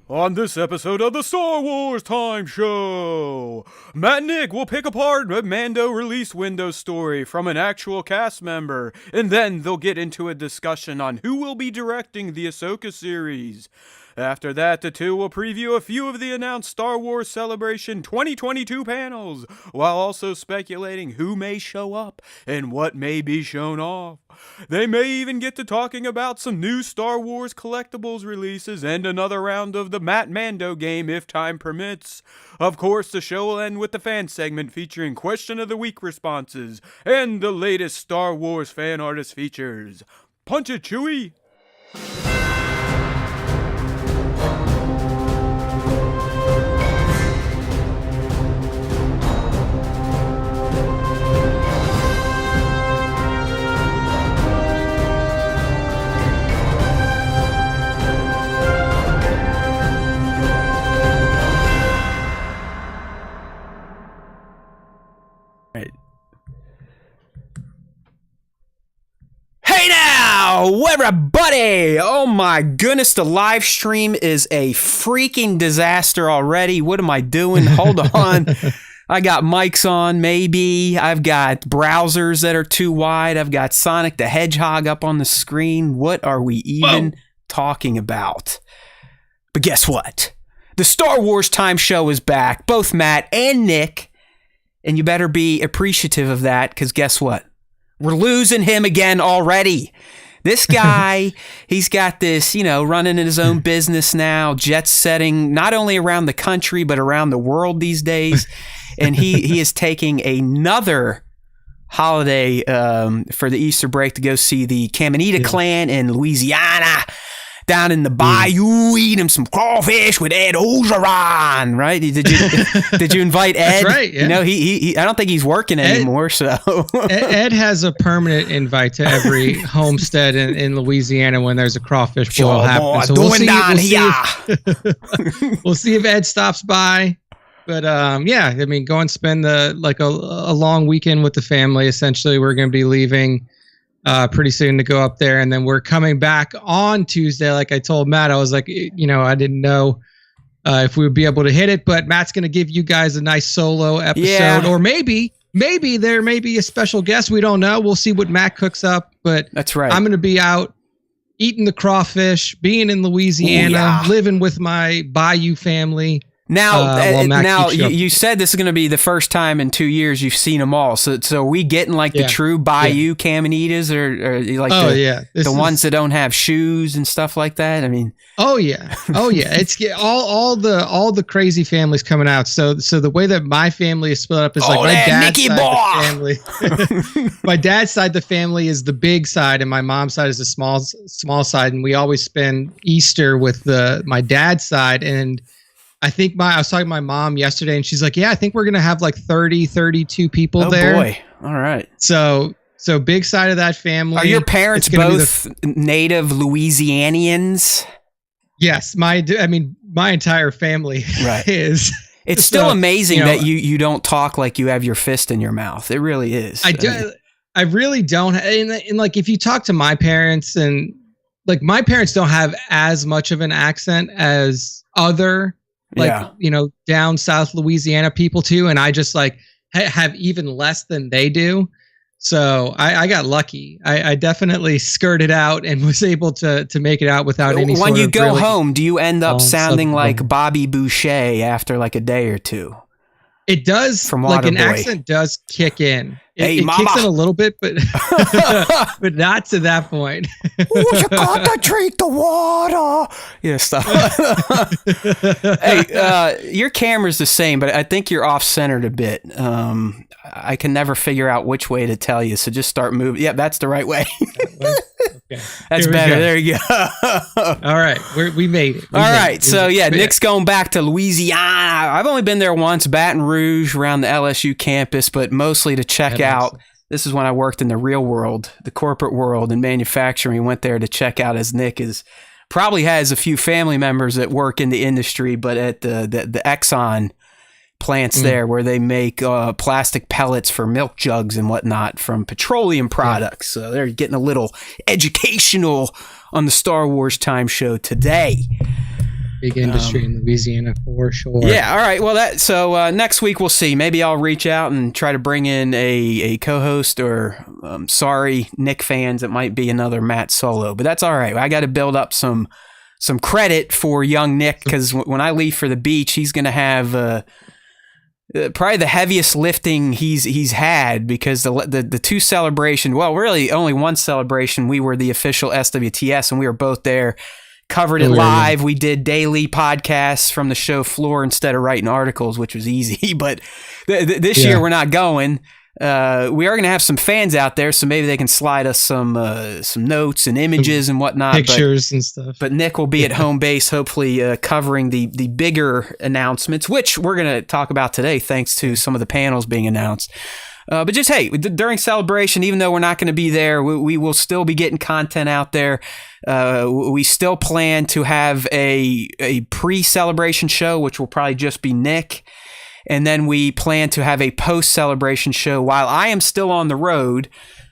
On this episode of the Star Wars Time Show, Matt and Nick will pick apart a Mando release window story from an actual cast member, and then they'll get into a discussion on who will be directing the Ahsoka series. After that, the two will preview a few of the announced Star Wars Celebration 2022 panels, while also speculating who may show up and what may be shown off. They may even get to talking about some new Star Wars collectibles releases and another round of the Matt Mando game if time permits. Of course, the show will end with the fan segment featuring Question of the Week responses and the latest Star Wars fan artist features. Punch it, Chewie! Hey now, everybody! Oh my goodness, the live stream is a freaking disaster already. What am I doing? Hold on. I got mics on, maybe. I've got browsers that are too wide. I've got Sonic the Hedgehog up on the screen. What are we even talking about? But guess what? The Star Wars Time Show is back. Both Matt and Nick. And you better be appreciative of that, because guess what? We're losing him again already. This guy, he's got this, running in his own business now, jet setting not only around the country, but around the world these days. And he is taking another holiday for the Easter break to go see the Caminita clan in Louisiana, down in the bayou, eating some crawfish with Ed Ogeron, right? Did you invite Ed? That's right. Yeah. He I don't think he's working anymore. So Ed has a permanent invite to every homestead in Louisiana when there's a crawfish boil happening. So we'll see if Ed stops by. But go and spend a long weekend with the family. Essentially, we're going to be leaving pretty soon to go up there, and then we're coming back on Tuesday. Like I told Matt, I was like, I didn't know if we would be able to hit it, but Matt's going to give you guys a nice solo episode, or maybe there may be a special guest. We don't know. We'll see what Matt cooks up, but that's right. I'm going to be out eating the crawfish, being in Louisiana, living with my Bayou family. Now, you said this is going to be the first time in 2 years you've seen them all. So are we getting the true Bayou Caminitas, or the ones that don't have shoes and stuff like that? I mean, it's all the crazy families coming out. So the way that my family is split up is my dad's side of the family. My dad's side of the family is the big side, and my mom's side is the small side. And we always spend Easter with my dad's side. And I think I was talking to my mom yesterday, and she's like, yeah, I think we're going to have 30, 32 people there. Oh, boy. All right. So big side of that family. Are your parents both native Louisianians? Yes. My entire family is. It's still amazing that you don't talk like you have your fist in your mouth. It really is. I really don't. And if you talk to my parents, and my parents don't have as much of an accent as other down South Louisiana people too, and I just have even less than they do. So I got lucky. I definitely skirted out and was able to make it out without any. When you go home, do you end up sounding like Bobby Boucher after a day or two? It does. From an accent does kick in. It kicks in a little bit, but but not to that point. You gotta drink the water. Yeah, stuff. Hey, your camera's the same, but I think you're off-centered a bit. I can never figure out which way to tell you, so just start moving. Yeah, that's the right way. Okay. That's better. Go. There you go. All right, we made it. All right, so Nick's going back to Louisiana. I've only been there once, Baton Rouge, around the LSU campus, but mostly to check out. This is when I worked in the real world, the corporate world, and manufacturing. Went there to check out, as Nick probably has a few family members that work in the industry, but at the Exxon plants there, where they make plastic pellets for milk jugs and whatnot from petroleum products. So they're getting a little educational on the Star Wars Time Show today. Big industry in Louisiana for sure. Yeah, all right. Well, so next week we'll see. Maybe I'll reach out and try to bring in a co-host, or sorry, Nick fans, it might be another Matt Solo, but that's all right. I got to build up some credit for young Nick, because when I leave for the beach, he's going to have probably the heaviest lifting he's had, because the two celebration, well, really only one celebration, we were the official SWTS, and we were both there. Covered it live. We did daily podcasts from the show floor instead of writing articles, which was easy. But this year we're not going. We are going to have some fans out there, so maybe they can slide us some notes and images and whatnot, pictures and stuff. But Nick will be at home base, hopefully covering the bigger announcements, which we're going to talk about today, thanks to some of the panels being announced. But just, hey, during celebration, even though we're not going to be there, we will still be getting content out there. We still plan to have a pre-celebration show, which will probably just be Nick. And then we plan to have a post-celebration show while I am still on the road,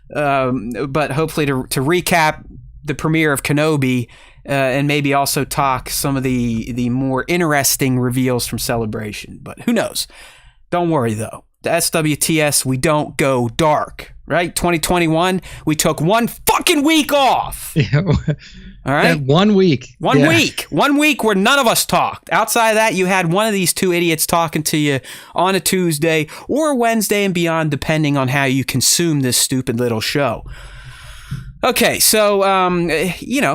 but hopefully to recap the premiere of Kenobi, and maybe also talk some of the more interesting reveals from Celebration. But who knows? Don't worry, though. The SWTS, we don't go dark, right? 2021, we took one fucking week off. Yeah. All right? 1 week. One week where none of us talked. Outside of that, you had one of these two idiots talking to you on a Tuesday or Wednesday and beyond, depending on how you consume this stupid little show. Okay, so,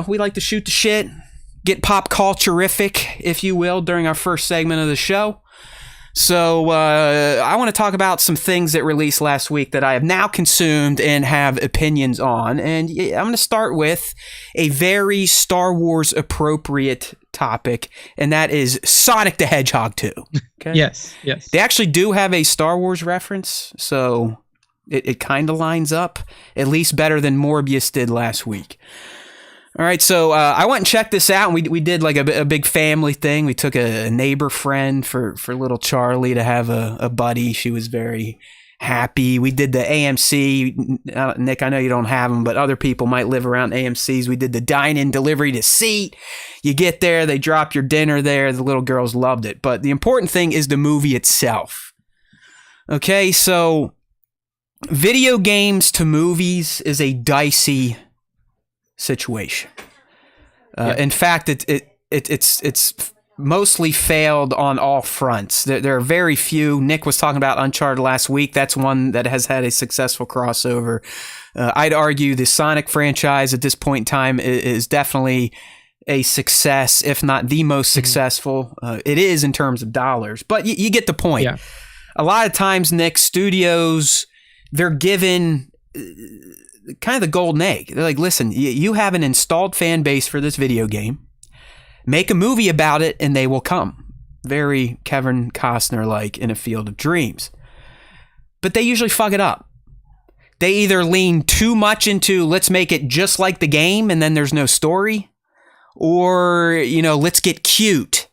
we like to shoot the shit, get pop culture-ific, if you will, during our first segment of the show. So I want to talk about some things that released last week that I have now consumed and have opinions on. And I'm going to start with a very Star Wars appropriate topic, and that is Sonic the Hedgehog 2. Okay? Yes. They actually do have a Star Wars reference, so it kind of lines up, at least better than Morbius did last week. All right, so I went and checked this out, and we did like a big family thing. We took a neighbor friend for little Charlie to have a buddy. She was very happy. We did the AMC. Nick, I know you don't have them, but other people might live around AMCs. We did the dine-in delivery to seat. You get there, they drop your dinner there. The little girls loved it. But the important thing is the movie itself. Okay, so video games to movies is a dicey situation. In fact, it's mostly failed on all fronts. There are very few. Nick was talking about Uncharted last week. That's one that has had a successful crossover. I'd argue the Sonic franchise at this point in time is definitely a success, if not the most successful. It is in terms of dollars, but you get the point. Yeah. A lot of times, Nick, studios, they're given kind of the golden egg. They're like, listen, you have an installed fan base for this video game. Make a movie about it and they will come. Very Kevin Costner-like in A Field of Dreams. But they usually fuck it up. They either lean too much into let's make it just like the game and then there's no story, or, let's get cute,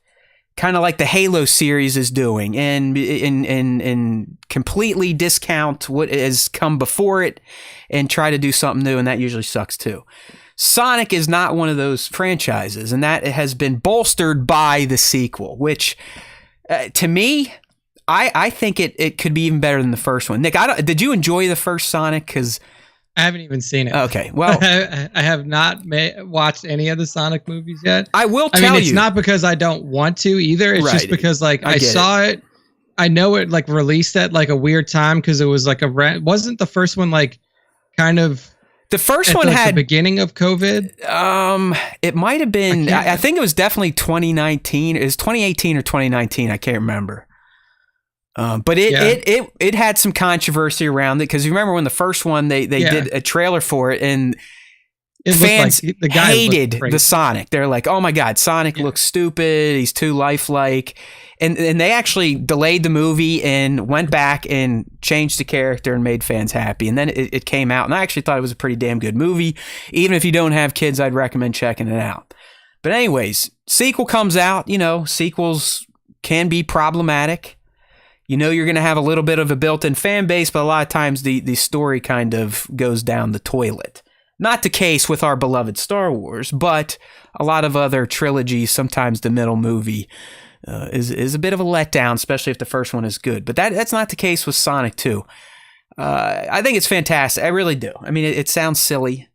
kind of like the Halo series is doing, and completely discount what has come before it and try to do something new, and that usually sucks too. Sonic is not one of those franchises, and that has been bolstered by the sequel, which, to me, I think it could be even better than the first one. Nick, did you enjoy the first Sonic? Because I haven't even seen it. Okay, well, I have not watched any of the Sonic movies yet. I will tell you. It's not because I don't want to either. It's just because I saw it. I know it released at a weird time because it was wasn't the first one kind of. The first one had the beginning of COVID. It might have been. I think it was definitely 2019. It was 2018 or 2019. I can't remember. But it had some controversy around it because you remember when the first one they did a trailer for it and fans the guy hated the Sonic. They're like, oh my God, Sonic looks stupid. He's too lifelike. And they actually delayed the movie and went back and changed the character and made fans happy. And then it came out, and I actually thought it was a pretty damn good movie. Even if you don't have kids, I'd recommend checking it out. But anyways, sequel comes out. Sequels can be problematic. You're going to have a little bit of a built-in fan base, but a lot of times the story kind of goes down the toilet. Not the case with our beloved Star Wars, but a lot of other trilogies, sometimes the middle movie is a bit of a letdown, especially if the first one is good. But that's not the case with Sonic 2. I think it's fantastic. I really do. I mean, it sounds silly.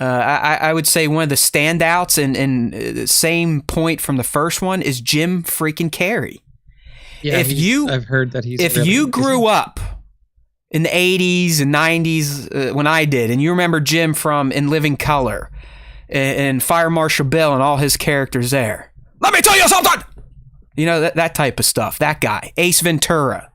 I would say one of the standouts and the same point from the first one is Jim freaking Carrey. Yeah, I've heard that he's. If you grew up in the 80s and 90s when I did, and you remember Jim from In Living Color and Fire Marshal Bill and all his characters there, let me tell you something. You know, that type of stuff. That guy, Ace Ventura.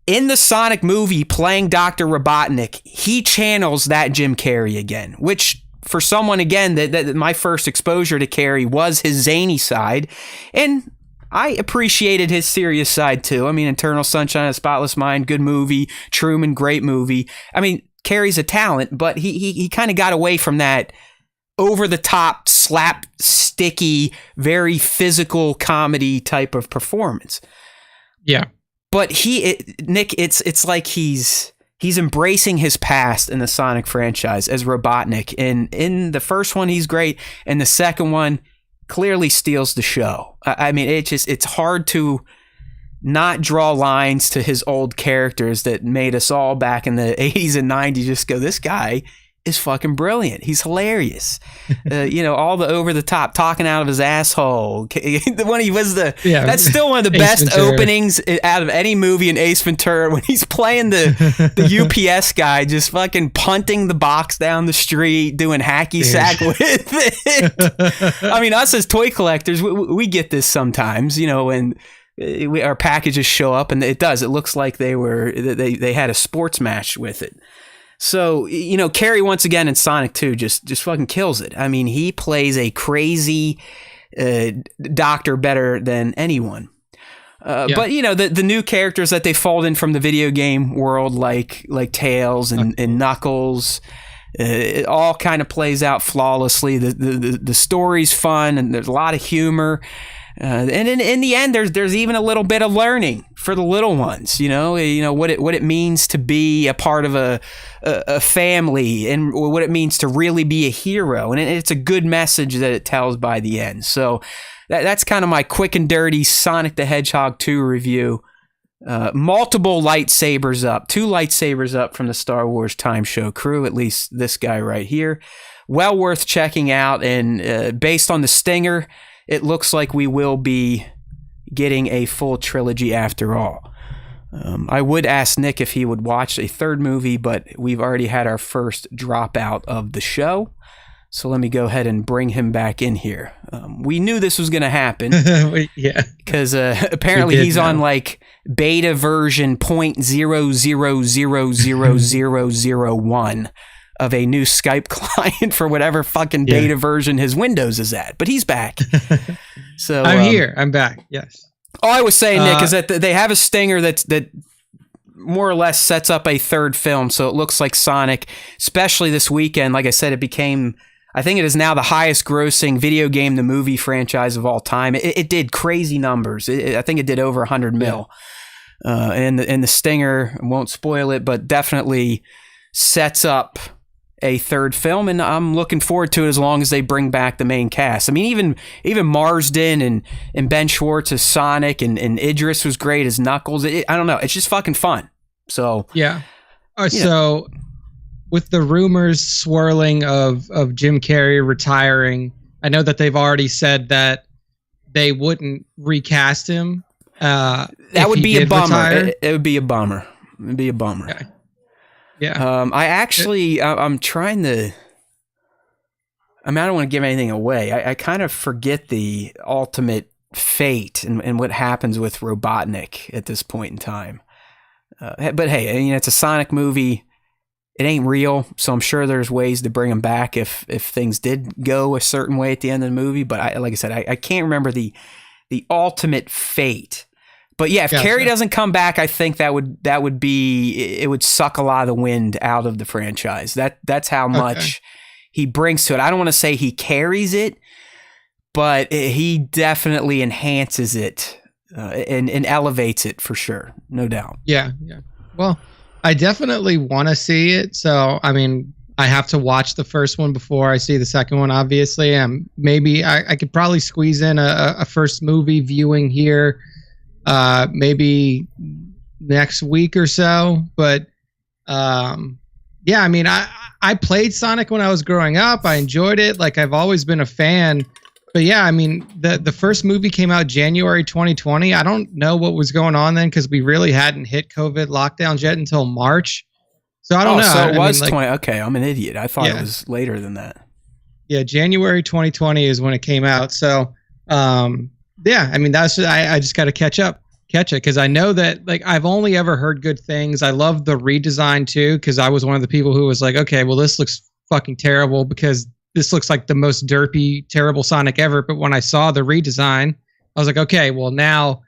In the Sonic movie, playing Dr. Robotnik, he channels that Jim Carrey again, which for someone, again, that my first exposure to Carrey was his zany side, and I appreciated his serious side too. I mean, Eternal Sunshine of the Spotless Mind, good movie. Truman, great movie. I mean, Carrey's a talent, but he kind of got away from that over-the-top, slap-sticky, very physical comedy type of performance. Yeah. But Nick, it's like he's embracing his past in the Sonic franchise as Robotnik. And in the first one, he's great. And the second one clearly steals the show. I mean, it's hard to not draw lines to his old characters that made us all back in the 80s and 90s just go, this guy is fucking brilliant. He's hilarious. All the over the top talking out of his asshole. When he was that's still one of the best Ventura. Openings out of any movie in Ace Ventura, when he's playing the UPS guy, just fucking punting the box down the street, doing hacky sack with it. I mean, us as toy collectors, we get this sometimes, when our packages show up, and it looks like they had a sports match with it. So, Carrey once again in Sonic 2 just fucking kills it. I mean, he plays a crazy doctor better than anyone. But, the new characters that they fold in from the video game world, like Tails and Knuckles, it all kind of plays out flawlessly. The story's fun, and there's a lot of humor. And in the end, there's even a little bit of learning for the little ones. What it means to be a part of a family, and what it means to really be a hero. And it's a good message that it tells by the end. So that's kind of my quick and dirty Sonic the Hedgehog 2 review. Multiple lightsabers up, 2 lightsabers up from the Star Wars Time Show crew. At least this guy right here, well worth checking out. And based on the stinger, it looks like we will be getting a full trilogy after all. I would ask Nick if he would watch a third movie, but we've already had our first dropout of the show. So let me go ahead and bring him back in here. We knew this was going to happen. Yeah. Because apparently he's on like beta version 0.0000001 of a new Skype client for whatever fucking beta version his Windows is at. But he's back. So I'm here. I'm back. Yes. All I was saying, Nick, is that they have a stinger that more or less sets up a third film. So it looks like Sonic, especially this weekend, like I said, I think it is now the highest grossing video game, the movie franchise of all time. It did crazy numbers. I think it did over 100 mil. And the stinger, won't spoil it, but definitely sets up a third film, and I'm looking forward to it as long as they bring back the main cast. I mean, even Marsden and Ben Schwartz as Sonic, and Idris was great as Knuckles. I don't know. It's just fucking fun. So yeah. So with the rumors swirling of Jim Carrey retiring, I know that they've already said that they wouldn't recast him. That would be a bummer. It would be a bummer. It'd be a bummer. Okay. Yeah. I'm trying to. I mean, I don't want to give anything away. I kind of forget the ultimate fate and what happens with Robotnik at this point in time. But hey, it's a Sonic movie. It ain't real, so I'm sure there's ways to bring him back if things did go a certain way at the end of the movie. But like I said, I can't remember the ultimate fate. But yeah, if Carrey doesn't come back, I think it would suck a lot of the wind out of the franchise. That's how much he brings to it. I don't want to say he carries it, but he definitely enhances it and elevates it for sure, no doubt. Yeah. Well, I definitely want to see it. So I mean, I have to watch the first one before I see the second one, obviously. Maybe I could probably squeeze in a first movie viewing here, maybe next week or so. But yeah, I mean, I played Sonic when I was growing up. I enjoyed it. Like, I've always been a fan. But yeah, I mean, the first movie came out January 2020. I don't know what was going on then because we really hadn't hit COVID lockdowns yet until March. So I don't know. So it was 20. Okay, I'm an idiot. I thought it was later than that. Yeah, January 2020 is when it came out. So yeah, I mean, I just got to catch it because I know that, like, I've only ever heard good things. I love the redesign too because I was one of the people who was like, okay, well, this looks fucking terrible because this looks like the most derpy, terrible Sonic ever. But when I saw the redesign, I was like, okay, well, now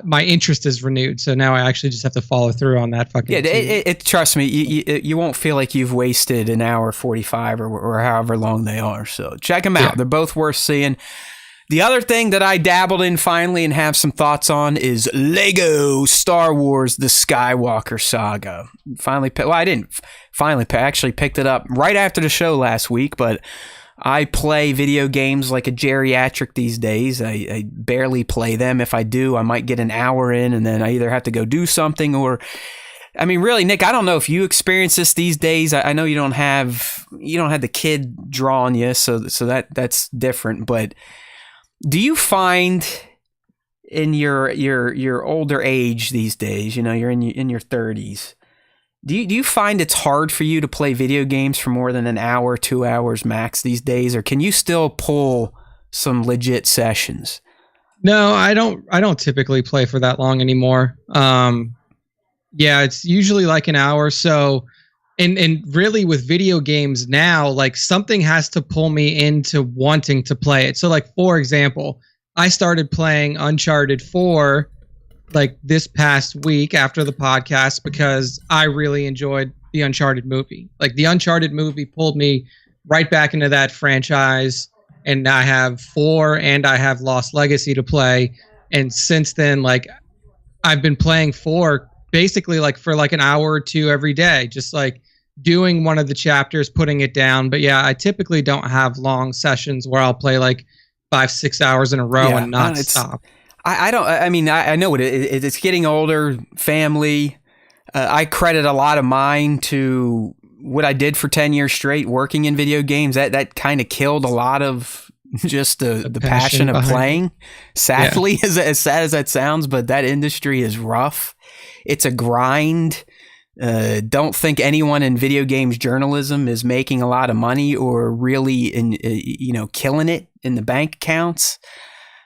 my interest is renewed. So now I actually just have to follow through on that fucking. Yeah, trust me, you won't feel like you've wasted an hour 45 or however long they are. So check them out. Yeah. They're both worth seeing. The other thing that I dabbled in finally and have some thoughts on is Lego Star Wars: The Skywalker Saga. I didn't finally I actually picked it up right after the show last week, but I play video games like a geriatric these days. I barely play them. If I do, I might get an hour in and then I either have to go do something or... I mean, really, Nick, I don't know if you experience this these days. I know you don't have the kid drawing you, so that's different. But do you find in your older age these days, you're in your 30s, do you find it's hard for you to play video games for more than an hour, 2 hours max these days, or can you still pull some legit sessions? No, I don't typically play for that long anymore. Yeah, it's usually like an hour. So, and really with video games now, like something has to pull me into wanting to play it. So, like, for example, I started playing Uncharted 4 like this past week after the podcast because I really enjoyed the Uncharted movie. Like, the Uncharted movie pulled me right back into that franchise, and I have 4 and I have Lost Legacy to play. And since then, like, I've been playing 4 basically like for like an hour or two every day, just like doing one of the chapters, putting it down. But yeah, I typically don't have long sessions where I'll play like 5-6 hours in a row and not stop. I know it's getting older, family. I credit a lot of mine to what I did for 10 years straight working in video games. That kind of killed a lot of just the passion of playing. Sadly, as sad as that sounds, but that industry is rough. It's a grind. Don't think anyone in video games journalism is making a lot of money or really killing it in the bank accounts.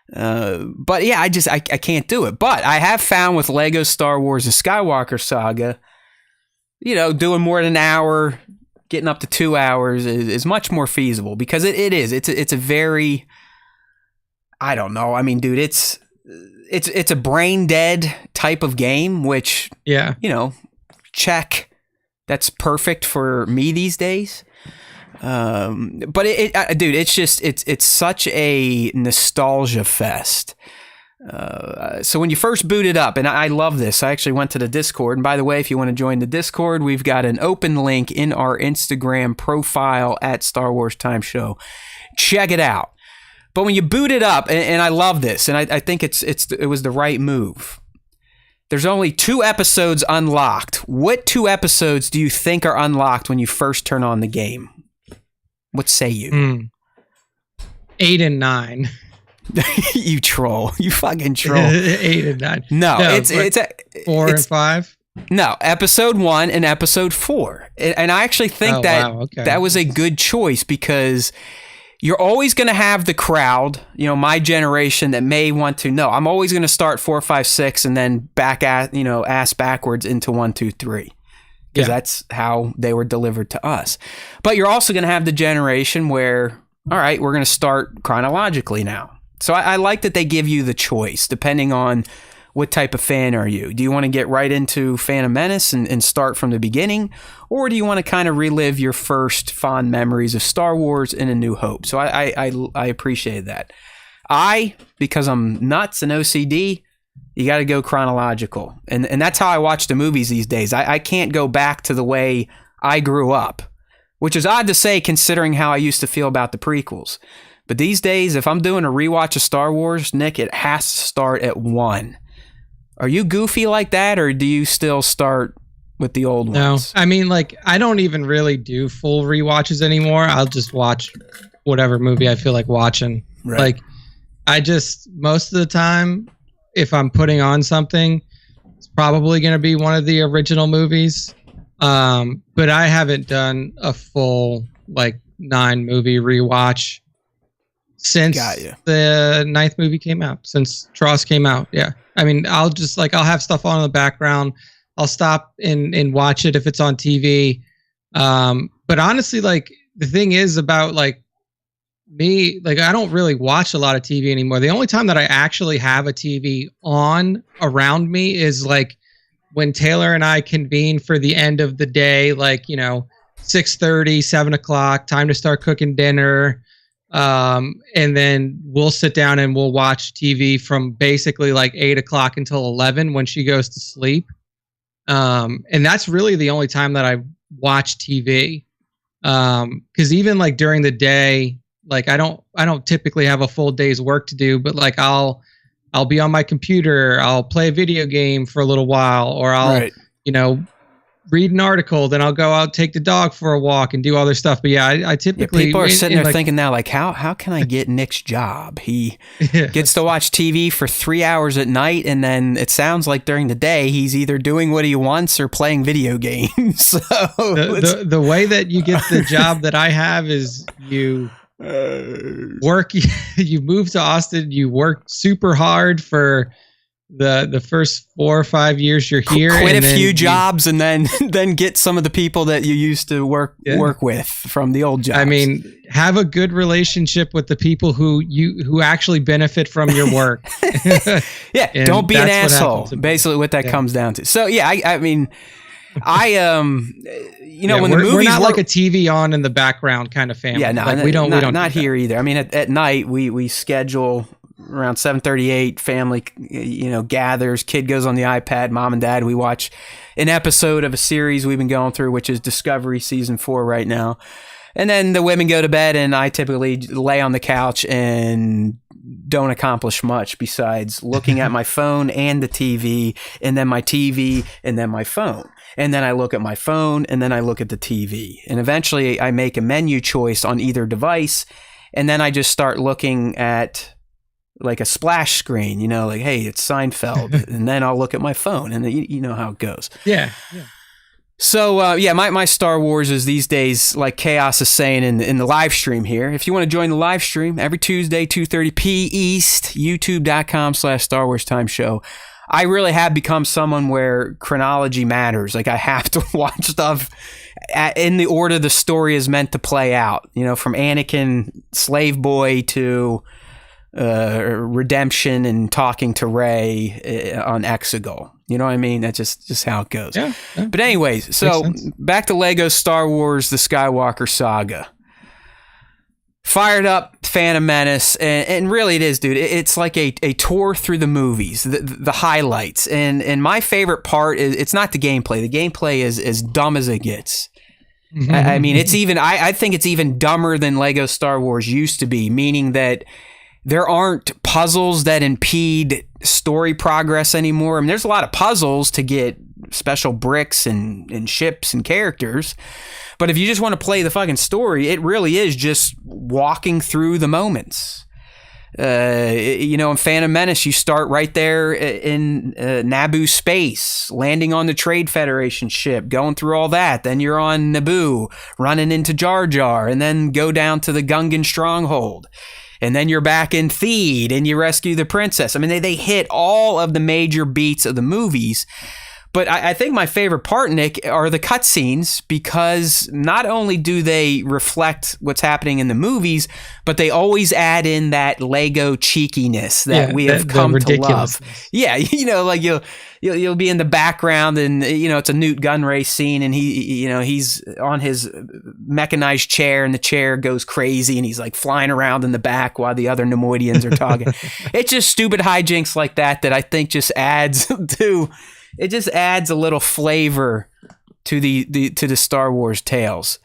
But yeah, I can't do it. But I have found with Lego Star Wars: The Skywalker Saga, doing more than an hour, getting up to 2 hours is much more feasible because it's a very, I don't know. I mean, dude, it's a brain dead type of game, which, check. That's perfect for me these days. But dude, it's such a nostalgia fest. So when you first boot it up, and I love this, I actually went to the Discord. And by the way, if you want to join the Discord, we've got an open link in our Instagram profile at Star Wars Time Show. Check it out. But when you boot it up, and I love this, and I think it was the right move. There's only 2 episodes unlocked. What 2 episodes do you think are unlocked when you first turn on the game? What say you? 8 and 9. You troll. You fucking troll. 8 and 9. No, it's 4 and 5. No, episode 1 and episode 4. And I actually think that was a good choice because you're always going to have the crowd, my generation that may want to know. I'm always going to start 4, 5, 6 and then ass backwards into 1, 2, 3. Because that's how they were delivered to us. But you're also going to have the generation where, all right, we're going to start chronologically now. So I like that they give you the choice depending on what type of fan are you. Do you want to get right into Phantom Menace and start from the beginning? Or do you want to kind of relive your first fond memories of Star Wars and A New Hope? So I appreciate that. Because I'm nuts and OCD, you got to go chronological. And that's how I watch the movies these days. I can't go back to the way I grew up. which is odd to say considering how I used to feel about the prequels. But these days, if I'm doing a rewatch of Star Wars, Nick, it has to start at 1. Are you goofy like that, or do you still start with the old ones? No, I mean, like, I don't even really do full rewatches anymore. I'll just watch whatever movie I feel like watching. Right. Like, I just, most of the time, if I'm putting on something, it's probably going to be one of the original movies. But I haven't done a full, like, 9 movie rewatch since the 9th movie came out, since Tross came out. Yeah. I mean, I'll just, like, I'll have stuff on in the background. I'll stop and watch it if it's on TV. But honestly, like, the thing is about, like, me, like, I don't really watch a lot of TV anymore. The only time that I actually have a TV on around me is, like, when Taylor and I convene for the end of the day, like, 6:30, 7 o'clock, time to start cooking dinner. And then we'll sit down and we'll watch TV from basically like 8 o'clock until 11 when she goes to sleep. And that's really the only time that I watch TV. Cause even like during the day, like I don't typically have a full day's work to do, but like I'll be on my computer, I'll play a video game for a little while, or I'll, read an article, then I'll go out, take the dog for a walk and do other stuff. But yeah, I typically... people are sitting there thinking now, like, how can I get Nick's job? He gets to watch TV for 3 hours at night, and then it sounds like during the day, he's either doing what he wants or playing video games. So the way that you get the job that I have is you work, you move to Austin, you work super hard for the first 4 or 5 years you're here, quit a few jobs, and then get some of the people that you used to work with from the old jobs. I mean, have a good relationship with the people who actually benefit from your work. Yeah, don't be an asshole. Basically, what that comes down to. So yeah, I mean, when the movies we're not like a TV on in the background kind of family. Yeah, no, like, we don't not here either. I mean, at night we schedule. Around 7:38, family, gathers. Kid goes on the iPad. Mom and Dad, we watch an episode of a series we've been going through, which is Discovery season 4 right now. And then the women go to bed, and I typically lay on the couch and don't accomplish much besides looking at my phone and the TV, and then my TV, and then my phone. And then I look at my phone, and then I look at the TV. And eventually I make a menu choice on either device, and then I just start looking at like a splash screen, like, hey, it's Seinfeld. And then I'll look at my phone, and you know how it goes. Yeah. So, my Star Wars is these days, like Chaos is saying in the live stream here. If you want to join the live stream, every Tuesday, 2:30 p. East, youtube.com/Star Wars Time Show. I really have become someone where chronology matters. Like, I have to watch stuff in the order the story is meant to play out. From Anakin, slave boy, to redemption and talking to Rey on Exegol. You know what I mean? That's just how it goes. Yeah. But anyways, so back to Lego Star Wars, the Skywalker Saga. Fired up Phantom Menace, and really it is, dude. It's like a tour through the movies, the highlights. And my favorite part is, it's not the gameplay. The gameplay is as dumb as it gets. I mean, it's even, I think it's even dumber than Lego Star Wars used to be, meaning that there aren't puzzles that impede story progress anymore. I mean, there's a lot of puzzles to get special bricks and ships and characters. But if you just want to play the fucking story, it really is just walking through the moments. In Phantom Menace, you start right there in Naboo space, landing on the Trade Federation ship, going through all that. Then you're on Naboo, running into Jar Jar, and then go down to the Gungan stronghold. And then you're back in Theed, and you rescue the princess. I mean, they hit all of the major beats of the movies. But I think my favorite part, Nick, are the cutscenes, because not only do they reflect what's happening in the movies, but they always add in that Lego cheekiness that we have come to love. Yeah, like you'll be in the background, and it's a Newt Gunray scene, and he's on his mechanized chair, and the chair goes crazy, and he's like flying around in the back while the other Nemoidians are talking. It's just stupid hijinks like that I think just adds to. It just adds a little flavor to the Star Wars tales.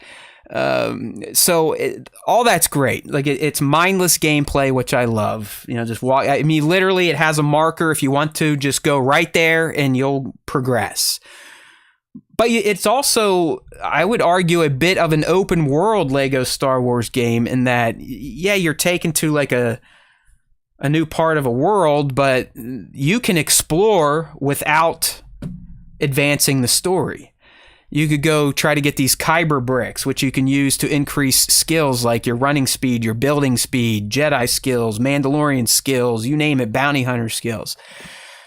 All that's great. Like it's mindless gameplay, which I love. Just walk. I mean, literally, it has a marker. If you want to, just go right there and you'll progress. But it's also, I would argue, a bit of an open world Lego Star Wars game in that, yeah, you're taken to like a new part of a world, but you can explore without advancing the story. You could go try to get these Kyber bricks, which you can use to increase skills like your running speed, your building speed, Jedi skills, Mandalorian skills, you name it, bounty hunter skills.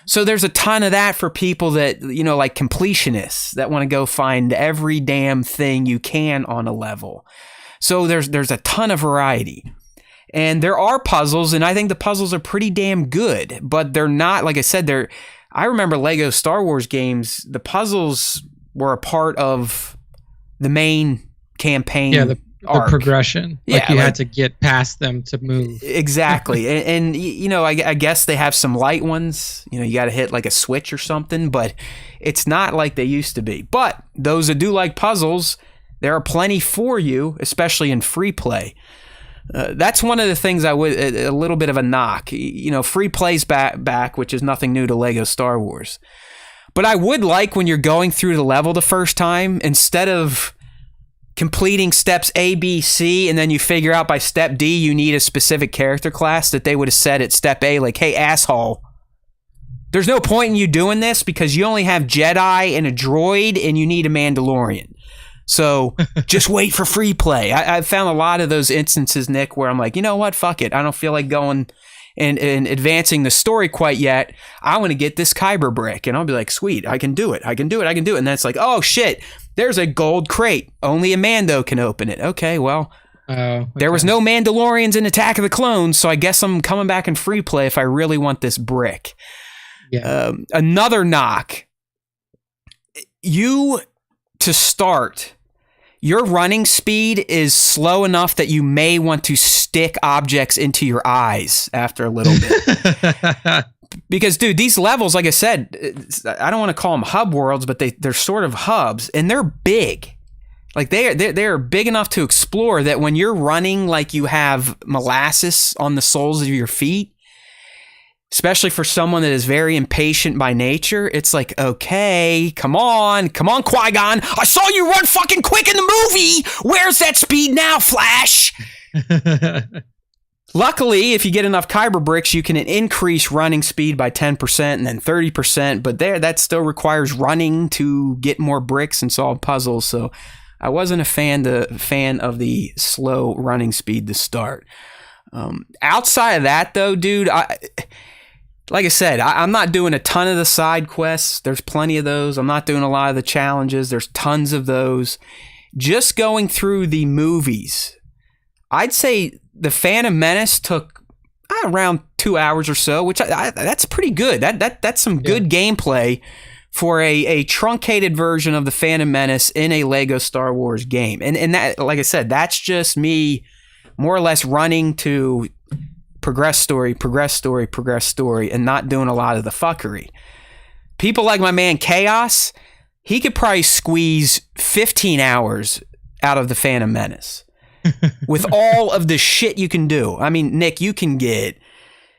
So there's a ton of that for people that, like completionists that want to go find every damn thing you can on a level. So there's a ton of variety. And there are puzzles, and I think the puzzles are pretty damn good, but they're not, like I said, I remember Lego Star Wars games, the puzzles were a part of the main campaign. Yeah, the arc. Progression. Like you had to get past them to move. Exactly. and I guess they have some light ones. You got to hit like a switch or something, but it's not like they used to be. But those that do like puzzles, there are plenty for you, especially in free play. That's one of the things I would, a little bit of a knock. Free play's back, which is nothing new to Lego Star Wars. But I would like when you're going through the level the first time, instead of completing steps A, B, C, and then you figure out by step D you need a specific character class, that they would have said at step A, like, hey, asshole, there's no point in you doing this because you only have Jedi and a droid and you need a Mandalorian. So just wait for free play. I've found a lot of those instances, Nick, where I'm like, you know what? Fuck it. I don't feel like going and advancing the story quite yet. I want to get this Kyber brick. And I'll be like, sweet, I can do it. And that's like, oh shit, there's a gold crate. Only a Mando can open it. Okay, well, there was no Mandalorians in Attack of the Clones, so I guess I'm coming back in free play if I really want this brick. Yeah. Another knock. To start, your running speed is slow enough that you may want to stick objects into your eyes after a little bit. Because, dude, these levels, like I said, I don't want to call them hub worlds, but they're sort of hubs, and they're big. Like, they're big enough to explore that when you're running like you have molasses on the soles of your feet, especially for someone that is very impatient by nature, it's like, okay, come on, Qui-Gon. I saw you run fucking quick in the movie. Where's that speed now, Flash? Luckily, if you get enough Kyber bricks, you can increase running speed by 10% and then 30%, but that still requires running to get more bricks and solve puzzles, so I wasn't a fan of the slow running speed to start. Outside of that, though, dude, like I said, I'm not doing a ton of the side quests. There's plenty of those. I'm not doing a lot of the challenges. There's tons of those. Just going through the movies, I'd say The Phantom Menace took around 2 hours or so, which that's pretty good. That's some good gameplay for a truncated version of The Phantom Menace in a Lego Star Wars game. And that, like I said, that's just me more or less running to progress story, and not doing a lot of the fuckery. People like my man Chaos, he could probably squeeze 15 hours out of The Phantom Menace with all of the shit you can do. I mean, Nick, you can get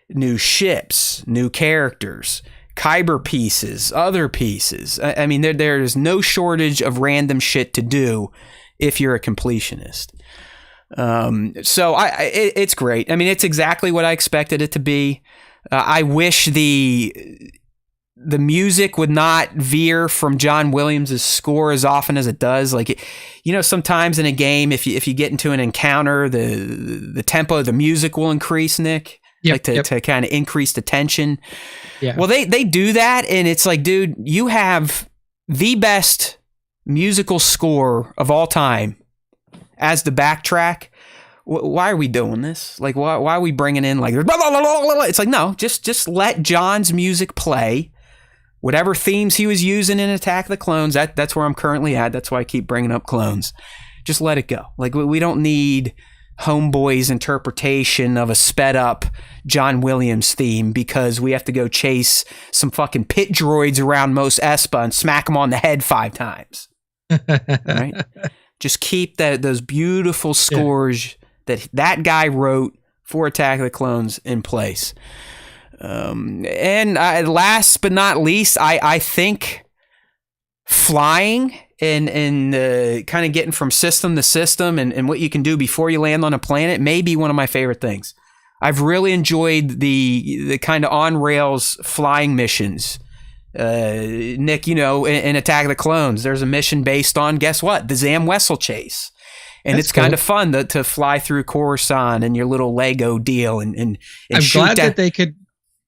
new ships, new characters, Kyber pieces, other pieces. I mean, there's no shortage of random shit to do if you're a completionist. So it's great. I mean, it's exactly what I expected it to be. I wish the music would not veer from John Williams' score as often as it does. Like, sometimes in a game, if you get into an encounter, the tempo of the music will increase, Nick. Yep, to kind of increase the tension. Yeah. Well, they do that, and it's like, dude, you have the best musical score of all time as the backtrack. Why are we doing this? Like, why are we bringing in like, blah, blah, blah, blah, blah? It's like, no, just let John's music play. Whatever themes he was using in Attack of the Clones, that's where I'm currently at. That's why I keep bringing up clones. Just let it go. Like, we don't need Homeboy's interpretation of a sped up John Williams theme because we have to go chase some fucking pit droids around Mos Espa and smack them on the head 5 times. Right? Just keep those beautiful scores that guy wrote for Attack of the Clones in place. And last but not least, I think flying and kind of getting from system to system and what you can do before you land on a planet may be one of my favorite things. I've really enjoyed the kind of on rails flying missions. Nick, in Attack of the Clones, there's a mission based on, guess what? The Zam Wessel chase. And That's it's kind of fun to fly through Coruscant and your little Lego deal and I'm shoot glad that they could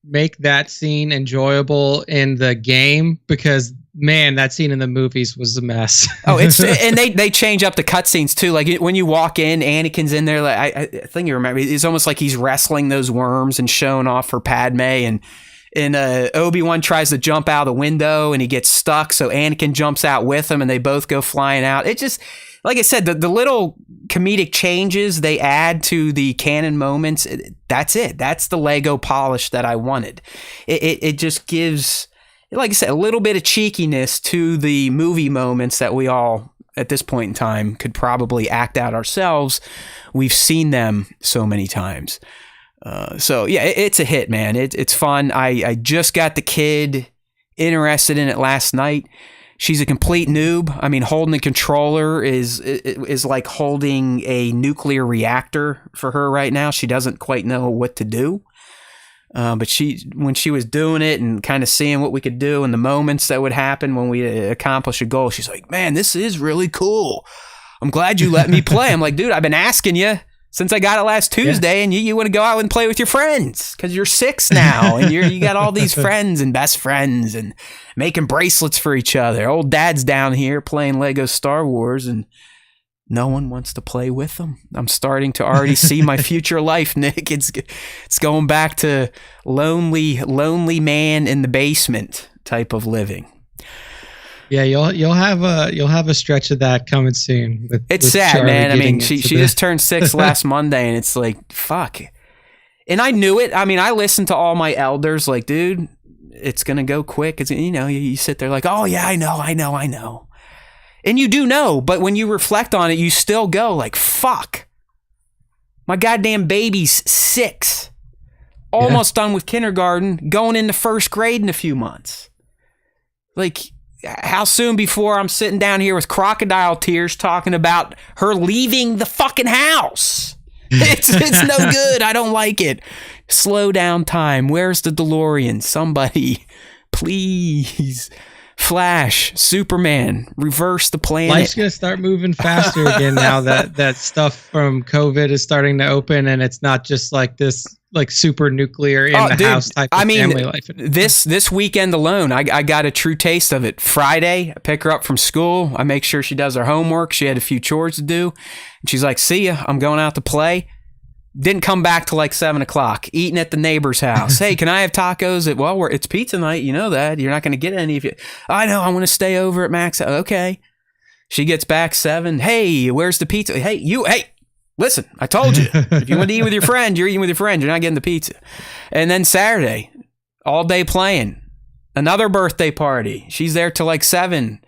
make that scene enjoyable in the game, because man, that scene in the movies was a mess. Oh, and they change up the cutscenes too. Like when you walk in, Anakin's in there. Like I think you remember, it's almost like he's wrestling those worms and showing off for Padme. And Obi-Wan tries to jump out the window and he gets stuck, so Anakin jumps out with him and they both go flying out. It just, like I said, the little comedic changes they add to the canon moments, that's it. That's the Lego polish that I wanted. It just gives, like I said, a little bit of cheekiness to the movie moments that we all, at this point in time, could probably act out ourselves. We've seen them so many times. So yeah, it's a hit, man. It's fun. I just got the kid interested in it last night. She's a complete noob. I mean, holding the controller is like holding a nuclear reactor for her right now. She doesn't quite know what to do. But when she was doing it and kind of seeing what we could do and the moments that would happen when we accomplish a goal, she's like, man, this is really cool. I'm glad you let me play. I'm like, dude, I've been asking you since I got it last Tuesday, and you want to go out and play with your friends because you're 6 now and you got all these friends and best friends and making bracelets for each other. Old dad's down here playing Lego Star Wars and no one wants to play with them. I'm starting to already see my future life, Nick. It's going back to lonely man in the basement type of living. Yeah, you'll have a stretch of that coming soon. It's sad, Charlie, man. I mean, she just turned 6 last Monday, and it's like, fuck. And I knew it. I mean, I listened to all my elders, like, dude, it's gonna go quick. It's, you sit there like, oh yeah, I know. And you do know, but when you reflect on it, you still go like, fuck. My goddamn baby's 6, almost done with kindergarten, going into 1st grade in a few months. Like, how soon before I'm sitting down here with crocodile tears talking about her leaving the fucking house? It's no good. I don't like it. Slow down time. Where's the DeLorean? Somebody, please. Flash, Superman, reverse the planet. Life's gonna start moving faster again now that stuff from COVID is starting to open, and it's not just like this like super nuclear in the house type of family life. This weekend alone, I got a true taste of it. Friday, I pick her up from school. I make sure she does her homework. She had a few chores to do. And she's like, see ya, I'm going out to play. Didn't come back till like 7 o'clock, eating at the neighbor's house. Hey, can I have tacos? It's pizza night. You know that. You're not going to get any of it. I know. I want to stay over at Max. Okay. She gets back 7. Hey, where's the pizza? Hey, listen, I told you. If you want to eat with your friend, you're eating with your friend. You're not getting the pizza. And then Saturday, all day playing. Another birthday party. She's there till like 7.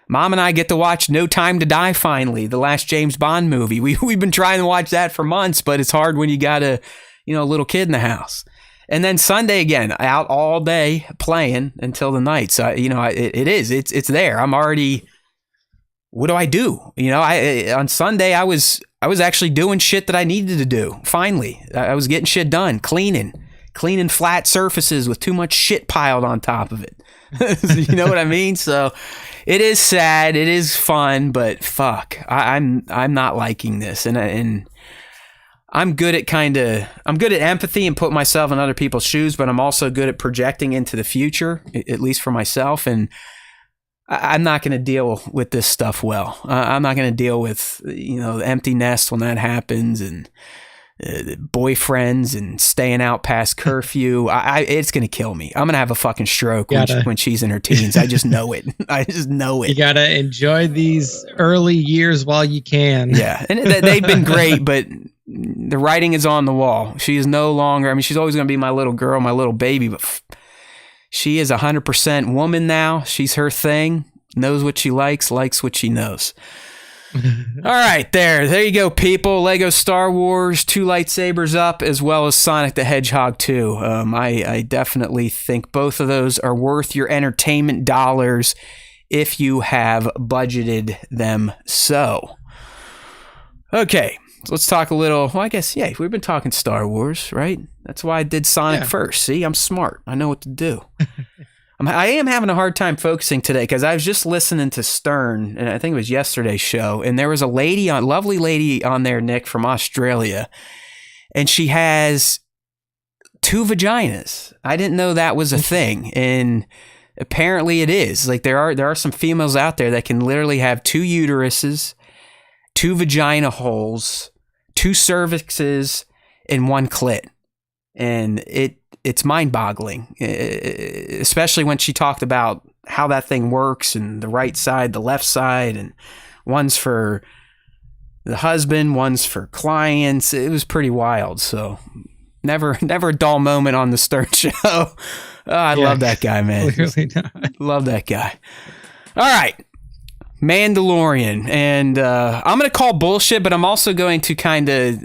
Mom and I get to watch No Time to Die finally, the last James Bond movie. We've been trying to watch that for months, but it's hard when you got a little kid in the house. And then Sunday again, out all day playing until the night. So, it's there. I'm already, what do I do? On Sunday, I was actually doing shit that I needed to do. Finally, I was getting shit done, cleaning flat surfaces with too much shit piled on top of it. You know what I mean? So it is sad. It is fun, but fuck, I'm not liking this. And I'm good at empathy and putting myself in other people's shoes, but I'm also good at projecting into the future, at least for myself. And I'm not going to deal with this stuff well. I'm not going to deal with, the empty nest when that happens and boyfriends and staying out past curfew. It's going to kill me. I'm going to have a fucking stroke when she's in her teens. I just know it. I just know it. You got to enjoy these early years while you can. Yeah. And they've been great, but the writing is on the wall. She is no longer, she's always going to be my little girl, my little baby, but she is 100% woman now. She's her thing, knows what she likes what she knows. All right, there you go, people. Lego Star Wars, 2 lightsabers up, as well as Sonic the Hedgehog 2. I definitely think both of those are worth your entertainment dollars if you have budgeted them so. Okay, so let's talk a little. Well, I guess, yeah, we've been talking Star Wars, right? That's why I did Sonic first. See, I'm smart. I know what to do. I am having a hard time focusing today because I was just listening to Stern, and I think it was yesterday's show, and there was a lovely lady on there, Nick, from Australia, and she has 2 vaginas. I didn't know that was a thing, and apparently it is. Like there are some females out there that can literally have 2 uteruses, 2 vagina holes, 2 cervixes, and 1 clit, and it's mind-boggling, especially when she talked about how that thing works and the right side, the left side, and one's for the husband, one's for clients. It was pretty wild. So never a dull moment on the Stern Show. Oh, I love that guy, man. Clearly not. Love that guy. All right. Mandalorian. And I'm going to call bullshit, but I'm also going to kind of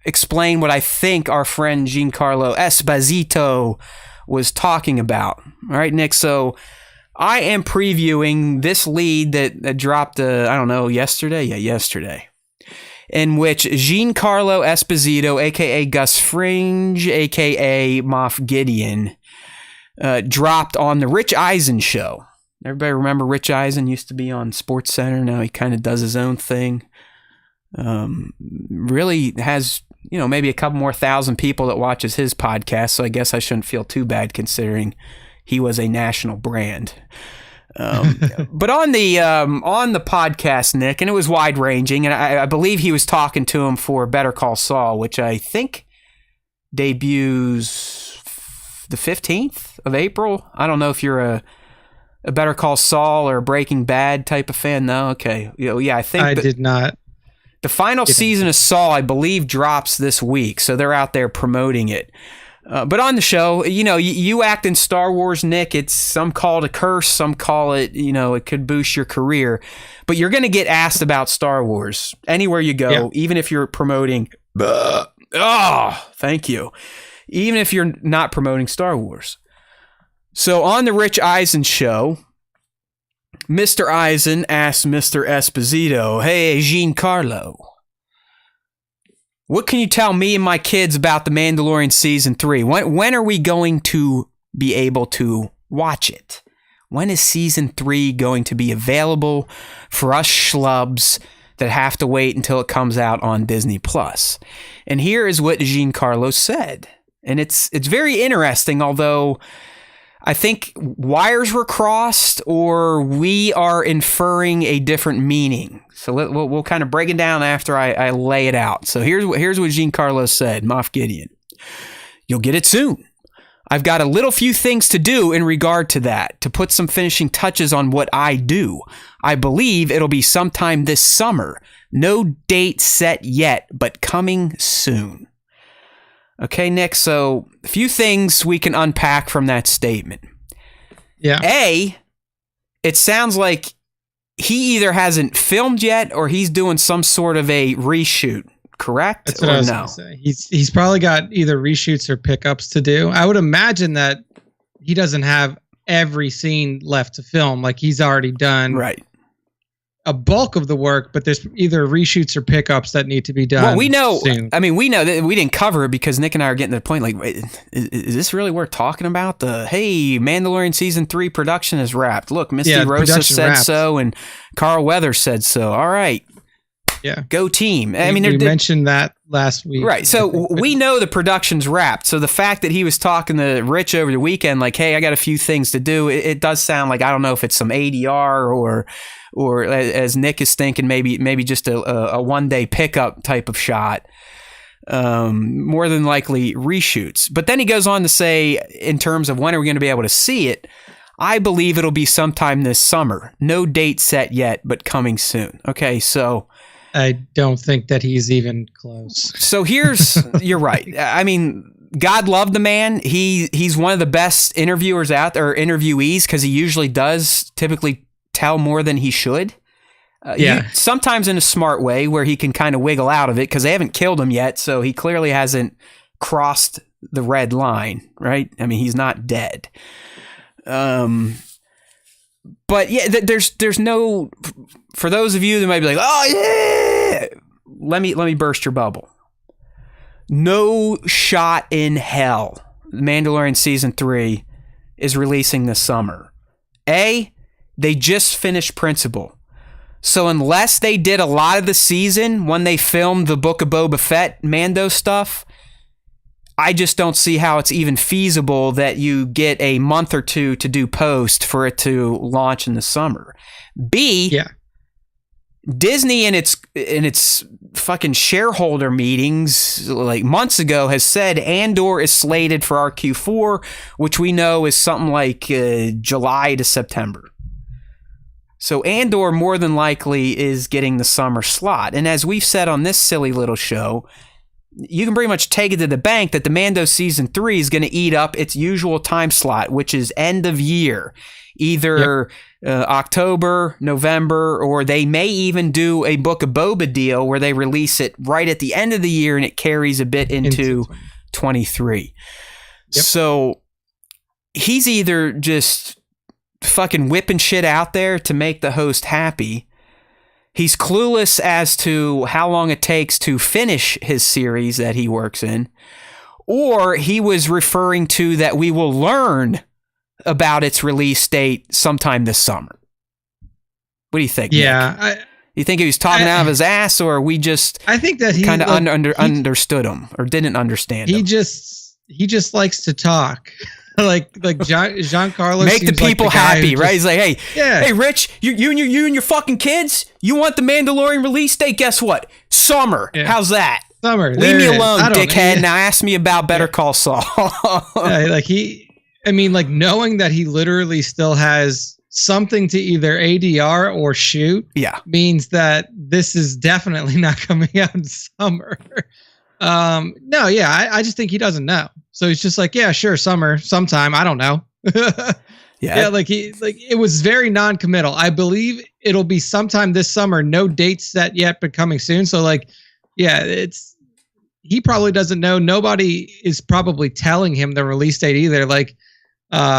explain what I think our friend Giancarlo Esposito was talking about. All right, Nick. So I am previewing this lead that dropped, I don't know, yesterday? Yeah, yesterday. In which Giancarlo Esposito, a.k.a. Gus Fringe, a.k.a. Moff Gideon, dropped on the Rich Eisen show. Everybody remember Rich Eisen? Used to be on SportsCenter. Now he kind of does his own thing. Really has, maybe a couple more thousand people that watches his podcast, so I guess I shouldn't feel too bad considering he was a national brand. But on the podcast, Nick, and it was wide ranging, and I believe he was talking to him for Better Call Saul, which I think debuts the 15th of April. I don't know if you're a Better Call Saul or a Breaking Bad type of fan. No, okay, I think I did not. The final season of Saul, I believe, drops this week, so they're out there promoting it. But on the show, you act in Star Wars, Nick. It's some call it a curse, some call it, it could boost your career. But you're going to get asked about Star Wars anywhere you go, even if you're promoting. Thank you. Even if you're not promoting Star Wars. So on the Rich Eisen show, Mr. Eisen asked Mr. Esposito, "Hey, Giancarlo, what can you tell me and my kids about The Mandalorian Season 3? When are we going to be able to watch it? When is Season 3 going to be available for us schlubs that have to wait until it comes out on Disney+" And here is what Giancarlo said. And it's very interesting, although I think wires were crossed or we are inferring a different meaning. So we'll kind of break it down after I lay it out. So here's what Giancarlo said, Moff Gideon. "You'll get it soon. I've got a little few things to do in regard to that, to put some finishing touches on what I do. I believe it'll be sometime this summer. No date set yet, but coming soon." Okay, Nick, so a few things we can unpack from that statement. Yeah. It sounds like he either hasn't filmed yet or he's doing some sort of a reshoot, correct? That's what I was going to say. He's probably got either reshoots or pickups to do. I would imagine that he doesn't have every scene left to film. Like he's already done a bulk of the work, but there's either reshoots or pickups that need to be done. Well, we know. Soon. I mean, we know that we didn't cover it because Nick and I are getting to the point. Like, wait, is this really worth talking about? Hey, Mandalorian Season 3 production is wrapped. Look, Misty Rosa said so, and Carl Weathers said so. All right, go team. I mean, we mentioned that last week, right? So we know the production's wrapped. So the fact that he was talking to Rich over the weekend, like, hey, I got a few things to do. It does sound like, I don't know if it's some ADR or as Nick is thinking, maybe just a one-day pickup type of shot. More than likely reshoots. But then he goes on to say, in terms of when are we going to be able to see it, I believe it'll be sometime this summer. No date set yet, but coming soon. Okay, so I don't think that he's even close. So you're right. I mean, God love the man. He's one of the best interviewers out there, or interviewees, because he usually does typically tell more than he should. Sometimes in a smart way where he can kind of wiggle out of it because they haven't killed him yet, so he clearly hasn't crossed the red line, right? I mean, he's not dead. But yeah, there's no, for those of you that might be like, oh yeah, let me burst your bubble. No shot in hell Mandalorian Season 3 is releasing this summer. They just finished Principal. So unless they did a lot of the season when they filmed the Book of Boba Fett Mando stuff, I just don't see how it's even feasible that you get a month or two to do post for it to launch in the summer. Disney in its fucking shareholder meetings like months ago has said Andor is slated for our Q4, which we know is something like July to September. So Andor more than likely is getting the summer slot. And as we've said on this silly little show, you can pretty much take it to the bank that the Mando Season 3 is going to eat up its usual time slot, which is end of year. Either October, November, or they may even do a Book of Boba deal where they release it right at the end of the year and it carries a bit into 23. So he's either just fucking whipping shit out there to make the host happy. He's clueless as to how long it takes to finish his series that he works in, or he was referring to that we will learn about its release date sometime this summer. What do you think? Yeah. You think he was talking out of his ass, or we just I think that he kind of understood him or didn't understand him? He just likes to talk. like Giancarlo make the people like the happy, right? He's like, hey, Rich, you and your fucking kids, you want the Mandalorian release date? Guess what? Summer. Yeah. How's that? Summer. Leave me alone, dickhead. Now ask me about Better Call Saul. Knowing that he literally still has something to either ADR or shoot, means that this is definitely not coming out in summer. I just think he doesn't know. So he's just like, yeah, sure, summer, sometime, I don't know. It was very non-committal. I believe it'll be sometime this summer. No date set yet, but coming soon. So he probably doesn't know. Nobody is probably telling him the release date either,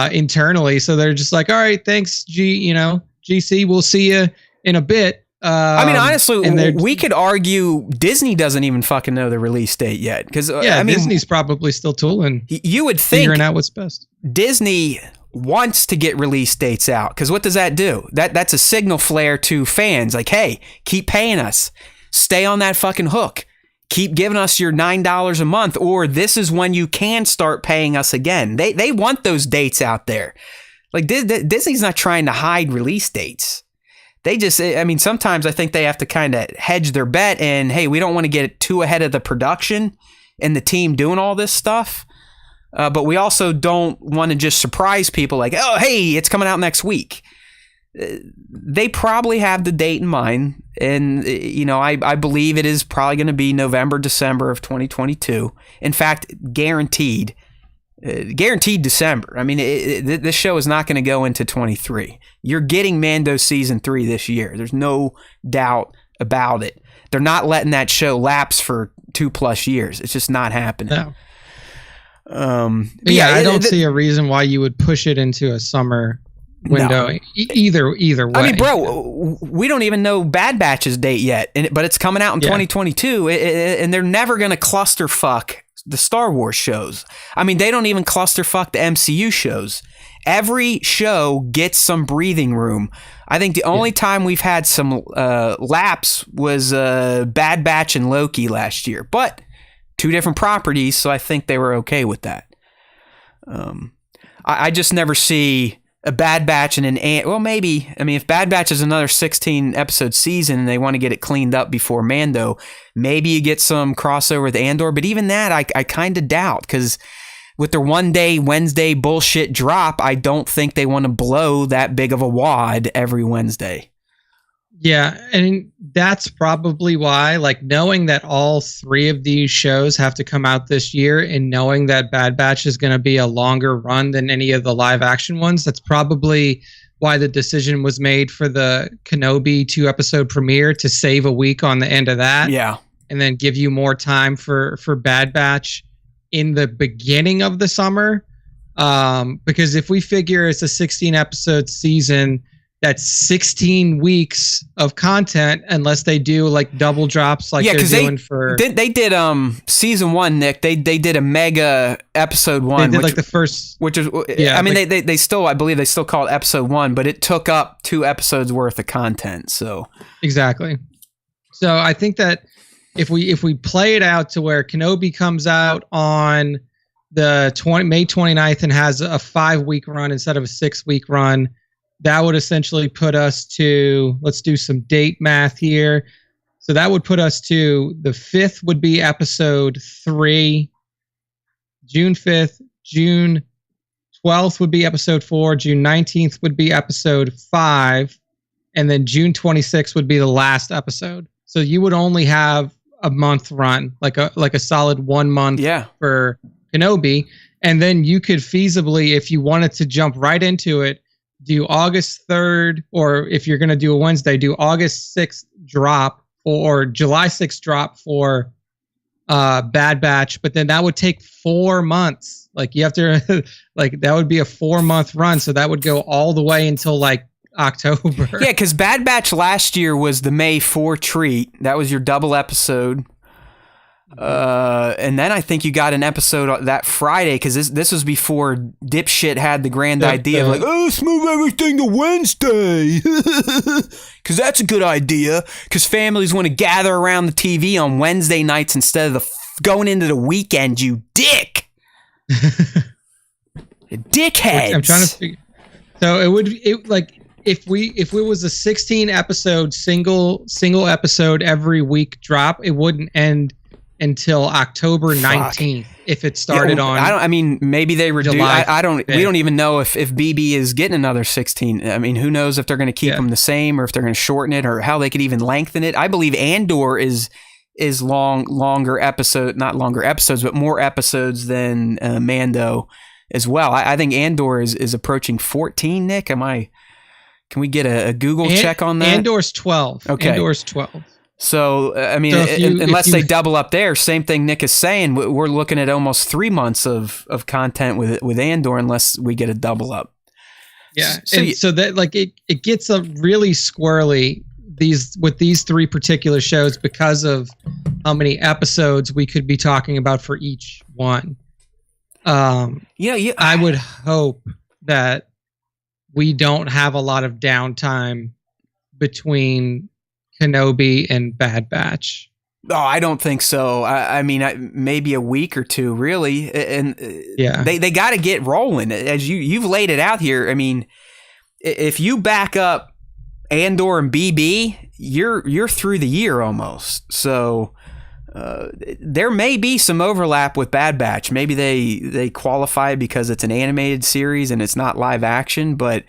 internally. So they're just like, all right, thanks, GC, we'll see you in a bit. Honestly, we could argue Disney doesn't even fucking know the release date yet. Because Disney's probably still tooling. You would think figuring out what's best. Disney wants to get release dates out, because what does that do? That's a signal flare to fans. Like, hey, keep paying us. Stay on that fucking hook. Keep giving us your $9 a month, or this is when you can start paying us again. They want those dates out there. Like, Disney's not trying to hide release dates. They just, sometimes I think they have to kind of hedge their bet and, hey, we don't want to get too ahead of the production and the team doing all this stuff. But we also don't want to just surprise people like, oh, hey, it's coming out next week. They probably have the date in mind. And, I believe it is probably going to be November, December of 2022. In fact, guaranteed December. This show is not going to go into 23. You're getting Mando Season 3 this year. There's no doubt about it. They're not letting that show lapse for 2+ years. It's just not happening. No. I don't see a reason why you would push it into a summer window. No. Either way. Bro, we don't even know Bad Batch's date yet, but it's coming out in 2022, and they're never going to clusterfuck the Star Wars shows. They don't even clusterfuck the MCU shows. Every show gets some breathing room. I think the only time we've had some lapse was Bad Batch and Loki last year, but 2 different properties, so I think they were okay with that. I just never see a Bad Batch and maybe, if Bad Batch is another 16 episode season and they want to get it cleaned up before Mando, maybe you get some crossover with Andor, but even that I kind of doubt, because with their Wednesday bullshit drop, I don't think they want to blow that big of a wad every Wednesday. Yeah, and that's probably why, knowing that all 3 of these shows have to come out this year and knowing that Bad Batch is going to be a longer run than any of the live action ones, that's probably why the decision was made for the Kenobi 2-episode premiere to save a week on the end of that. Yeah. And then give you more time for Bad Batch in the beginning of the summer. Because if we figure it's a 16-episode season, that's 16 weeks of content, unless they do like double drops like they're doing for... They did season 1, Nick. They did a mega episode 1. They did like the first... Which is... Yeah, I mean, they still... I believe they still call it episode 1, but it took up 2 episodes worth of content, so... Exactly. So I think that if we play it out to where Kenobi comes out on the May 29th and has a 5-week run instead of a 6-week run, that would essentially put us to, let's do some date math here. So that would put us to the 5th would be episode 3, June 5th, June 12th would be episode 4, June 19th would be episode 5, and then June 26th would be the last episode. So you would only have a month run, like a solid 1 month for Kenobi. And then you could feasibly, if you wanted to jump right into it, do August 3rd, or if you're going to do a Wednesday, do August 6th drop or July 6th drop for Bad Batch. But then that would take 4 months. Like you have to, like that would be a 4-month run. So that would go all the way until like October. Yeah, because Bad Batch last year was the May 4 treat. That was your double episode. And then I think you got an episode that Friday, because this was before Dipshit had the grand idea of like, oh, let's move everything to Wednesday. Because that's a good idea, because families want to gather around the TV on Wednesday nights instead of going into the weekend, you dick. Dickheads. I'm trying to figure. So if it was a 16 episode single episode every week drop, it wouldn't end until October 19th if it started on. Maybe they reduce. We don't even know if BB is getting another 16. I mean, who knows if they're going to keep them the same or if they're going to shorten it or how they could even lengthen it. I believe Andor is longer episode, not longer episodes, but more episodes than Mando as well. I think Andor is approaching 14. Nick, can we get a Google check on that? Andor's 12. Okay. Andor's 12. So, I mean, unless they double up there, same thing Nick is saying, we're looking at almost 3 months of content with Andor unless we get a double up. Yeah. So that like it gets a really squirrely with these 3 particular shows because of how many episodes we could be talking about for each one. I would hope that we don't have a lot of downtime between Kenobi and Bad Batch. Oh, I don't think so. I mean, maybe a week or 2, really. And they got to get rolling. As you've laid it out here. I mean, if you back up Andor and BB, you're through the year almost. So there may be some overlap with Bad Batch. Maybe they qualify because it's an animated series and it's not live action, but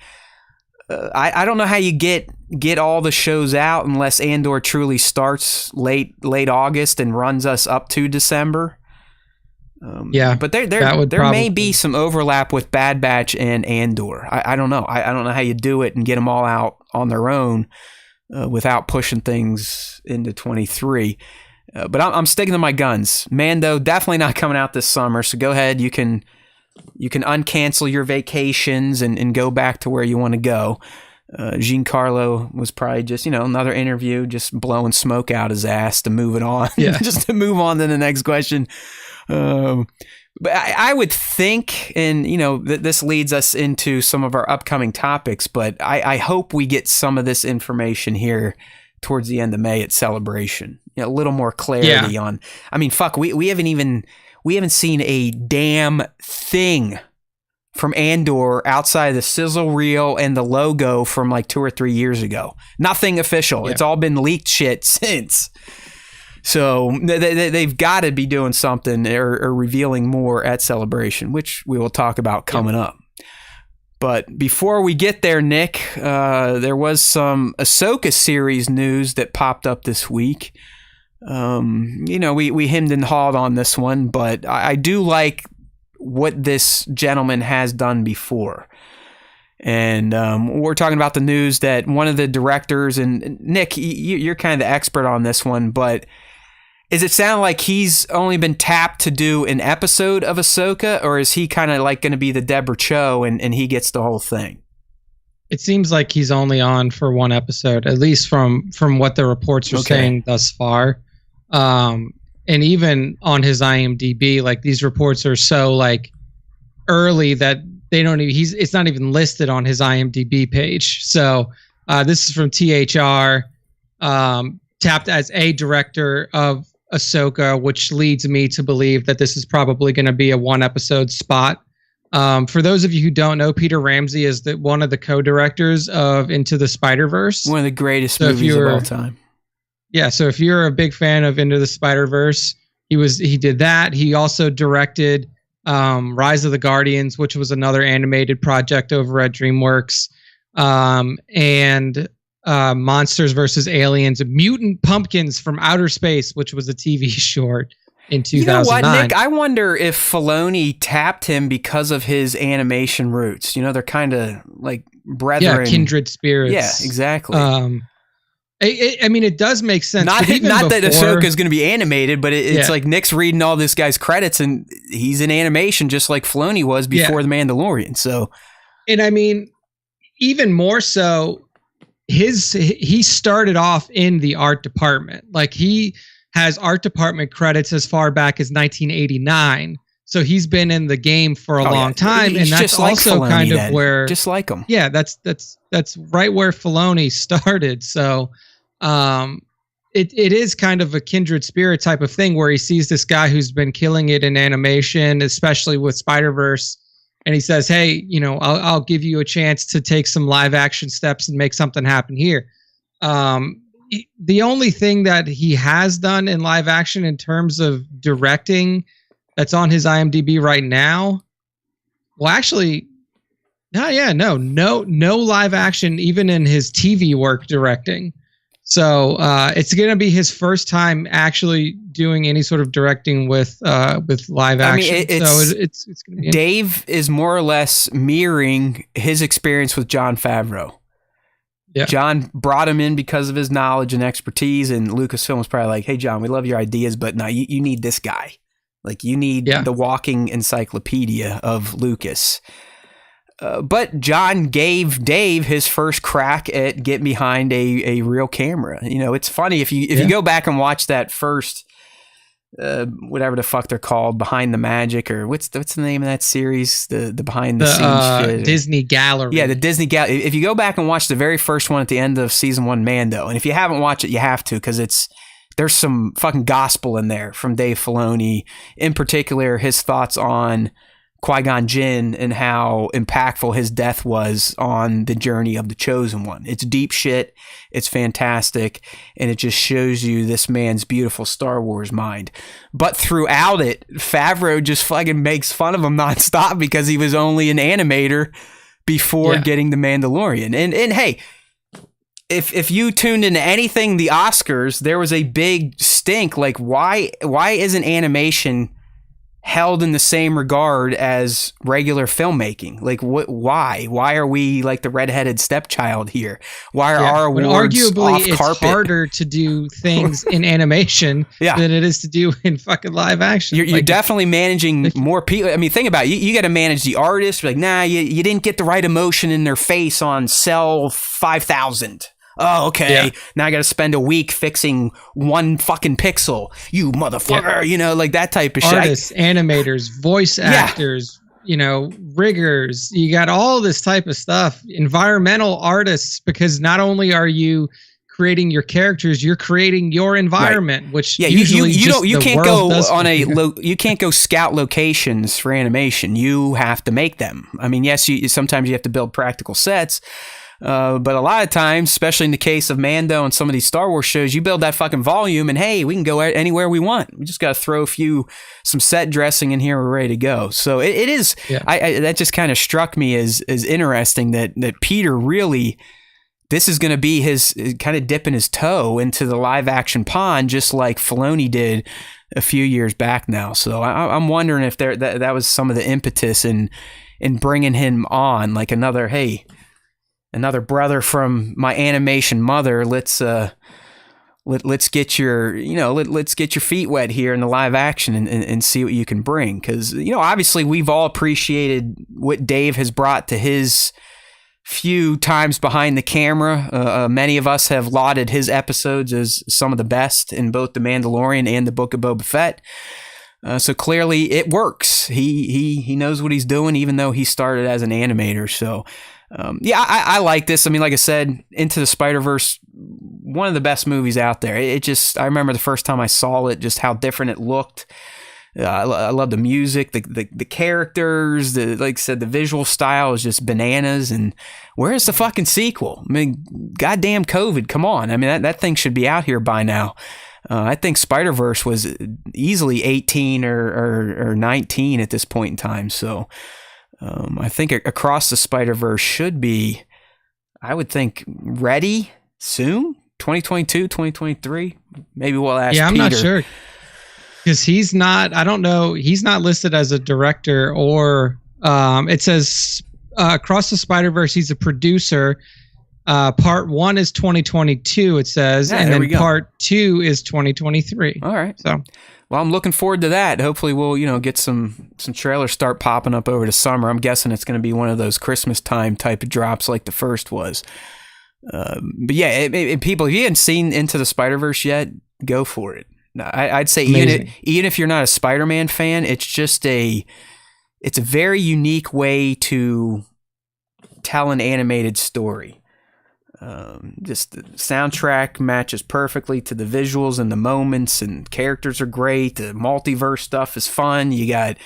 I don't know how you get all the shows out unless Andor truly starts late August and runs us up to December. But there may be some overlap with Bad Batch and Andor. I don't know. I don't know how you do it and get them all out on their own without pushing things into 23. But I'm sticking to my guns. Mando definitely not coming out this summer. So go ahead. You can uncancel your vacations and go back to where you want to go. Giancarlo was probably just, another interview, just blowing smoke out his ass to move it on. Yeah. Just to move on to the next question. But I would think, and this leads us into some of our upcoming topics, but I hope we get some of this information here towards the end of May at Celebration. A little more clarity on, I mean, fuck, we haven't seen a damn thing from Andor outside of the sizzle reel and the logo from like 2 or 3 years ago. Nothing official. Yeah. It's all been leaked shit since. So they've got to be doing something or revealing more at Celebration, which we will talk about coming up. But before we get there, Nick, there was some Ahsoka series news that popped up this week. We hemmed and hawed on this one, but I do like what this gentleman has done before. And we're talking about the news that one of the directors, and Nick, you're kind of the expert on this one, but is it sound like he's only been tapped to do an episode of Ahsoka, or is he kind of like going to be the Deborah Cho and he gets the whole thing? It seems like he's only on for one episode, at least from what the reports are saying thus far. And even on his IMDb, like these reports are so like early that they don't even, it's not even listed on his IMDb page. So this is from THR, tapped as a director of Ahsoka, which leads me to believe that this is probably going to be a one episode spot. For those of you who don't know, Peter Ramsey is one of the co-directors of Into the Spider-Verse. One of the greatest movies of all time. Yeah, so if you're a big fan of Into the Spider-Verse, he did that. He also directed Rise of the Guardians, which was another animated project over at DreamWorks, and Monsters vs. Aliens, Mutant Pumpkins from Outer Space, which was a TV short in 2009. You know what, Nick? I wonder if Filoni tapped him because of his animation roots. You know, they're kind of like brethren. Yeah, kindred spirits. Yeah, exactly. I mean, it does make sense. Not that Ahsoka is going to be animated, but it's like Nick's reading all this guy's credits, and he's in animation just like Filoni was before The Mandalorian. So, and I mean, even more so, he started off in the art department. Like he has art department credits as far back as 1989. So he's been in the game for a long time, and that's also like kind of where, just like him. Yeah, that's right where Filoni started. So, it is kind of a kindred spirit type of thing where he sees this guy who's been killing it in animation, especially with Spider-Verse, and he says, "Hey, you know, I'll give you a chance to take some live action steps and make something happen here." The only thing that he has done in live action in terms of directing that's on his IMDb right now, well, actually, no live action even in his TV work directing. So it's going to be his first time actually doing any sort of directing with live action. I mean, it's going to be Dave is more or less mirroring his experience with Jon Favreau. Yeah. John brought him in because of his knowledge and expertise, and Lucasfilm was probably like, "Hey, John, we love your ideas, but now you need this guy. Like, you need the walking encyclopedia of Lucas." But John gave Dave his first crack at getting behind a real camera. You know, it's funny if you go back and watch that first, whatever the fuck they're called, Behind the Magic, or what's the name of that series? The behind the scenes shit. Disney Gallery. Yeah, the Disney Gallery. If you go back and watch the very first one at the end of season 1 Mando, and if you haven't watched it, you have to, because there's some fucking gospel in there from Dave Filoni. In particular, his thoughts on Qui-Gon Jinn and how impactful his death was on the journey of the Chosen One. It's deep shit. It's fantastic. And it just shows you this man's beautiful Star Wars mind. But throughout it, Favreau just fucking makes fun of him nonstop because he was only an animator before getting the Mandalorian. And hey, if you tuned into anything, the Oscars, there was a big stink. Like, why isn't animation held in the same regard as regular filmmaking? Like, why are we like the redheaded stepchild here? Why are our awards arguably off carpet? It's harder to do things in animation than it is to do in fucking live action. You're definitely managing more people. I mean, think about it. You got to manage the artist. Like, nah, you didn't get the right emotion in their face on cell 5,000. Oh, okay. Yeah. Now I got to spend a week fixing one fucking pixel. You motherfucker. You know, like that type of shit. Artists, animators, voice actors, you know, riggers. You got all this type of stuff. Environmental artists, because not only are you creating your characters, you're creating your environment, which usually you can't go on you can't go scout locations for animation. You have to make them. I mean, yes, sometimes you have to build practical sets. But a lot of times, especially in the case of Mando and some of these Star Wars shows, you build that fucking volume and hey, we can go anywhere we want. We just got to throw some set dressing in here. We're ready to go. So it is, that just kind of struck me as interesting that Peter really, this is going to be his kind of dipping his toe into the live action pond, just like Filoni did a few years back now. So I'm wondering if that was some of the impetus in and bringing him on like another brother from my animation mother. Let's get your let's get your feet wet here in the live action and see what you can bring, because obviously we've all appreciated what Dave has brought to his few times behind the camera. Many of us have lauded his episodes as some of the best in both The Mandalorian and the Book of Boba Fett. So clearly it works. He knows what he's doing, even though he started as an animator. So I like this. I mean, like I said, Into the Spider-Verse, one of the best movies out there. I remember the first time I saw it, just how different it looked. I love the music, the characters, like I said, the visual style is just bananas. And where's the fucking sequel? I mean, goddamn COVID, come on. I mean, that thing should be out here by now. I think Spider-Verse was easily 18 or 19 at this point in time. So I think Across the Spider-Verse should be, I would think, ready soon. 2022, 2023. Maybe we'll ask Peter. I'm not sure. Because he's not listed as a director, or it says Across the Spider-Verse, he's a producer. Part 1 is 2022, it says, and then part 2 is 2023. All right. So, well, I'm looking forward to that. Hopefully we'll, get some trailers start popping up over the summer. I'm guessing it's going to be one of those Christmas time type of drops like the first was. But yeah, people, if you haven't seen Into the Spider-Verse yet, go for it. I'd say even if you're not a Spider-Man fan, it's a very unique way to tell an animated story. Just the soundtrack matches perfectly to the visuals and the moments, and characters are great. The multiverse stuff is fun. You got,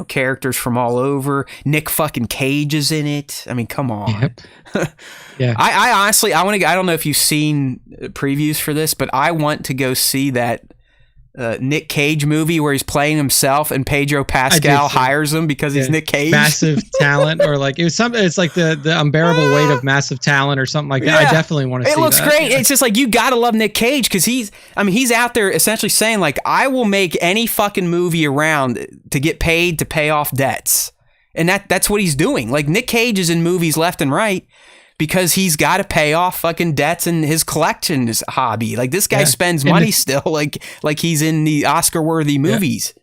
characters from all over. Nick fucking Cage is in it. I mean, come on. Yep. Yeah. I honestly, I don't know if you've seen previews for this, but I want to go see that Nick Cage movie where he's playing himself and Pedro Pascal hires him because he's Nick Cage. Massive talent, or like it's like the unbearable weight of massive talent or something like that. Yeah. I definitely want to see that. It looks great. Yeah. It's just like, you gotta love Nick Cage, because he's out there essentially saying like, I will make any fucking movie around to get paid to pay off debts. And that's what he's doing. Like, Nick Cage is in movies left and right because he's got to pay off fucking debts in his collection, his hobby. Like, this guy spends money still, like he's in the Oscar-worthy movies.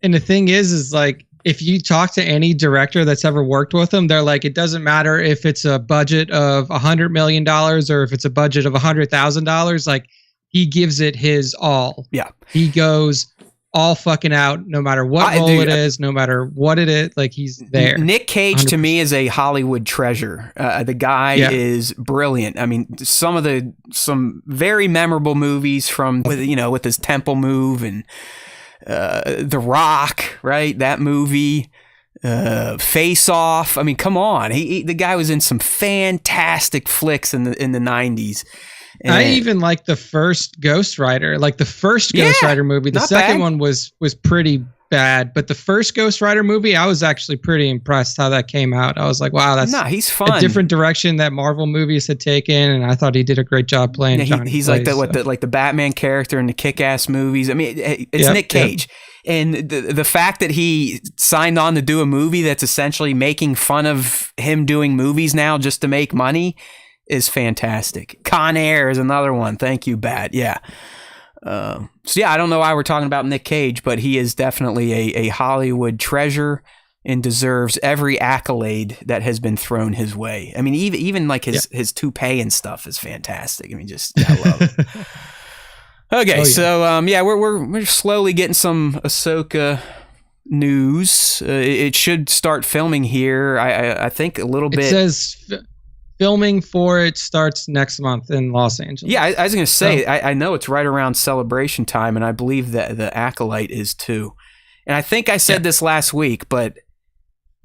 And the thing is like, if you talk to any director that's ever worked with him, they're like, it doesn't matter if it's a budget of $100 million or if it's a budget of $100,000. Like, he gives it his all. Yeah. He goes all fucking out, no matter what role it is, no matter what it is. Like, he's there. Nick Cage 100%. To me is a Hollywood treasure. The guy is brilliant. I mean, some very memorable movies from with his temple move and The Rock, right? That movie, Face Off. I mean, come on. The guy was in some fantastic flicks in the 90s. And I even like the first Ghost Rider, like the first Ghost Rider movie. The second one was pretty bad, but the first Ghost Rider movie, I was actually pretty impressed how that came out. I was like, wow, that's he's fun. A different direction that Marvel movies had taken, and I thought he did a great job playing. Yeah, he's like the Batman character in the Kick-Ass movies. I mean, it's Nick Cage. Yep. And the fact that he signed on to do a movie that's essentially making fun of him doing movies now just to make money is fantastic. Con Air is another one. Thank you, Bat. Yeah. So yeah, I don't know why we're talking about Nick Cage, but he is definitely a Hollywood treasure and deserves every accolade that has been thrown his way. I mean, even like his toupee and stuff is fantastic. I mean, I love it. Okay, so we're slowly getting some Ahsoka news. It should start filming here. I think a little bit. It says filming for it starts next month in Los Angeles. Yeah, I was going to say, I know it's right around Celebration time, and I believe that the Acolyte is too. And I think I said this last week, but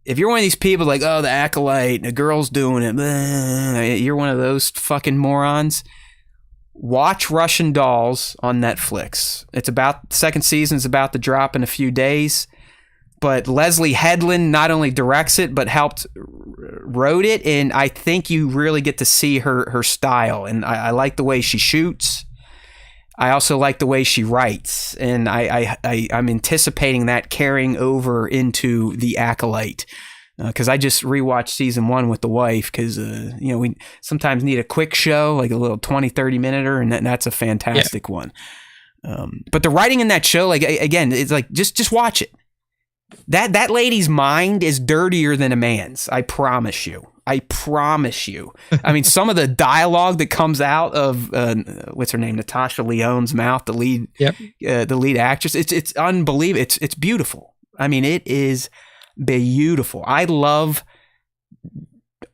if you're one of these people like, oh, the Acolyte, the girl's doing it, blah, you're one of those fucking morons. Watch Russian Dolls on Netflix. Second season's about to drop in a few days. But Leslie Headland not only directs it, but wrote it, and I think you really get to see her style. And I like the way she shoots. I also like the way she writes, and I'm anticipating that carrying over into The Acolyte. because I just rewatched season 1 with the wife because, we sometimes need a quick show, like a little 20, 30 minute, and that's a fantastic one. But the writing in that show, like, again, it's like, just watch it. That lady's mind is dirtier than a man's. I promise you. I mean, some of the dialogue that comes out of what's her name, Natasha Lyonne's mouth, the lead actress. It's unbelievable. It's beautiful. I mean, it is beautiful. I love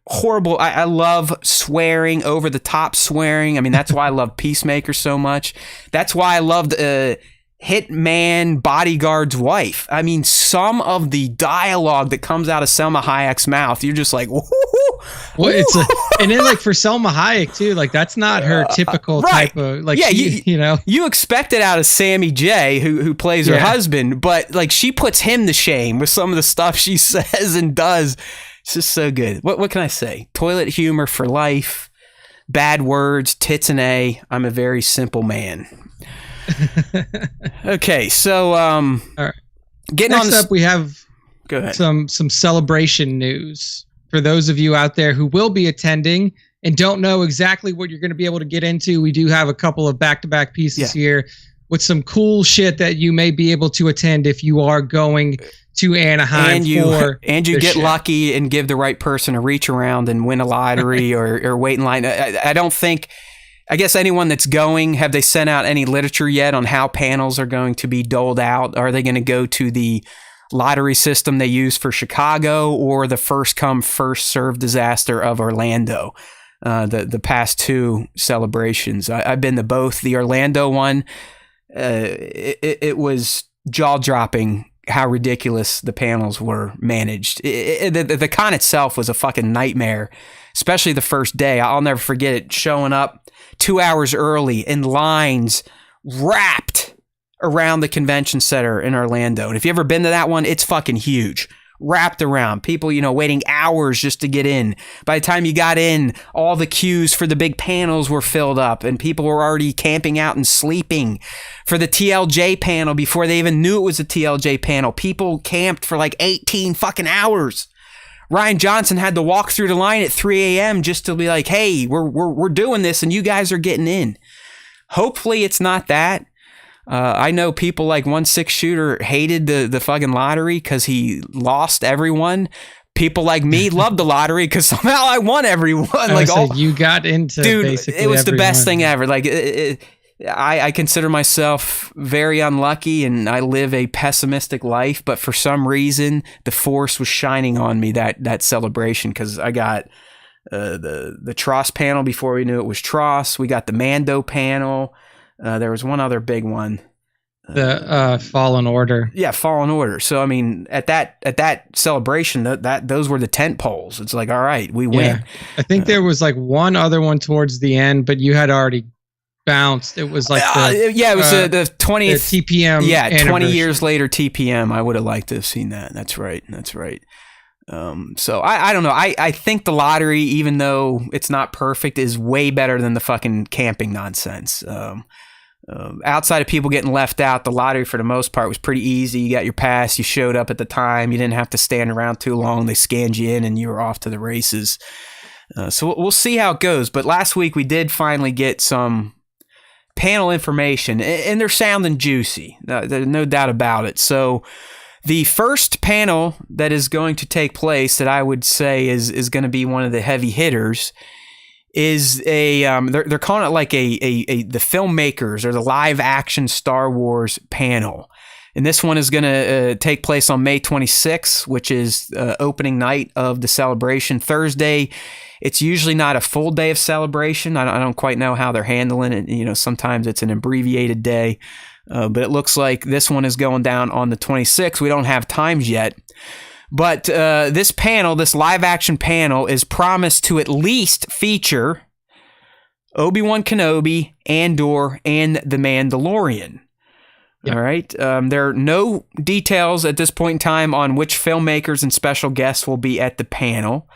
horrible. I love swearing, over the top swearing. I mean, that's why I love Peacemaker so much. That's why I loved Hitman Bodyguard's wife. I mean, some of the dialogue that comes out of Selma Hayek's mouth, you're just like, woo-hoo. Well, and then like for Selma Hayek too, like that's not her typical type of like. Yeah, you expect it out of Sammy J, who plays her husband, but like she puts him to shame with some of the stuff she says and does. It's just so good. What can I say? Toilet humor for life, bad words, tits and A. I'm a very simple man. Okay, so all right. Getting Next on this, up, we have go ahead. some celebration news for those of you out there who will be attending and don't know exactly what you're going to be able to get into. We do have a couple of back-to-back pieces here with some cool shit that you may be able to attend if you are going to Anaheim and you get lucky and give the right person a reach around and win a lottery or wait in line. I don't think. I guess anyone that's going, have they sent out any literature yet on how panels are going to be doled out? Are they going to go to the lottery system they use for Chicago or the first come, first served disaster of Orlando? The past 2 celebrations. I've been to both. The Orlando one, it was jaw-dropping how ridiculous the panels were managed. The con itself was a fucking nightmare, especially the first day. I'll never forget it, showing up 2 hours early in lines wrapped around the convention center in Orlando. And if you've ever been to that one, it's fucking huge. Wrapped around. People, waiting hours just to get in. By the time you got in, all the queues for the big panels were filled up and people were already camping out and sleeping. For the TLJ panel, before they even knew it was a TLJ panel, people camped for like 18 fucking hours. Ryan Johnson had to walk through the line at 3 a.m. just to be like, hey, we're doing this and you guys are getting in. Hopefully it's not that. I know people like 1-6 Shooter hated the fucking lottery because he lost everyone. People like me loved the lottery because somehow I won everyone. You got into basically it was the best everyone. thing ever. Like I consider myself very unlucky and I live a pessimistic life, but for some reason the force was shining on me that celebration because I got the Tross panel before we knew it was Tross. We got the Mando panel. There was one other big one. The Fallen Order. Yeah, Fallen Order. So I mean, at that celebration, those were the tent poles. It's like, all right, we win. I think there was like one other one towards the end, but you had already bounced. It was like it was the 20th the TPM. Yeah, 20 anniversary. years later TPM. I would have liked to have seen that. That's right. So I don't know. I think the lottery, even though it's not perfect, is way better than the fucking camping nonsense. Outside of people getting left out, the lottery for the most part was pretty easy. You got your pass, you showed up at the time, you didn't have to stand around too long. They scanned you in and you were off to the races. So we'll see how it goes. But last week we did finally get some panel information, and they're sounding juicy. There's no doubt about it. So the first panel that is going to take place that I would say is going to be one of the heavy hitters is they're calling it like the filmmakers or the live action Star Wars panel. And this one is going to take place on May 26th, which is opening night of the celebration. Thursday, it's usually not a full day of celebration. I don't quite know how they're handling it. Sometimes it's an abbreviated day. But it looks like this one is going down on the 26th. We don't have times yet. But this panel, this live action panel, is promised to at least feature Obi-Wan Kenobi, Andor, and The Mandalorian. Yep. All right. There are no details at this point in time on which filmmakers and special guests will be at the panel.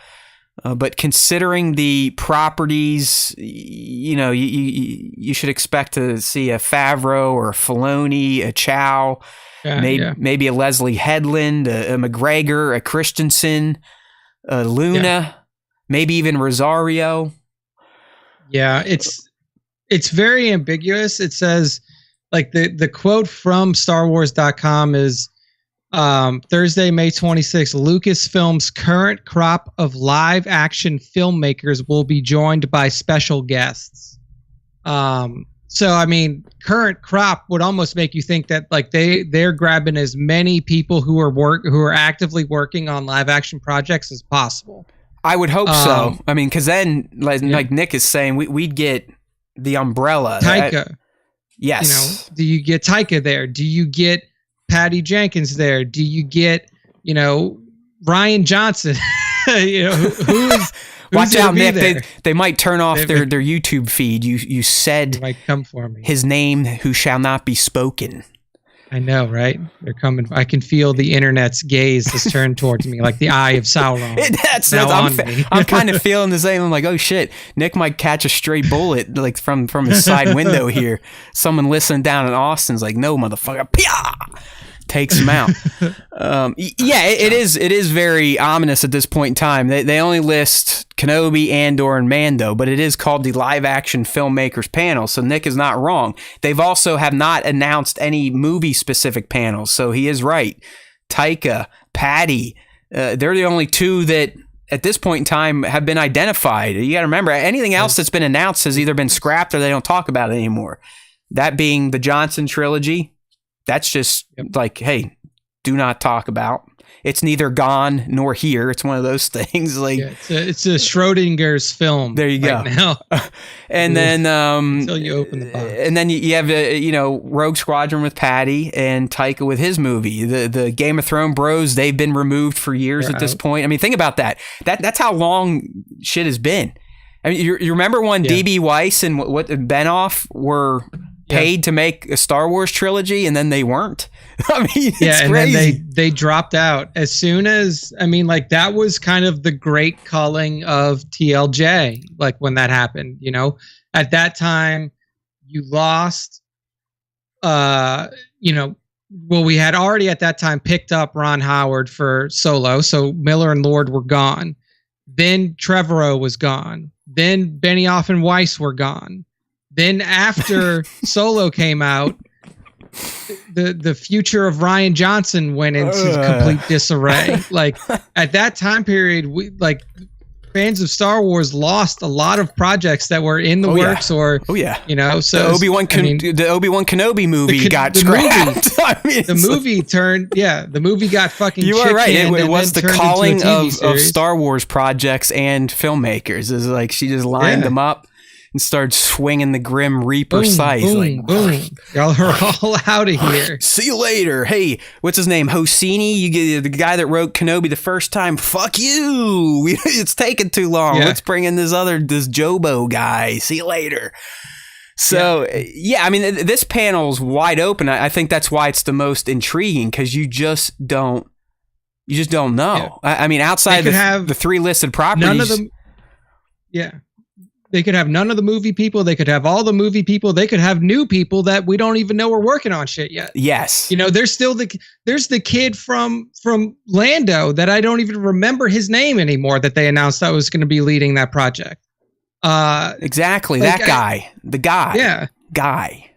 But considering the properties, you should expect to see a Favreau or a Filoni, a Chow, maybe a Leslie Headland, a McGregor, a Christensen, a Luna, maybe even Rosario. Yeah, it's very ambiguous. It says, like, the quote from StarWars.com is, Thursday, May 26th, Lucasfilm's current crop of live action filmmakers will be joined by special guests. So, I mean, current crop would almost make you think that, like, they're grabbing as many people who are actively working on live action projects as possible. I would hope so. I mean, because then, like Nick is saying, we'd get the umbrella. Taika. Yes. Do you get Taika there? Do you get Patty Jenkins there? Do you get, Ryan Johnson? Who's watch out, Nick. They might turn off their YouTube feed. You said they might come for me. His name who shall not be spoken. I know, right? They're coming. I can feel the internet's gaze has turned towards me, like the eye of Sauron. I'm kind of feeling the same. I'm like, oh shit, Nick might catch a stray bullet like from his side window here. Someone listening down in Austin's like, no, motherfucker, Pia! Takes him out. It is very ominous at this point in time. They only list Kenobi, Andor, and Mando, but it is called the live action filmmakers panel. So Nick is not wrong. They've also have not announced any movie specific panels. So he is right. Taika, Patty, they're the only two that at this point in time have been identified. You got to remember, anything else that's been announced has either been scrapped or they don't talk about it anymore. That being the Johnson trilogy. That's just like, hey, do not talk about. It's neither gone nor here. It's one of those things. Like it's a Schrodinger's film. There you go. Now. And then until you open the box. And then you have Rogue Squadron with Patty and Taika with his movie. The Game of Thrones bros, they've been removed for years at this point. I mean, think about that. That's how long shit has been. I mean, you remember when D.B. Weiss and what Benoff were paid to make a Star Wars trilogy, and then they weren't. I mean, it's crazy. Then they dropped out as soon as, that was kind of the great culling of TLJ, like when that happened, at that time you lost, we had already at that time picked up Ron Howard for Solo. So Miller and Lord were gone. Then Trevorrow was gone. Then Benioff and Weiss were gone. Then after Solo came out, the future of Ryan Johnson went into complete disarray. Like at that time period, fans of Star Wars lost a lot of projects that were in the works, so the Obi-Wan Kenobi movie got scrapped. The movie got fucking. You are right. It was the calling of Star Wars projects and filmmakers. Is like she just lined them up and started swinging the Grim Reaper scythe. Boom. Y'all are all out of here. See you later. Hey, what's his name? Hosseini? You get the guy that wrote Kenobi the first time. Fuck you. It's taking too long. Let's bring in this Jobo guy. See you later. So, I mean, this panel's wide open. I think that's why it's the most intriguing, because you just don't know. I mean, outside the three listed properties. None of them. Yeah. They could have none of the movie people. They could have all the movie people. They could have new people that we don't even know are working on shit yet. Yes. There's still there's the kid from Lando that I don't even remember his name anymore that they announced that was going to be leading that project. Exactly. That guy. The guy. Yeah. Guy.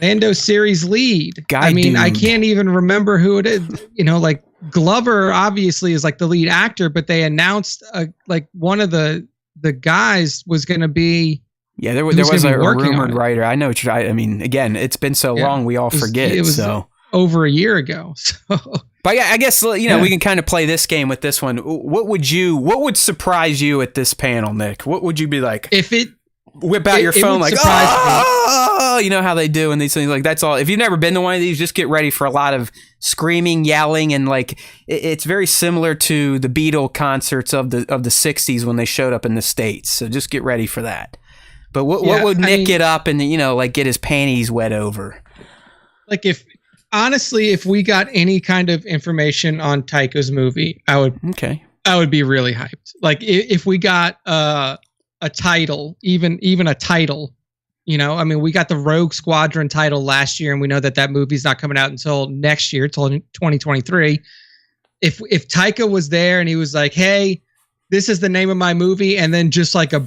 Lando series lead. Guy. Dude. I can't even remember who it is. Glover obviously is like the lead actor, but they announced one of the guys was going to be. Yeah, there was a rumored writer. I know. I mean, again, it's been so long, we all forget. It was over a year ago. So. But I guess we can kind of play this game with this one. What would surprise you at this panel, Nick? What would you be like? If it whip out your phone like, oh, you know how they do and these things, like that's all. If you've never been to one of these, just get ready for a lot of screaming, yelling, and it's very similar to the Beatle concerts of the 60s when they showed up in the States. So just get ready for that. But what would Nick get up and get his panties wet over? Like if we got any kind of information on Taika's movie, I I would be really hyped. Like if we got a title, even a title, I mean, we got the Rogue Squadron title last year, and we know that movie's not coming out until next year, till 2023. If Taika was there and he was like, "Hey, this is the name of my movie," and then just like a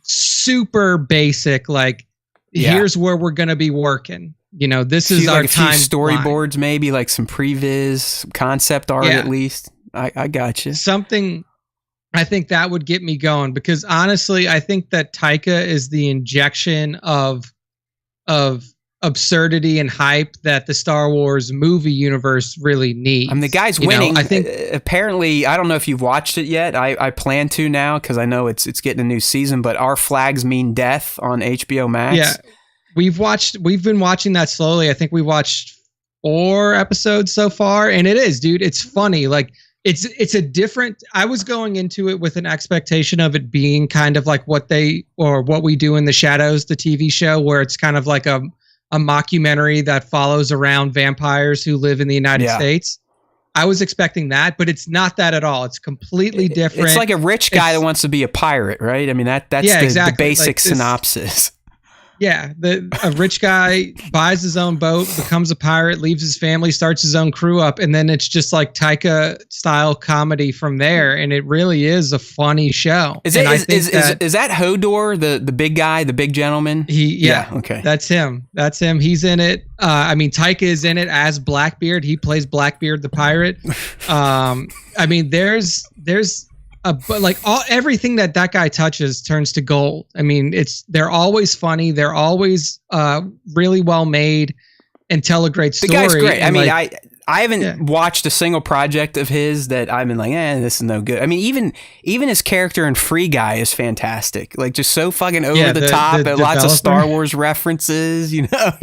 super basic, like, here's where we're gonna be working. This is our time. Storyboards, maybe like some previs, concept art at least. I got you. Something. I think that would get me going, because honestly, I think that Taika is the injection of absurdity and hype that the Star Wars movie universe really needs. I mean, the guy's winning. I think apparently, I don't know if you've watched it yet. I plan to now, because I know it's getting a new season. But Our Flags Mean Death on HBO Max. Yeah, we've been watching that slowly. I think we watched 4 episodes so far, and it is, dude. It's funny. Like, it's a different. I was going into it with an expectation of it being kind of like What We Do in the Shadows, the TV show, where it's kind of like a mockumentary that follows around vampires who live in the United States. I was expecting that, but it's not that at all. It's completely different. It's like a rich guy that wants to be a pirate, right? I mean, that's the basic like synopsis. Yeah, a rich guy buys his own boat, becomes a pirate, leaves his family, starts his own crew up, and then it's just like Taika style comedy from there. And it really is a funny show. Is that Hodor, the big guy, the big gentleman? Okay, that's him. He's in it. I mean, Taika is in it as Blackbeard. He plays Blackbeard the pirate. I mean, there's but like everything that guy touches turns to gold. I mean, they're always funny. They're always really well made and tell a great story. The guy's great. And I mean, I haven't watched a single project of his that I've been like, this is no good. I mean, even his character in Free Guy is fantastic. Like, just so fucking over the top, and lots of Star Wars references. Dude, I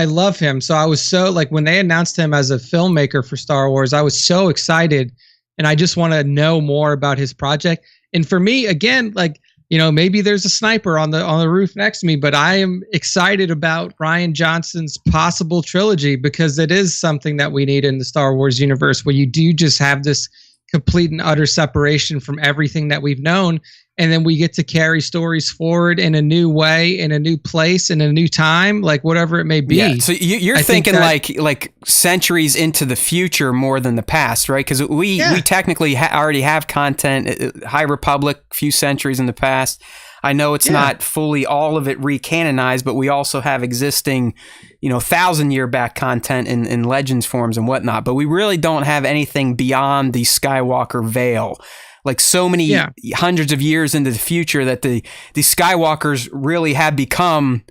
love him. So I was so, like, when they announced him as a filmmaker for Star Wars, I was so excited, and I just want to know more about his project. And for me, again, like, maybe there's a sniper on the roof next to me, but I am excited about Rian Johnson's possible trilogy, because it is something that we need in the Star Wars universe, where you do just have this complete and utter separation from everything that we've known. And then we get to carry stories forward in a new way, in a new place, in a new time, like whatever it may be. Yeah. So you're thinking like centuries into the future more than the past, right? Because we technically already have content. High Republic, few centuries in the past. I know it's not fully all of it recanonized, but we also have existing, 1,000-year back content in Legends forms and whatnot. But we really don't have anything beyond the Skywalker veil. Like, so many hundreds of years into the future that the Skywalkers really have become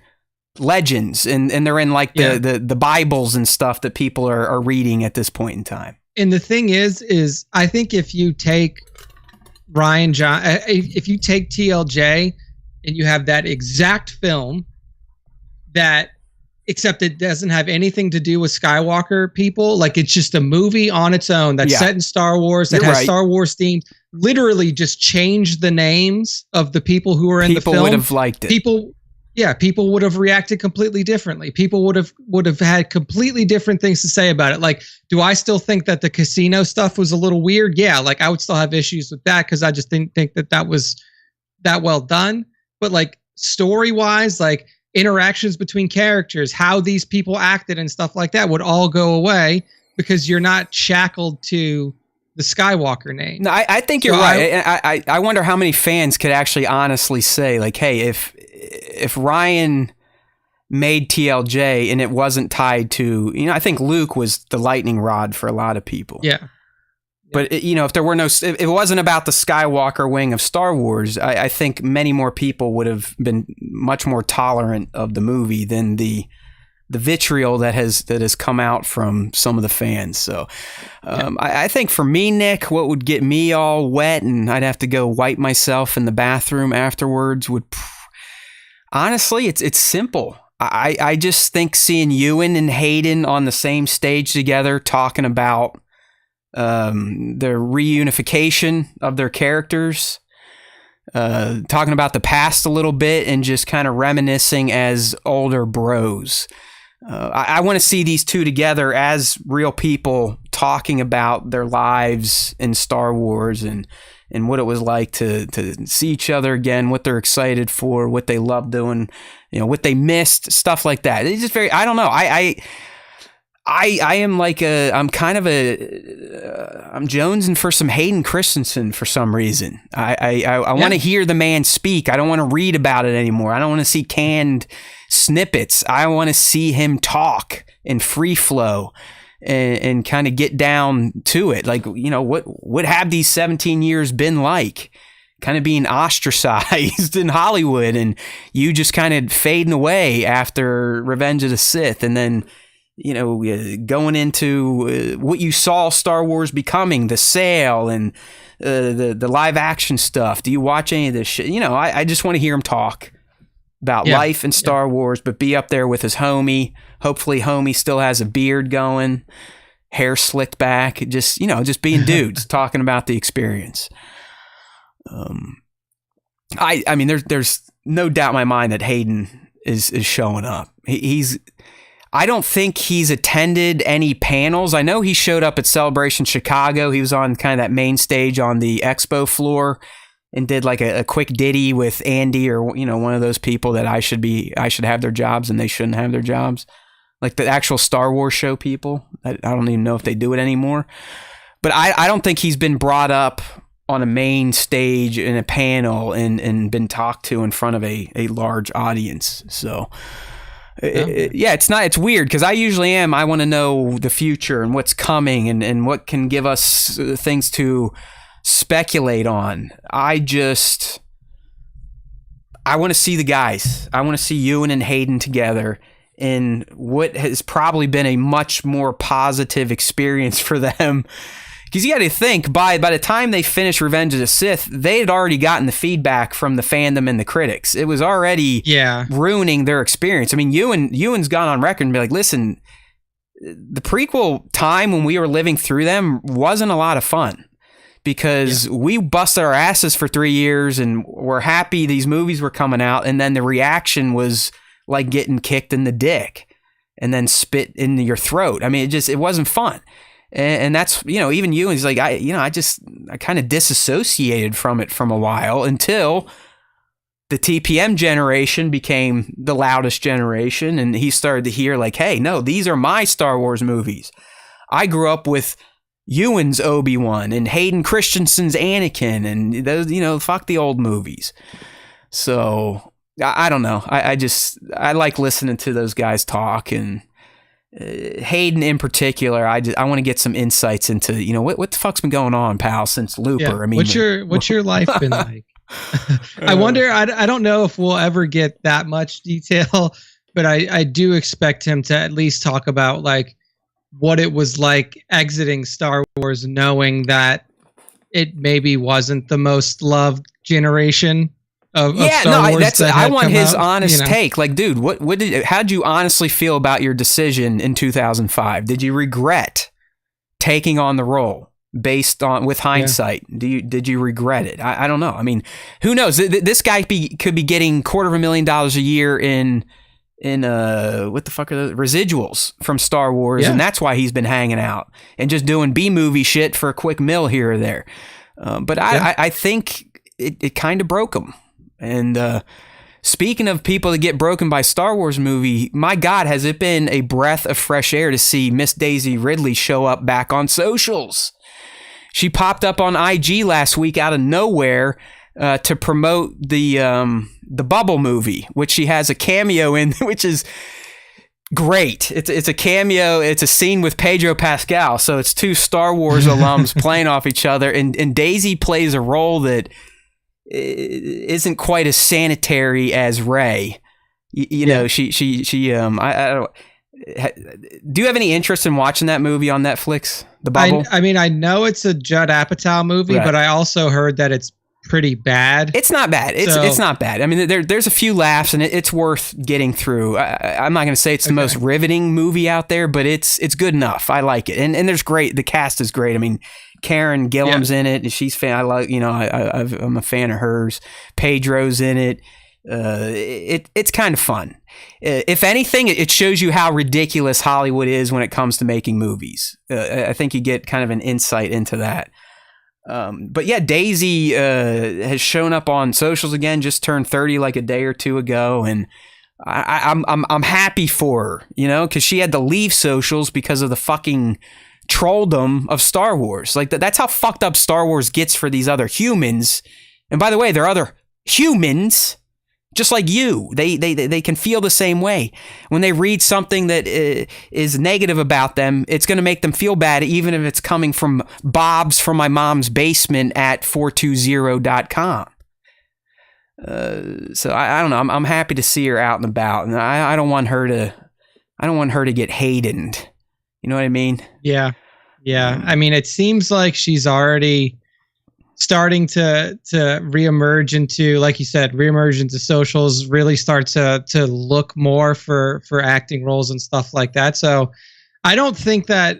legends, and they're in like the Bibles and stuff that people are reading at this point in time. And the thing is I think if you take if you take TLJ and you have that exact film except it doesn't have anything to do with Skywalker people, like, it's just a movie on its own that's set in Star Wars, that has Star Wars themes, literally just change the names of the people who are in the film. People would have liked it. People would have reacted completely differently. People would have had completely different things to say about it. Like, do I still think that the casino stuff was a little weird? Yeah, like, I would still have issues with that, because I just didn't think that was that well done. But like, story-wise, like, interactions between characters, how these people acted and stuff like that would all go away, because you're not shackled to the Skywalker name. No, I think you're right. I wonder how many fans could actually honestly say, like, hey, if Ryan made TLJ and it wasn't tied to, I think Luke was the lightning rod for a lot of people. Yeah. But, if there were if it wasn't about the Skywalker wing of Star Wars, I think many more people would have been much more tolerant of the movie than the vitriol that has come out from some of the fans. So I think for me, Nick, what would get me all wet and I'd have to go wipe myself in the bathroom afterwards would, honestly, it's simple. I just think seeing Ewan and Hayden on the same stage together talking about the reunification of their characters, talking about the past a little bit, and just kind of reminiscing as older bros. I want to see these two together as real people talking about their lives in Star Wars and what it was like to see each other again, what they're excited for, what they love doing, what they missed, stuff like that. It's just very, I don't know. I am like I'm jonesing for some Hayden Christensen for some reason. I want to hear the man speak. I don't want to read about it anymore. I don't want to see canned snippets. I want to see him talk in free flow and kind of get down to it. Like, what have these 17 years been like? Kind of being ostracized in Hollywood and you just kind of fading away after Revenge of the Sith, and then going into what you saw Star Wars becoming, the sale and the live action stuff. Do you watch any of this shit? I just want to hear him talk about life and Star Wars, but be up there with his homie. Hopefully homie still has a beard going, hair slicked back, just being dudes talking about the experience. I mean, there's no doubt in my mind that Hayden is showing up. I don't think he's attended any panels. I know he showed up at Celebration Chicago. He was on kind of that main stage on the expo floor and did like a quick ditty with Andy or one of those people that I should have their jobs and they shouldn't have their jobs. Like the actual Star Wars show people. I don't even know if they do it anymore. But I don't think he's been brought up on a main stage in a panel and been talked to in front of a large audience. So it's weird because I usually am. I want to know the future and what's coming and what can give us things to speculate on. I want to see the guys. I want to see Ewan and Hayden together in what has probably been a much more positive experience for them. Because you got to think, by the time they finished Revenge of the Sith, they had already gotten the feedback from the fandom and the critics. It was already ruining their experience. I mean, Ewan's gone on record and be like, listen, the prequel time when we were living through them wasn't a lot of fun. Because we busted our asses for 3 years and we're happy these movies were coming out, and then the reaction was like getting kicked in the dick and then spit in your throat. I mean, it wasn't fun. And that's, even you, and he's like, I kind of disassociated from it from a while until the TPM generation became the loudest generation. And he started to hear like, hey, no, these are my Star Wars movies. I grew up with Ewan's Obi-Wan and Hayden Christensen's Anakin and those, fuck the old movies. So I don't know. I like listening to those guys talk, and Hayden in particular, I want to get some insights into what the fuck's been going on, pal, since Looper. Yeah. I mean, what's your life been like? I wonder. I don't know if we'll ever get that much detail, but I do expect him to at least talk about like what it was like exiting Star Wars, knowing that it maybe wasn't the most loved generation of Star Wars. I want his honest take. Like, dude, how'd you honestly feel about your decision in 2005? Did you regret taking on the role based on, with hindsight? Did you regret it? I don't know. I mean, who knows? This guy could be getting $250,000 a year in what the fuck are the residuals from Star Wars, and that's why he's been hanging out and just doing B-movie shit for a quick mill here or there. But I think it kind of broke him. And speaking of people that get broken by Star Wars movie, my God, has it been a breath of fresh air to see Miss Daisy Ridley show up back on socials. She popped up on IG last week out of nowhere to promote the Bubble movie, which she has a cameo in, which is great. It's a cameo. It's a scene with Pedro Pascal, so it's two Star Wars alums playing off each other, and Daisy plays a role that isn't quite as sanitary as Rey. You know, she I don't. Do you have any interest in watching that movie on Netflix, The Bubble? I mean, I know it's a Judd Apatow movie, right, but I also heard that it's pretty bad. It's not bad. It's not bad. I mean, there's a few laughs, and it's worth getting through. I'm not going to say it's the most riveting movie out there, but it's good enough. I like it, and there's great. The cast is great. I mean, Karen Gillan's in it, and she's fan. I like, I'm a fan of hers. Pedro's in it. It's kind of fun. If anything, it shows you how ridiculous Hollywood is when it comes to making movies. I think you get kind of an insight into that. But yeah, Daisy has shown up on socials again. Just turned 30 like a day or two ago, and I'm happy for her, because she had to leave socials because of the fucking trolldom of Star Wars. Like that's how fucked up Star Wars gets for these other humans. And by the way, they're other humans, just like you. They can feel the same way. When they read something that is negative about them, it's going to make them feel bad, even if it's coming from Bob's from my mom's basement at 420.com. So I don't know. I'm happy to see her out and about, and I don't want her to get hated. You know what I mean? Yeah. I mean, it seems like she's already starting to reemerge into, like you said, reemerge into socials, really start to look more for acting roles and stuff like that. So I don't think that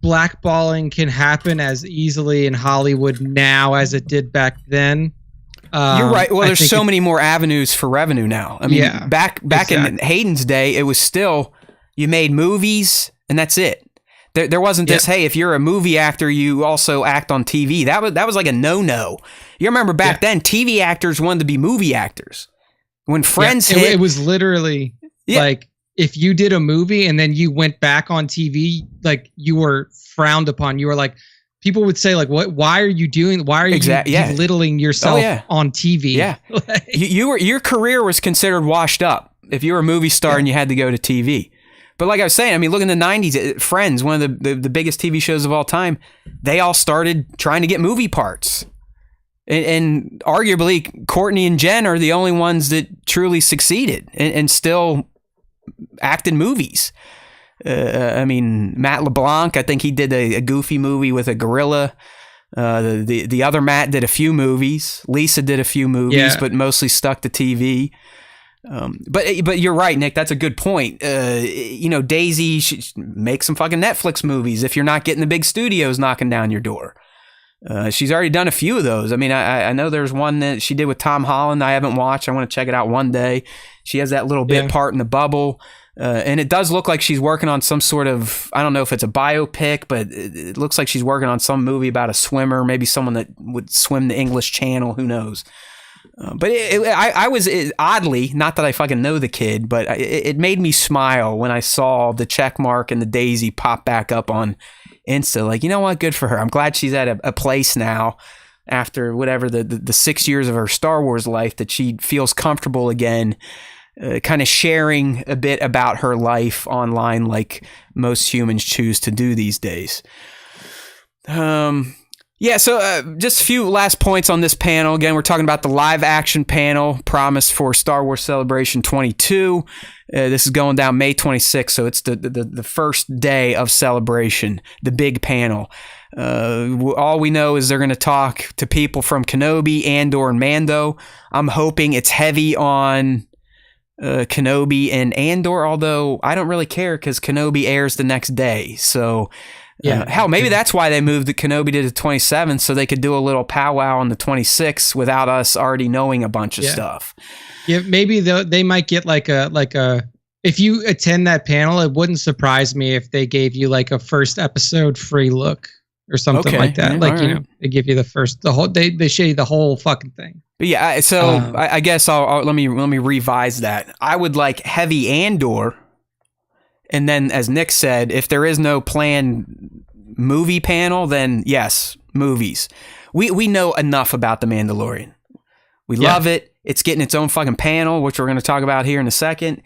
blackballing can happen as easily in Hollywood now as it did back then. You're right. Well, there's so many more avenues for revenue now. I mean, back exactly. In Hayden's day, it was still, you made movies and that's it. There wasn't this, hey, if you're a movie actor, you also act on TV. That was like a no-no. You remember back then, TV actors wanted to be movie actors. When Friends hit... It was literally like, if you did a movie and then you went back on TV, like you were frowned upon. You were like, people would say like, why are you belittling yourself on TV? Yeah. Your career was considered washed up if you were a movie star and you had to go to TV. But like I was saying, I mean, look in the 90s, Friends, one of the biggest TV shows of all time, they all started trying to get movie parts. And arguably, Courtney and Jen are the only ones that truly succeeded and still act in movies. I mean, Matt LeBlanc, I think he did a Goofy movie with a gorilla. The other Matt did a few movies. Lisa did a few movies, but mostly stuck to TV. But you're right, Nick. That's a good point. Daisy should make some fucking Netflix movies if you're not getting the big studios knocking down your door. She's already done a few of those. I mean, I know there's one that she did with Tom Holland I haven't watched. I want to check it out one day. She has that little bit part in The Bubble. And it does look like she's working on some sort of, I don't know if it's a biopic, but it looks like she's working on some movie about a swimmer, maybe someone that would swim the English Channel. Who knows? But I was oddly, not that I fucking know the kid, but it made me smile when I saw the check mark and the Daisy pop back up on Insta. Like, you know what? Good for her. I'm glad she's at a place now after whatever the 6 years of her Star Wars life that she feels comfortable again, kind of sharing a bit about her life online like most humans choose to do these days. Yeah, so just a few last points on this panel. Again, we're talking about the live action panel promised for Star Wars Celebration 22. This is going down May 26th, so it's the first day of Celebration, the big panel. All we know is they're going to talk to people from Kenobi, Andor, and Mando. I'm hoping it's heavy on Kenobi and Andor, although I don't really care because Kenobi airs the next day, so... hell, maybe that's why they moved the Kenobi to the 27th, so they could do a little powwow on the 26th without us already knowing a bunch of stuff. Yeah, maybe they might get like a. If you attend that panel, it wouldn't surprise me if they gave you like a first episode free look or something like that. They give you they show you the whole fucking thing. But yeah, so I guess I'll let me revise that. I would like heavy Andor. And then, as Nick said, if there is no planned movie panel, then yes, movies. We know enough about The Mandalorian. We love it. It's getting its own fucking panel, which we're going to talk about here in a second.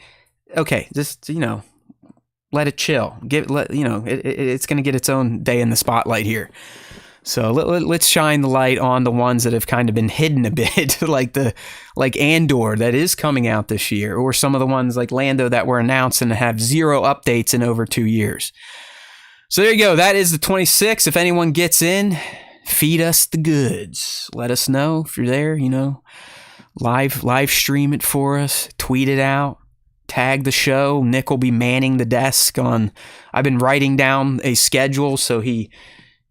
Okay, just, let it chill. It's going to get its own day in the spotlight here. So let's shine the light on the ones that have kind of been hidden a bit, like Andor that is coming out this year, or some of the ones like Lando that were announced and have zero updates in over 2 years. So there you go. That is the 26th. If anyone gets in, feed us the goods. Let us know if you're there. Live stream it for us. Tweet it out. Tag the show. Nick will be manning the desk on. I've been writing down a schedule, so he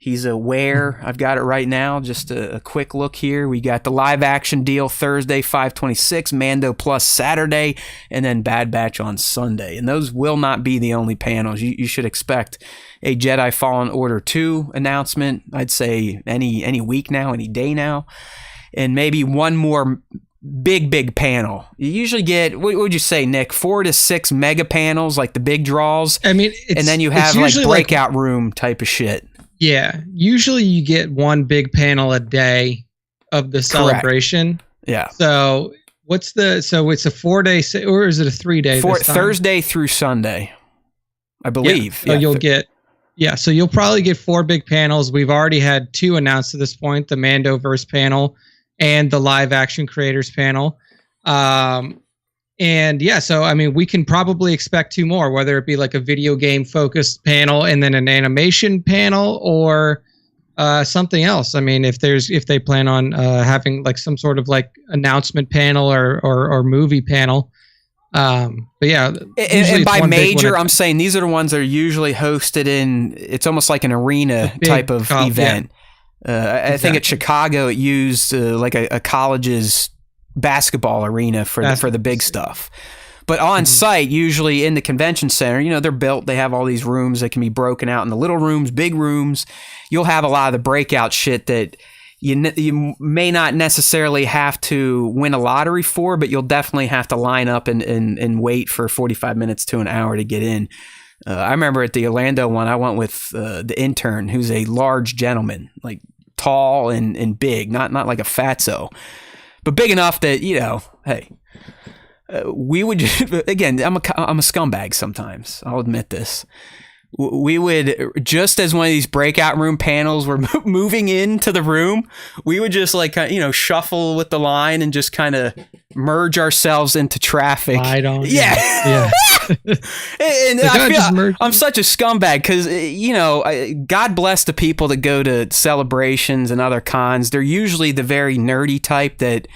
He's aware. I've got it right now. Just a quick look here. We got the live action deal Thursday, 5/26, Mando Plus Saturday, and then Bad Batch on Sunday. And those will not be the only panels. You should expect a Jedi Fallen Order 2 announcement. I'd say any week now, any day now. And maybe one more big panel. You usually get, what would you say, Nick, 4 to 6 mega panels, like the big draws. I mean, and then you have like breakout room type of shit. Yeah, usually you get one big panel a day of the celebration. Yeah. So it's a 4-day, or is it a 3-day? Thursday through Sunday, I believe. Yeah. So you'll probably get 4 big panels. We've already had 2 announced to this point: the Mandoverse panel and the live action creators panel. And yeah, so I mean, we can probably expect 2 more, whether it be like a video game focused panel and then an animation panel, or something else. I mean, if they plan on having like some sort of like announcement panel or movie panel. But yeah, and by major, I'm saying these are the ones that are usually hosted in. It's almost like an arena type of event. Yeah. I think at Chicago it used like a college's basketball arena for the big stuff. But on site, usually in the convention center, they're built, they have all these rooms that can be broken out into little rooms, big rooms. You'll have a lot of the breakout shit that you may not necessarily have to win a lottery for, but you'll definitely have to line up and wait for 45 minutes to an hour to get in. I remember at the Orlando one, I went with the intern, who's a large gentleman, like tall and big, not like a fatso, but big enough that, hey, we would just, again, I'm a scumbag sometimes. I'll admit this. We would, just as one of these breakout room panels were moving into the room, we would just like, shuffle with the line and just kind of merge ourselves into traffic. I don't. Yeah. And I feel I'm such a scumbag because, God bless the people that go to celebrations and other cons. They're usually the very nerdy type that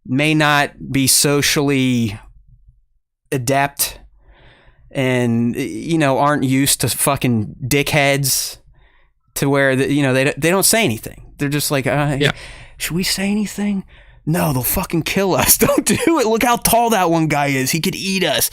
may not be socially adept and, aren't used to fucking dickheads to where, they don't say anything. They're just like, should we say anything? No, they'll fucking kill us. Don't do it. Look how tall that one guy is. He could eat us.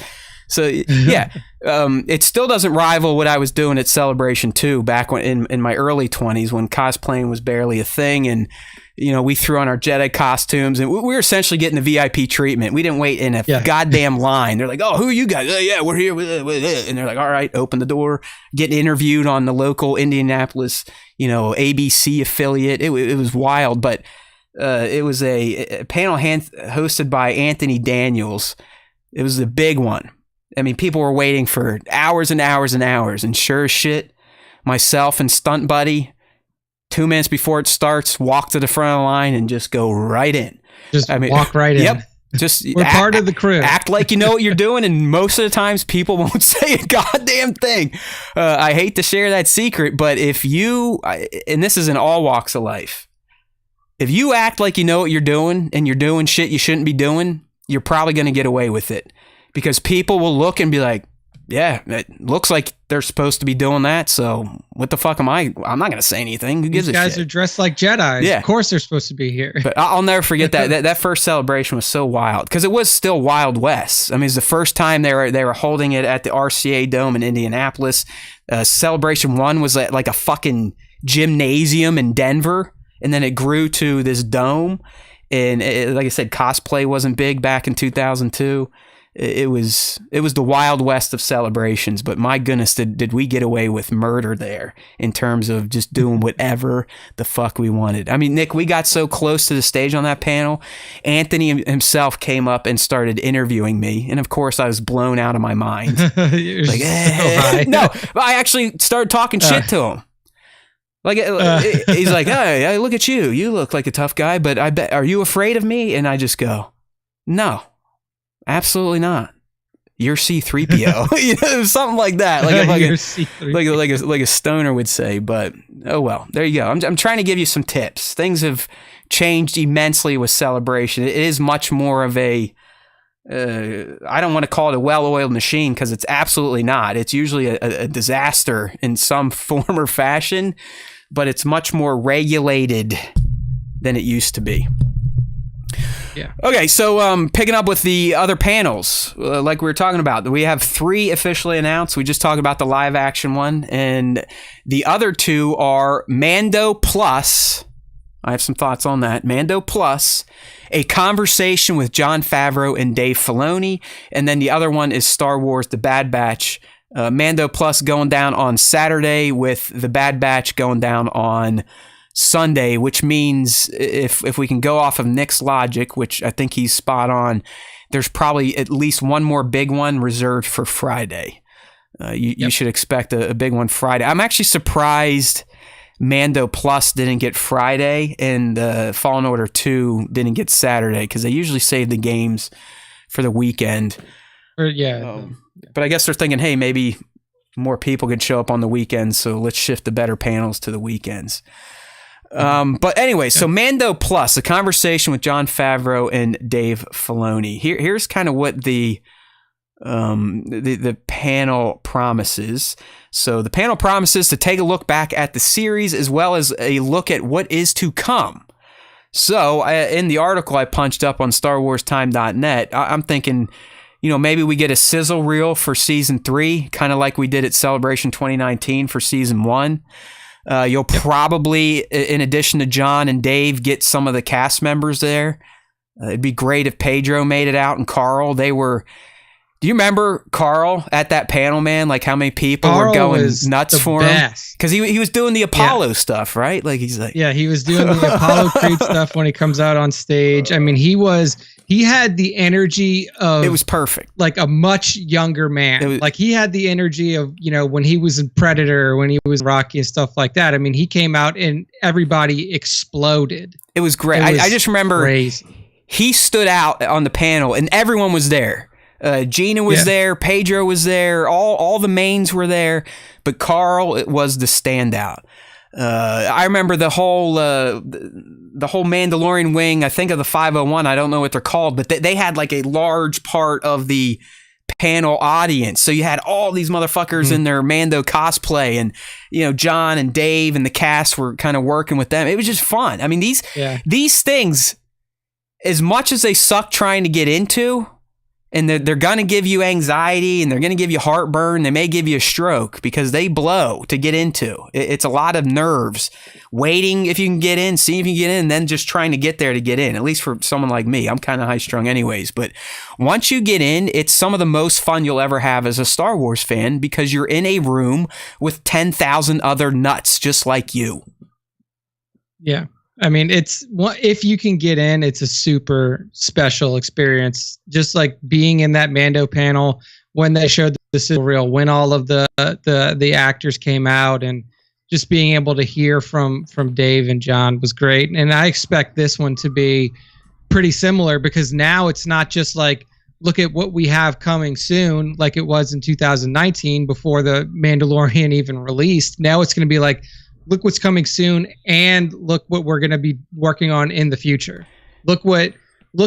So yeah, it still doesn't rival what I was doing at Celebration 2 back when in my early 20s when cosplaying was barely a thing, and we threw on our Jedi costumes and we were essentially getting the VIP treatment. We didn't wait in a goddamn line. They're like, "Oh, who are you guys?" Yeah, we're here with it. And they're like, "All right, open the door." Getting interviewed on the local Indianapolis, ABC affiliate. It was wild, but it was a panel hosted by Anthony Daniels. It was a big one. I mean, people were waiting for hours and hours and hours, and sure as shit, myself and Stunt Buddy, 2 minutes before it starts, walk to the front of the line and just go right in. Walk right in. Yep. Just we're part of the crew. Act like you know what you're doing, and most of the times people won't say a goddamn thing. I hate to share that secret, but if you, and this is in all walks of life, if you act like you know what you're doing and you're doing shit you shouldn't be doing, you're probably going to get away with it. Because people will look and be like, yeah, it looks like they're supposed to be doing that. So what the fuck am I? I'm not going to say anything. Who gives a shit? These guys are dressed like Jedi. Yeah. Of course they're supposed to be here. But I'll never forget that first celebration was so wild because it was still Wild West. I mean, it's the first time they were holding it at the RCA Dome in Indianapolis. Celebration 1 was at like a fucking gymnasium in Denver. And then it grew to this dome. And like I said, cosplay wasn't big back in 2002. It was the Wild West of celebrations, but my goodness, did we get away with murder there in terms of just doing whatever the fuck we wanted. I mean, Nick, we got so close to the stage on that panel. Anthony himself came up and started interviewing me, and of course I was blown out of my mind. Like, no, I actually started talking shit to him. Like he's like, "Hey, look at you. You look like a tough guy, but I bet, are you afraid of me?" And I just go, "No. Absolutely not. You're C-3PO." Something like that. Like a stoner would say, but oh well. There you go. I'm trying to give you some tips. Things have changed immensely with Celebration. It is much more of a I don't want to call it a well-oiled machine because it's absolutely not. It's usually a disaster in some form or fashion. but it's much more regulated than it used to be. Yeah. Okay, so picking up with the other panels, like we were talking about, we have 3 officially announced. We just talked about the live action one, and the other 2 are Mando Plus. I have some thoughts on that. Mando Plus, a conversation with Jon Favreau and Dave Filoni, and then the other one is Star Wars: The Bad Batch. Mando Plus going down on Saturday, with The Bad Batch going down on Sunday, which means if we can go off of Nick's logic, which I think he's spot on, there's probably at least one more big one reserved for Friday. You should expect a big one Friday. I'm actually surprised Mando Plus didn't get Friday and Fallen Order 2 didn't get Saturday, because they usually save the games for the weekend. But I guess they're thinking, hey, maybe more people could show up on the weekends, so let's shift the better panels to the weekends. But anyway, so Mando Plus, a conversation with Jon Favreau and Dave Filoni. Here's kind of what the panel promises. So the panel promises to take a look back at the series, as well as a look at what is to come. So in the article I punched up on StarWarsTime.net, I'm thinking, maybe we get a sizzle reel for season 3, kind of like we did at Celebration 2019 for season 1. You'll probably, in addition to John and Dave, get some of the cast members there. It'd be great if Pedro made it out, and Carl. Do you remember Carl at that panel, man? Like how many people were going nuts for him? Because he was doing the Apollo stuff, right? Like he was doing the Apollo Creed stuff when he comes out on stage. I mean, he had the energy of... It was perfect. Like a much younger man. Like he had the energy of, when he was in Predator, when he was Rocky and stuff like that. I mean, he came out and everybody exploded. It was great. I just remember he stood out on the panel and everyone was there. Gina was there. Pedro was there. All the mains were there. But Carl was the standout. I remember the whole Mandalorian wing. I think of the 501. I don't know what they're called, but they had like a large part of the panel audience. So you had all these motherfuckers in their Mando cosplay, and John and Dave and the cast were kind of working with them. It was just fun. I mean, these things, as much as they suck trying to get into, and they're going to give you anxiety, and they're going to give you heartburn. They may give you a stroke because they blow to get into. It's a lot of nerves. Waiting if you can get in, seeing if you can get in, and then just trying to get there to get in. At least for someone like me. I'm kind of high-strung anyways. But once you get in, it's some of the most fun you'll ever have as a Star Wars fan, because you're in a room with 10,000 other nuts just like you. Yeah. I mean, if you can get in, it's a super special experience. Just like being in that Mando panel when they showed the sizzle reel, when all of the actors came out, and just being able to hear from Dave and John was great. And I expect this one to be pretty similar, because now it's not just like, look at what we have coming soon, like it was in 2019 before the Mandalorian even released. Now it's going to be like, look what's coming soon, and look what we're going to be working on in the future. Look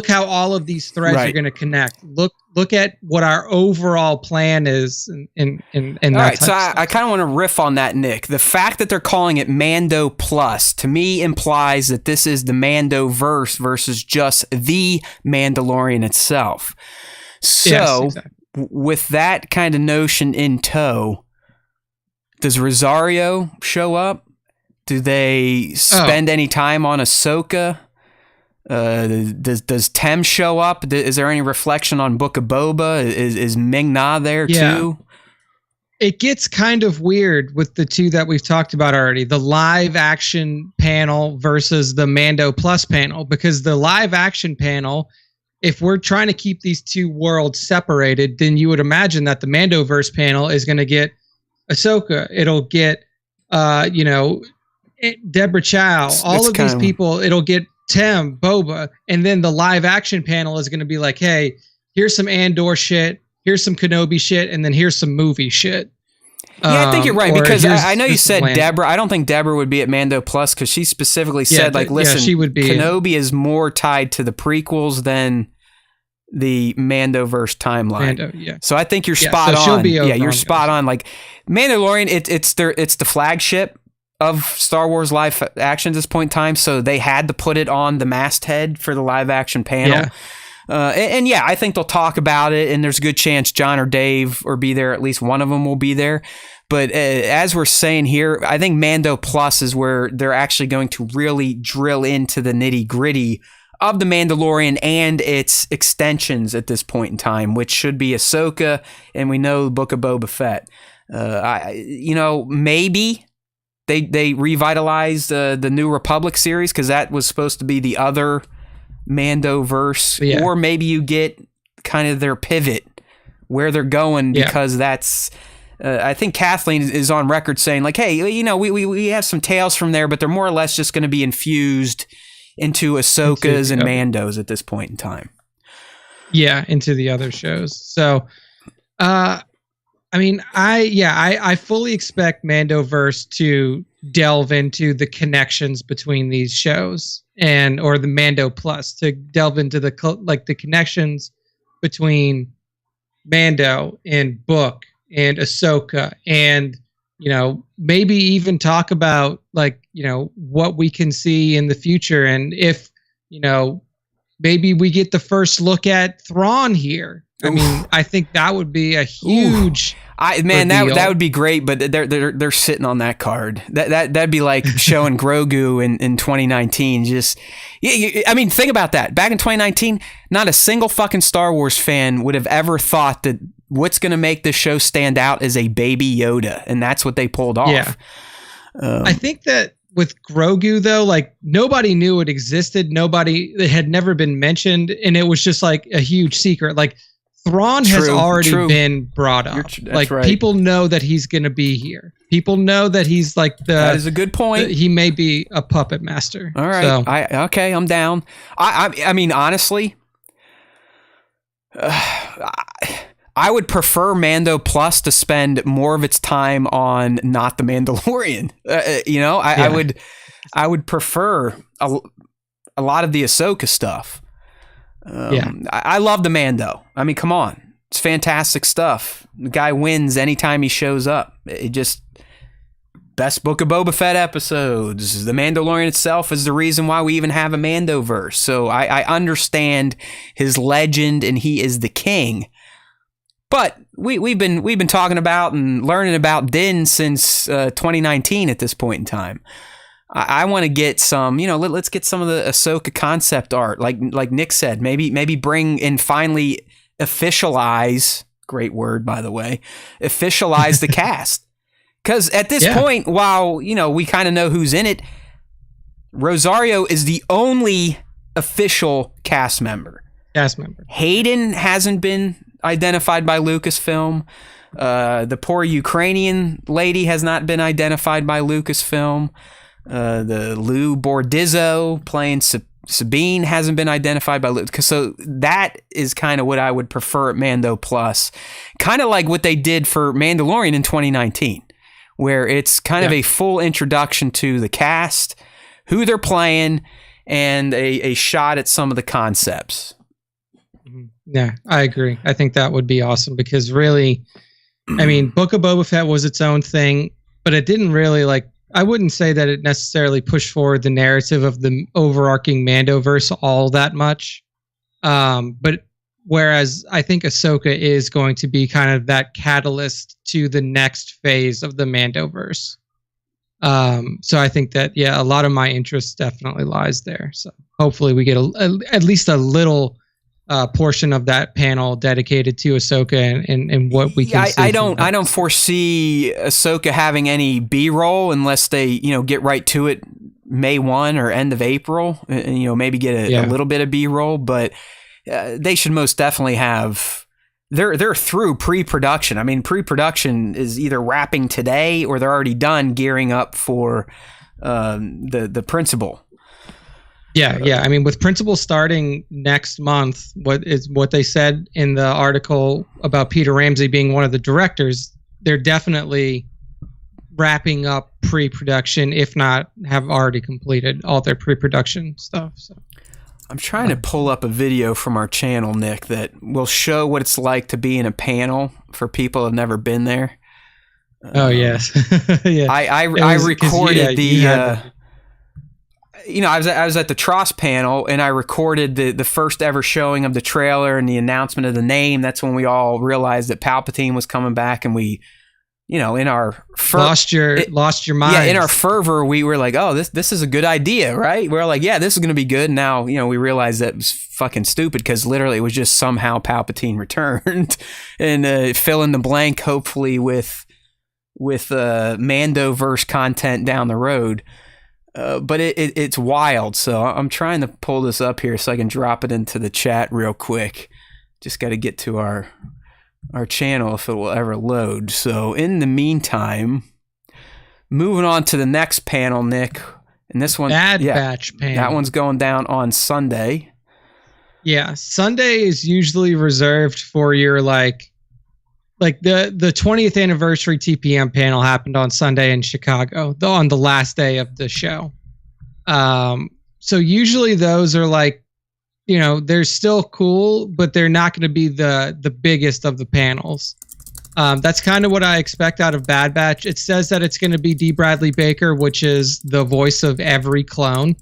how all of these threads are going to connect. Look at what our overall plan is. And all right, so I kind of want to riff on that, Nick. The fact that they're calling it Mando Plus, to me, implies that this is the Mando verse versus just the Mandalorian itself. So, yes, exactly. With that kind of notion in tow, does Rosario show up? Do they spend any time on Ahsoka? Does Tem show up? Is there any reflection on Book of Boba? Is Ming-Na there too? It gets kind of weird with the 2 that we've talked about already. The live action panel versus the Mando Plus panel. Because the live action panel, if we're trying to keep these 2 worlds separated, then you would imagine that the Mandoverse panel is going to get Ahsoka. It'll get, Deborah Chow. All of these people. It'll get Tem, Boba, and then the live action panel is going to be like, hey, here's some Andor shit, here's some Kenobi shit, and then here's some movie shit. Yeah, I think you're right, because I know you said Deborah. I don't think Deborah would be at Mando Plus, because she specifically said, listen, she would be Kenobi is more tied to the prequels than the Mandoverse timeline. So I think you're spot on. You're spot on. Like Mandalorian, it's the flagship of Star Wars live action at this point in time, so they had to put it on the masthead for the live action panel. And yeah, I think they'll talk about it, and there's a good chance John or Dave will be there. At least one of them will be there. But as we're saying here, I think Mando Plus is where they're actually going to really drill into the nitty gritty of the Mandalorian and its extensions at this point in time, which should be Ahsoka, and we know Book of Boba Fett. Maybe they revitalized the New Republic series, because that was supposed to be the other Mando-verse, or maybe you get kind of their pivot where they're going, because that's I think Kathleen is on record saying, like, hey, we have some tales from there, but they're more or less just going to be infused into Ahsoka's and Mando's at this point in time. Yeah, into the other shows. So I fully expect Mandoverse to delve into the connections between these shows, or the Mando Plus to delve into the connections between Mando and Book and Ahsoka, and maybe even talk about what we can see in the future, and if maybe we get the first look at Thrawn here. I mean, I think that would be a huge. That would be great, but they're sitting on that card. That'd be like showing Grogu in 2019. Think about that. Back in 2019, not a single fucking Star Wars fan would have ever thought that what's going to make this show stand out is a baby Yoda, and that's what they pulled off. Yeah. I think that with Grogu, though, nobody knew it existed. It had never been mentioned, and it was just like a huge secret. Thrawn has already been brought up. Right. People know that he's going to be here. People know that he's that is a good point. He may be a puppet master. All right. So. I'm down. I mean, honestly, I would prefer Mando Plus to spend more of its time on not the Mandalorian. I would prefer a lot of the Ahsoka stuff. I love the Mando. I mean, come on. It's fantastic stuff. The guy wins anytime he shows up. Best Book of Boba Fett episodes. The Mandalorian itself is the reason why we even have a Mandoverse. So I understand his legend, and he is the king. But we've been talking about and learning about Din since 2019 at this point in time. I want to get some, let's get some of the Ahsoka concept art, like Nick said. Maybe bring and finally officialize. Great word, by the way. Officialize the cast, because at this point, while we kind of know who's in it, Rosario is the only official cast member. Hayden hasn't been identified by Lucasfilm. The poor Ukrainian lady has not been identified by Lucasfilm. The Lou Bordizzo playing Sabine hasn't been identified by Lucas. So that is kind of what I would prefer at Mando Plus. Kind of like what they did for Mandalorian in 2019, where it's kind of a full introduction to the cast, who they're playing, and a shot at some of the concepts. Yeah, I agree. I think that would be awesome, because really, I mean, Book of Boba Fett was its own thing, but it didn't really I wouldn't say that it necessarily pushed forward the narrative of the overarching Mandoverse all that much. But whereas I think Ahsoka is going to be kind of that catalyst to the next phase of the Mandoverse. So I think that, a lot of my interest definitely lies there. So hopefully we get at least a little portion of that panel dedicated to Ahsoka and what we can see. I don't foresee Ahsoka having any B-roll unless they, get right to it May 1 or end of April, and, maybe get a little bit of B-roll, but they should most definitely have. They're through pre-production. I mean, pre-production is either wrapping today or they're already done gearing up for the principal. Yeah. I mean, with Principal starting next month, what they said in the article about Peter Ramsey being one of the directors, they're definitely wrapping up pre-production, if not have already completed all their pre-production stuff. So I'm trying to pull up a video from our channel, Nick, that will show what it's like to be in a panel for people who have never been there. Oh yes, yeah. I was- 'cause, recorded you had I was at the Tross panel and I recorded the first ever showing of the trailer and the announcement of the name. That's when we all realized that Palpatine was coming back, and we, in our lost your mind. Yeah, in our fervor, we were like, "Oh, this is a good idea, right?" We're like, "Yeah, this is going to be good." And now, we realized that it was fucking stupid because literally it was just somehow Palpatine returned, and fill in the blank, hopefully with Mando verse content down the road. But it's wild. So I'm trying to pull this up here so I can drop it into the chat real quick. Just got to get to our channel if it will ever load. So in the meantime, moving on to the next panel, Nick, and this one, Bad Batch panel. that one's going down on Sunday. Yeah, Sunday is usually reserved for your like the 20th anniversary TPM panel happened on Sunday in Chicago, on the last day of the show. So usually those are like, they're still cool, but they're not going to be the biggest of the panels. That's kind of what I expect out of Bad Batch. It says that it's going to be D. Bradley Baker, which is the voice of every clone,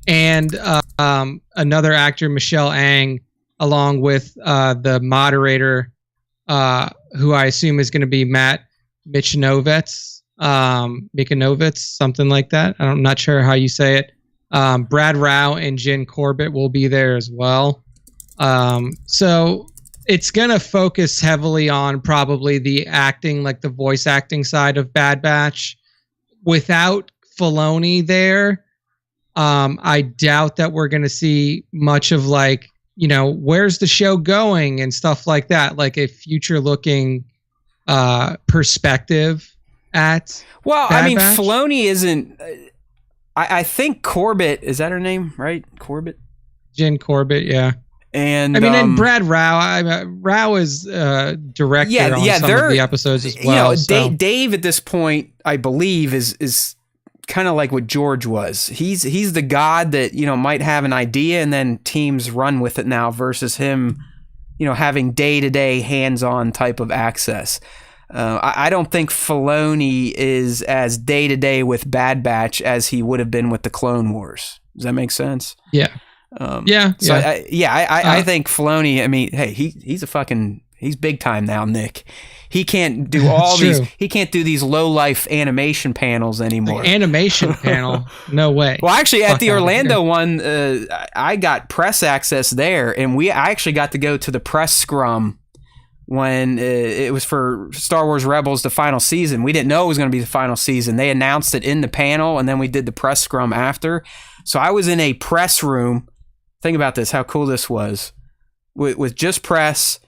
and another actor, Michelle Ang, along with the moderator, who I assume is going to be Matt Michnovitz, something like that. I'm not sure how you say it. Brad Rao and Jen Corbett will be there as well. So it's going to focus heavily on probably the acting, like the voice acting side of Bad Batch. Without Filoni there, I doubt that we're going to see much of like, where's the show going and stuff like that, like a future looking perspective at Bad Batch. Filoni isn't. I think Corbett, is that her name, right? Corbett? Jen Corbett, yeah. And and Brad Rao. Rao is director on some of the episodes as well. Dave at this point, I believe, is kind of like what George was. He's the god that might have an idea and then teams run with it now, versus him having day-to-day hands-on type of access. I don't think Filoni is as day-to-day with Bad Batch as he would have been with the Clone Wars. Does that make sense? Yeah. I think Filoni, hey, he's big time now, Nick. He can't do he can't do these low life animation panels anymore. The animation panel? No way. Well, actually at the Orlando one, I got press access there, and I actually got to go to the press scrum when it was for Star Wars Rebels, the final season. We didn't know it was going to be the final season. They announced it in the panel, and then we did the press scrum after. So I was in a press room. Think about this, how cool this was. With just press,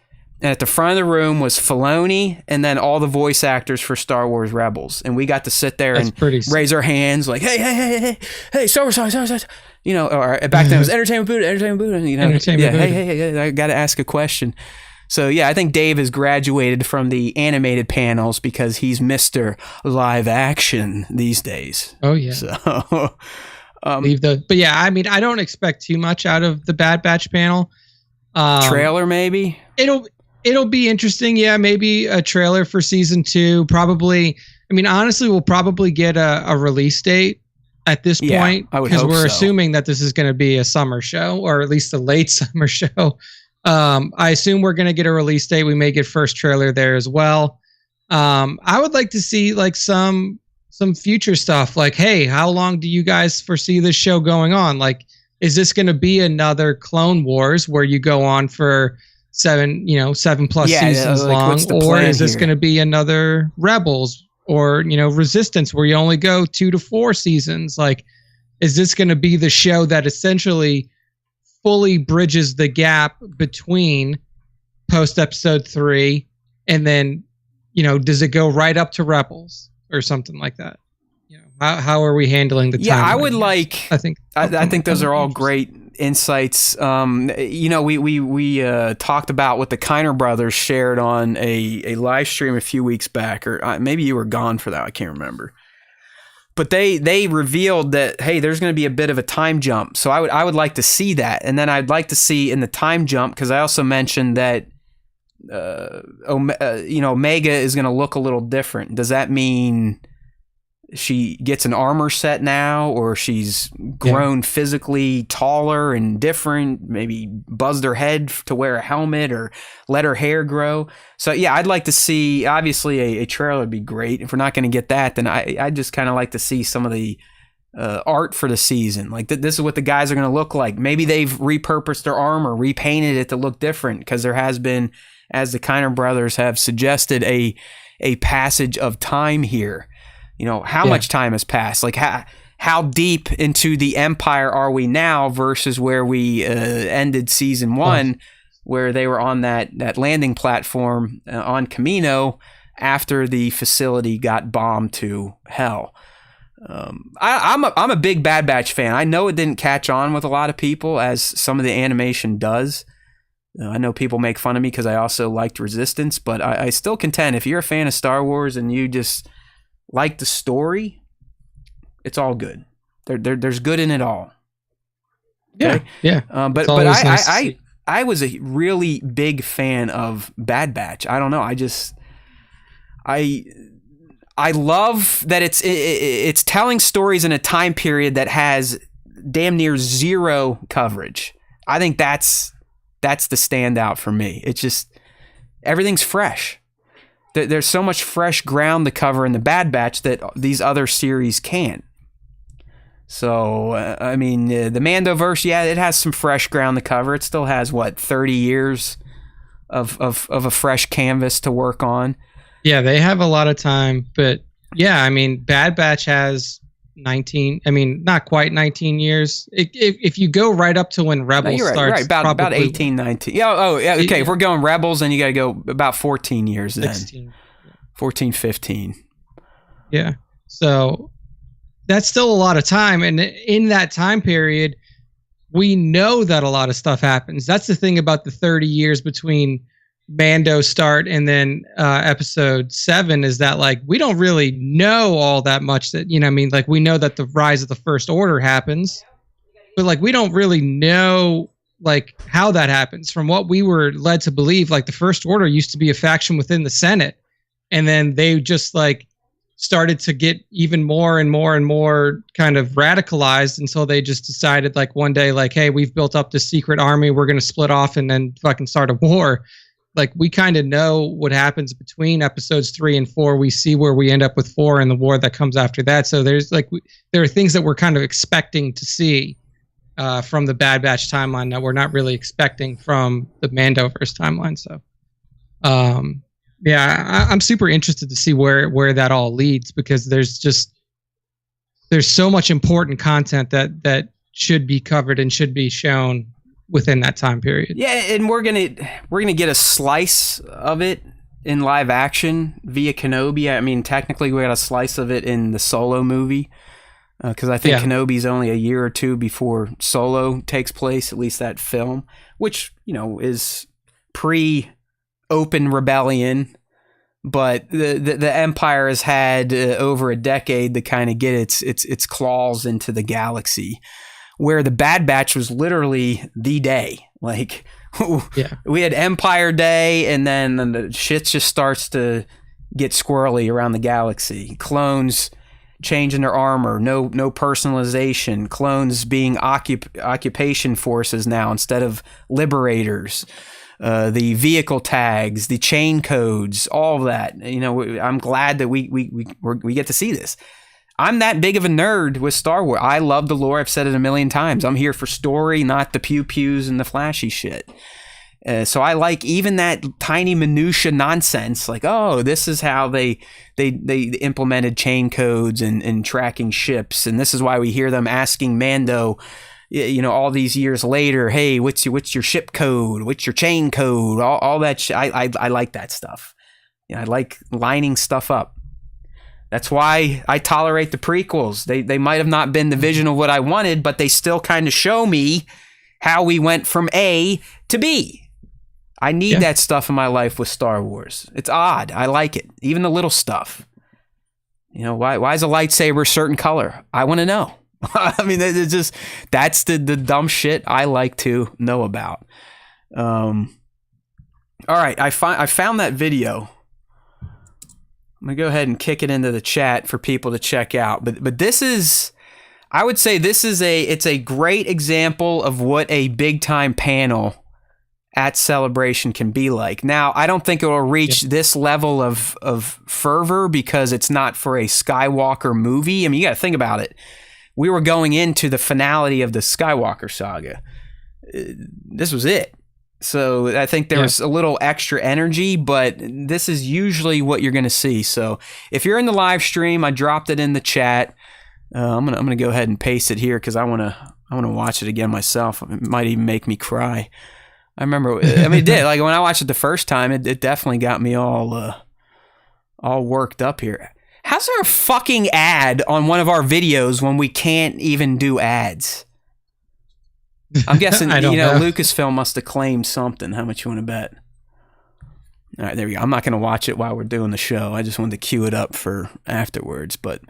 and at the front of the room was Filoni and then all the voice actors for Star Wars Rebels. And we got to sit there and raise our hands like, hey, Star Wars, or back then it was Entertainment Buddha, hey, I got to ask a question. So, yeah, I think Dave has graduated from the animated panels because he's Mr. Live Action these days. Oh, yeah. So, but yeah, I don't expect too much out of the Bad Batch panel. Trailer, maybe? It'll be interesting. Yeah, maybe a trailer for season 2. Probably. Honestly, we'll probably get a release date at this point, because we're assuming that this is going to be a summer show, or at least a late summer show. I assume we're going to get a release date. We may get first trailer there as well. I would like to see like some future stuff. Like, hey, how long do you guys foresee this show going on? Like, is this going to be another Clone Wars where you go on for 7+ seasons long, or is this going to be another Rebels or Resistance where you only go 2 to 4 seasons? Like, is this going to be the show that essentially fully bridges the gap between post episode 3 and then does it go right up to Rebels or something like that? How are we handling the time? Yeah, I would like. I think those are all great insights. We talked about what the Kiner brothers shared on a live stream a few weeks back, or maybe you were gone for that. I can't remember. But they revealed that, hey, there's going to be a bit of a time jump. So I would like to see that, and then I'd like to see in the time jump, because I also mentioned that Omega is going to look a little different. Does that mean she gets an armor set now, or she's grown physically taller and different, maybe buzzed her head to wear a helmet or let her hair grow? So yeah, I'd like to see, obviously a trailer would be great. If we're not going to get that, then I just kind of like to see some of the art for the season. Like this is what the guys are going to look like. Maybe they've repurposed their armor, repainted it to look different, because there has been, as the Kiner brothers have suggested, a passage of time here. How much time has passed? Like how deep into the Empire are we now versus where we ended season 1, where they were on that landing platform on Kamino after the facility got bombed to hell. I'm a big Bad Batch fan. I know it didn't catch on with a lot of people as some of the animation does. I know people make fun of me because I also liked Resistance, but I still contend, if you're a fan of Star Wars and you just like the story, it's all good. There's good in it all. Okay? Yeah. But I was a really big fan of Bad Batch. I don't know. I love that it's telling stories in a time period that has damn near zero coverage. I think that's the standout for me. It's just everything's fresh. There's so much fresh ground to cover in the Bad Batch that these other series can't. So, the Mandoverse, yeah, it has some fresh ground to cover. It still has, 30 years of a fresh canvas to work on. Yeah, they have a lot of time. But, yeah, Bad Batch has 19, not quite 19 years. If you go right up to when Rebels starts. Right, about 18, 19. Yeah, okay. Yeah. If we're going Rebels, then you got to go about 14 years then. 16. 14, 15. Yeah. So that's still a lot of time. And in that time period, we know that a lot of stuff happens. That's the thing about the 30 years between Mando start and then episode 7 is that we don't really know all that much that we know that the rise of the First Order happens, but we don't really know how that happens. From what we were led to believe, the First Order used to be a faction within the Senate, and then they just started to get even more and more and more kind of radicalized until they just decided one day hey, we've built up this secret army, we're going to split off and then fucking start a war. We kind of know what happens between episodes 3 and 4. We see where we end up with 4 and the war that comes after that. So there's there are things that we're kind of expecting to see from the Bad Batch timeline that we're not really expecting from the Mandoverse timeline. So, I'm super interested to see where that all leads, because there's so much important content that should be covered and should be shown within that time period. Yeah, and we're gonna get a slice of it in live action via Kenobi. Technically we got a slice of it in the Solo movie, because I think Kenobi's only a year or two before Solo takes place, at least that film, which is pre-Open Rebellion, but the Empire has had over a decade to kind of get its claws into the galaxy, where the Bad Batch was literally the day. We had Empire Day, and then the shit just starts to get squirrely around the galaxy. Clones changing their armor, no personalization. Clones being occupation forces now instead of liberators. The vehicle tags, the chain codes, all of that. I'm glad that we get to see this. I'm that big of a nerd with Star Wars. I love the lore. I've said it a million times. I'm here for story, not the pew-pews and the flashy shit. So I like even that tiny minutia nonsense. This is how they implemented chain codes and tracking ships. And this is why we hear them asking Mando, all these years later, hey, what's your ship code? What's your chain code? All that shit. I like that stuff. I like lining stuff up. That's why I tolerate the prequels. They might have not been the vision of what I wanted, but they still kind of show me how we went from A to B. I need that stuff in my life with Star Wars. It's odd. I like it. Even the little stuff. Why is a lightsaber a certain color? I want to know. It's just, that's the dumb shit I like to know about. All right, I found that video. I'm gonna go ahead and kick it into the chat for people to check out. But this is, I would say it's a great example of what a big time panel at Celebration can be like. Now, I don't think it will reach this level of fervor because it's not for a Skywalker movie. I mean, you got to think about it. We were going into the finality of the Skywalker saga. This was it. So I think there was a little extra energy, but this is usually what you're going to see. So if you're in the live stream, I dropped it in the chat. I'm gonna go ahead and paste it here because I want to watch it again myself. It might even make me cry. I remember, I mean, it did. Like when I watched it the first time, it definitely got me all worked up here. How's there a fucking ad on one of our videos when we can't even do ads? I'm guessing, know. Lucasfilm must have claimed something. How much you want to bet? All right, there we go. I'm not going to watch it while we're doing the show. I just wanted to cue it up for afterwards, but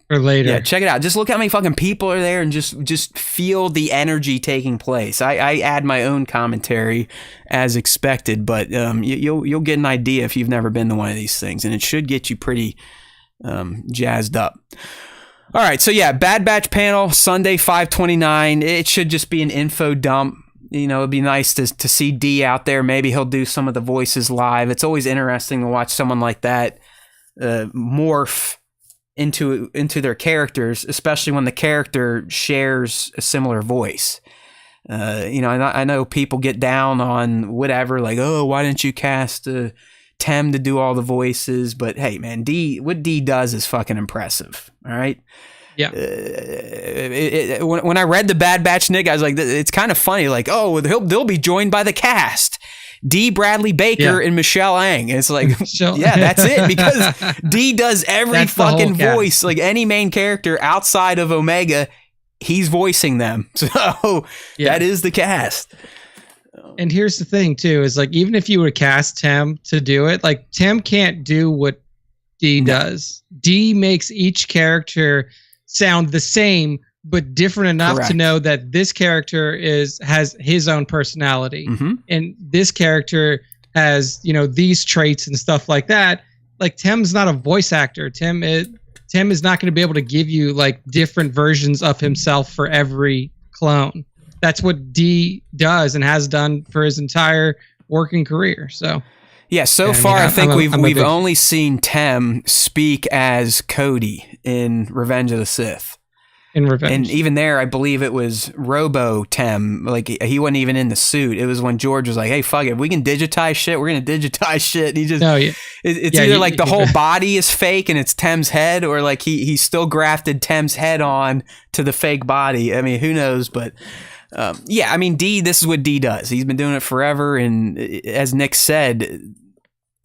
for later. Yeah, check it out. Just look how many fucking people are there and just feel the energy taking place. I add my own commentary as expected, but you'll get an idea if you've never been to one of these things, and it should get you pretty jazzed up. All right, so yeah, Bad Batch panel, Sunday, 5/29. It should just be an info dump. It'd be nice to see D out there. Maybe he'll do some of the voices live. It's always interesting to watch someone like that morph into their characters, especially when the character shares a similar voice. I know people get down on whatever, like, oh, why didn't you cast Tem to do all the voices? But hey, man, what D does is fucking impressive. All right. Yeah. When I read the Bad Batch Nick, I was like, it's kind of funny. Like, oh, they'll be joined by the cast. D. Bradley Baker and Michelle Ang. And it's like, yeah, that's it. Because D does every fucking voice. Like any main character outside of Omega, he's voicing them. So that is the cast. And here's the thing too, is like, even if you were to cast Tem to do it, like Tem can't do what D does. D makes each character sound the same, but different enough to know that this character has his own personality, and this character has these traits and stuff like that. Like Tem's not a voice actor. Tem is not going to be able to give you like different versions of himself for every clone. That's what D does and has done for his entire working career. So yeah, so far I think we've only seen Tem speak as Cody in Revenge of the Sith. In Revenge. And even there, I believe it was Robo Tem. Like, he wasn't even in the suit. It was when George was like, hey, fuck it. If we can digitize shit, we're going to digitize shit. And he just, it's either like the whole body is fake and it's Tem's head, or like he still grafted Tem's head on to the fake body. I mean, who knows? But yeah, I mean, D, this is what D does. He's been doing it forever. And as Nick said,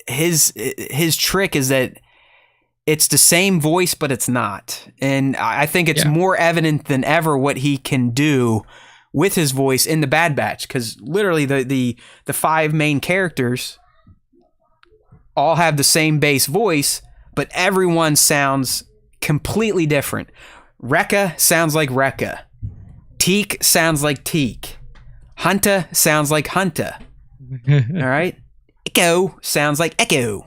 his trick is that it's the same voice, but it's not. And I think it's more evident than ever what he can do with his voice in the Bad Batch, because literally the five main characters all have the same base voice, but everyone sounds completely different. Rekka sounds like Rekka. Teek sounds like Teek. Hunta sounds like Hunta. All right? Echo sounds like Echo.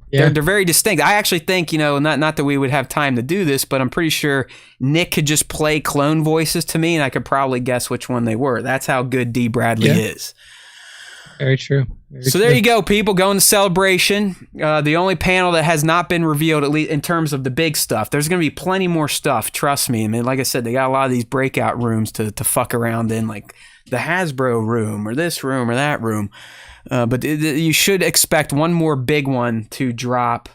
Yeah. They're very distinct. I actually think, not that we would have time to do this, but I'm pretty sure Nick could just play clone voices to me and I could probably guess which one they were. That's how good D. Bradley is. Very true. There you go, people. Going to Celebration. The only panel that has not been revealed, at least in terms of the big stuff. There's going to be plenty more stuff. Trust me. I mean, like I said, they got a lot of these breakout rooms to fuck around in, like the Hasbro room or this room or that room. But you should expect one more big one to drop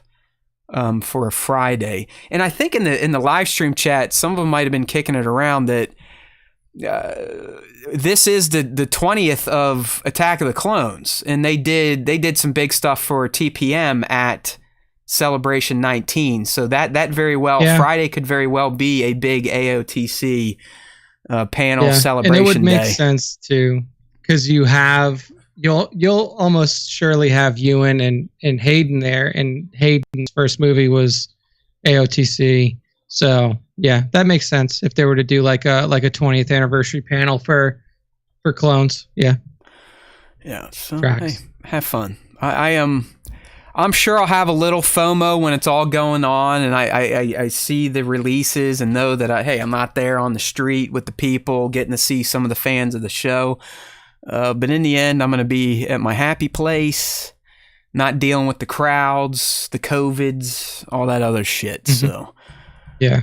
for a Friday. And I think in the live stream chat, some of them might have been kicking it around that this is the 20th of Attack of the Clones, and they did some big stuff for TPM at Celebration 19. So that very well Friday could very well be a big AOTC panel celebration. And it would make sense too, because you'll almost surely have Ewan and Hayden there, and Hayden's first movie was AOTC. So yeah, that makes sense if they were to do like a 20th anniversary panel for clones. Yeah. Yeah. So Tracks. hey, have fun. I am. I'm sure I'll have a little FOMO when it's all going on, and I see the releases and know that I'm not there on the street with the people, getting to see some of the fans of the show. But in the end, I'm going to be at my happy place, not dealing with the crowds, the COVIDs, all that other shit. Mm-hmm. So, yeah,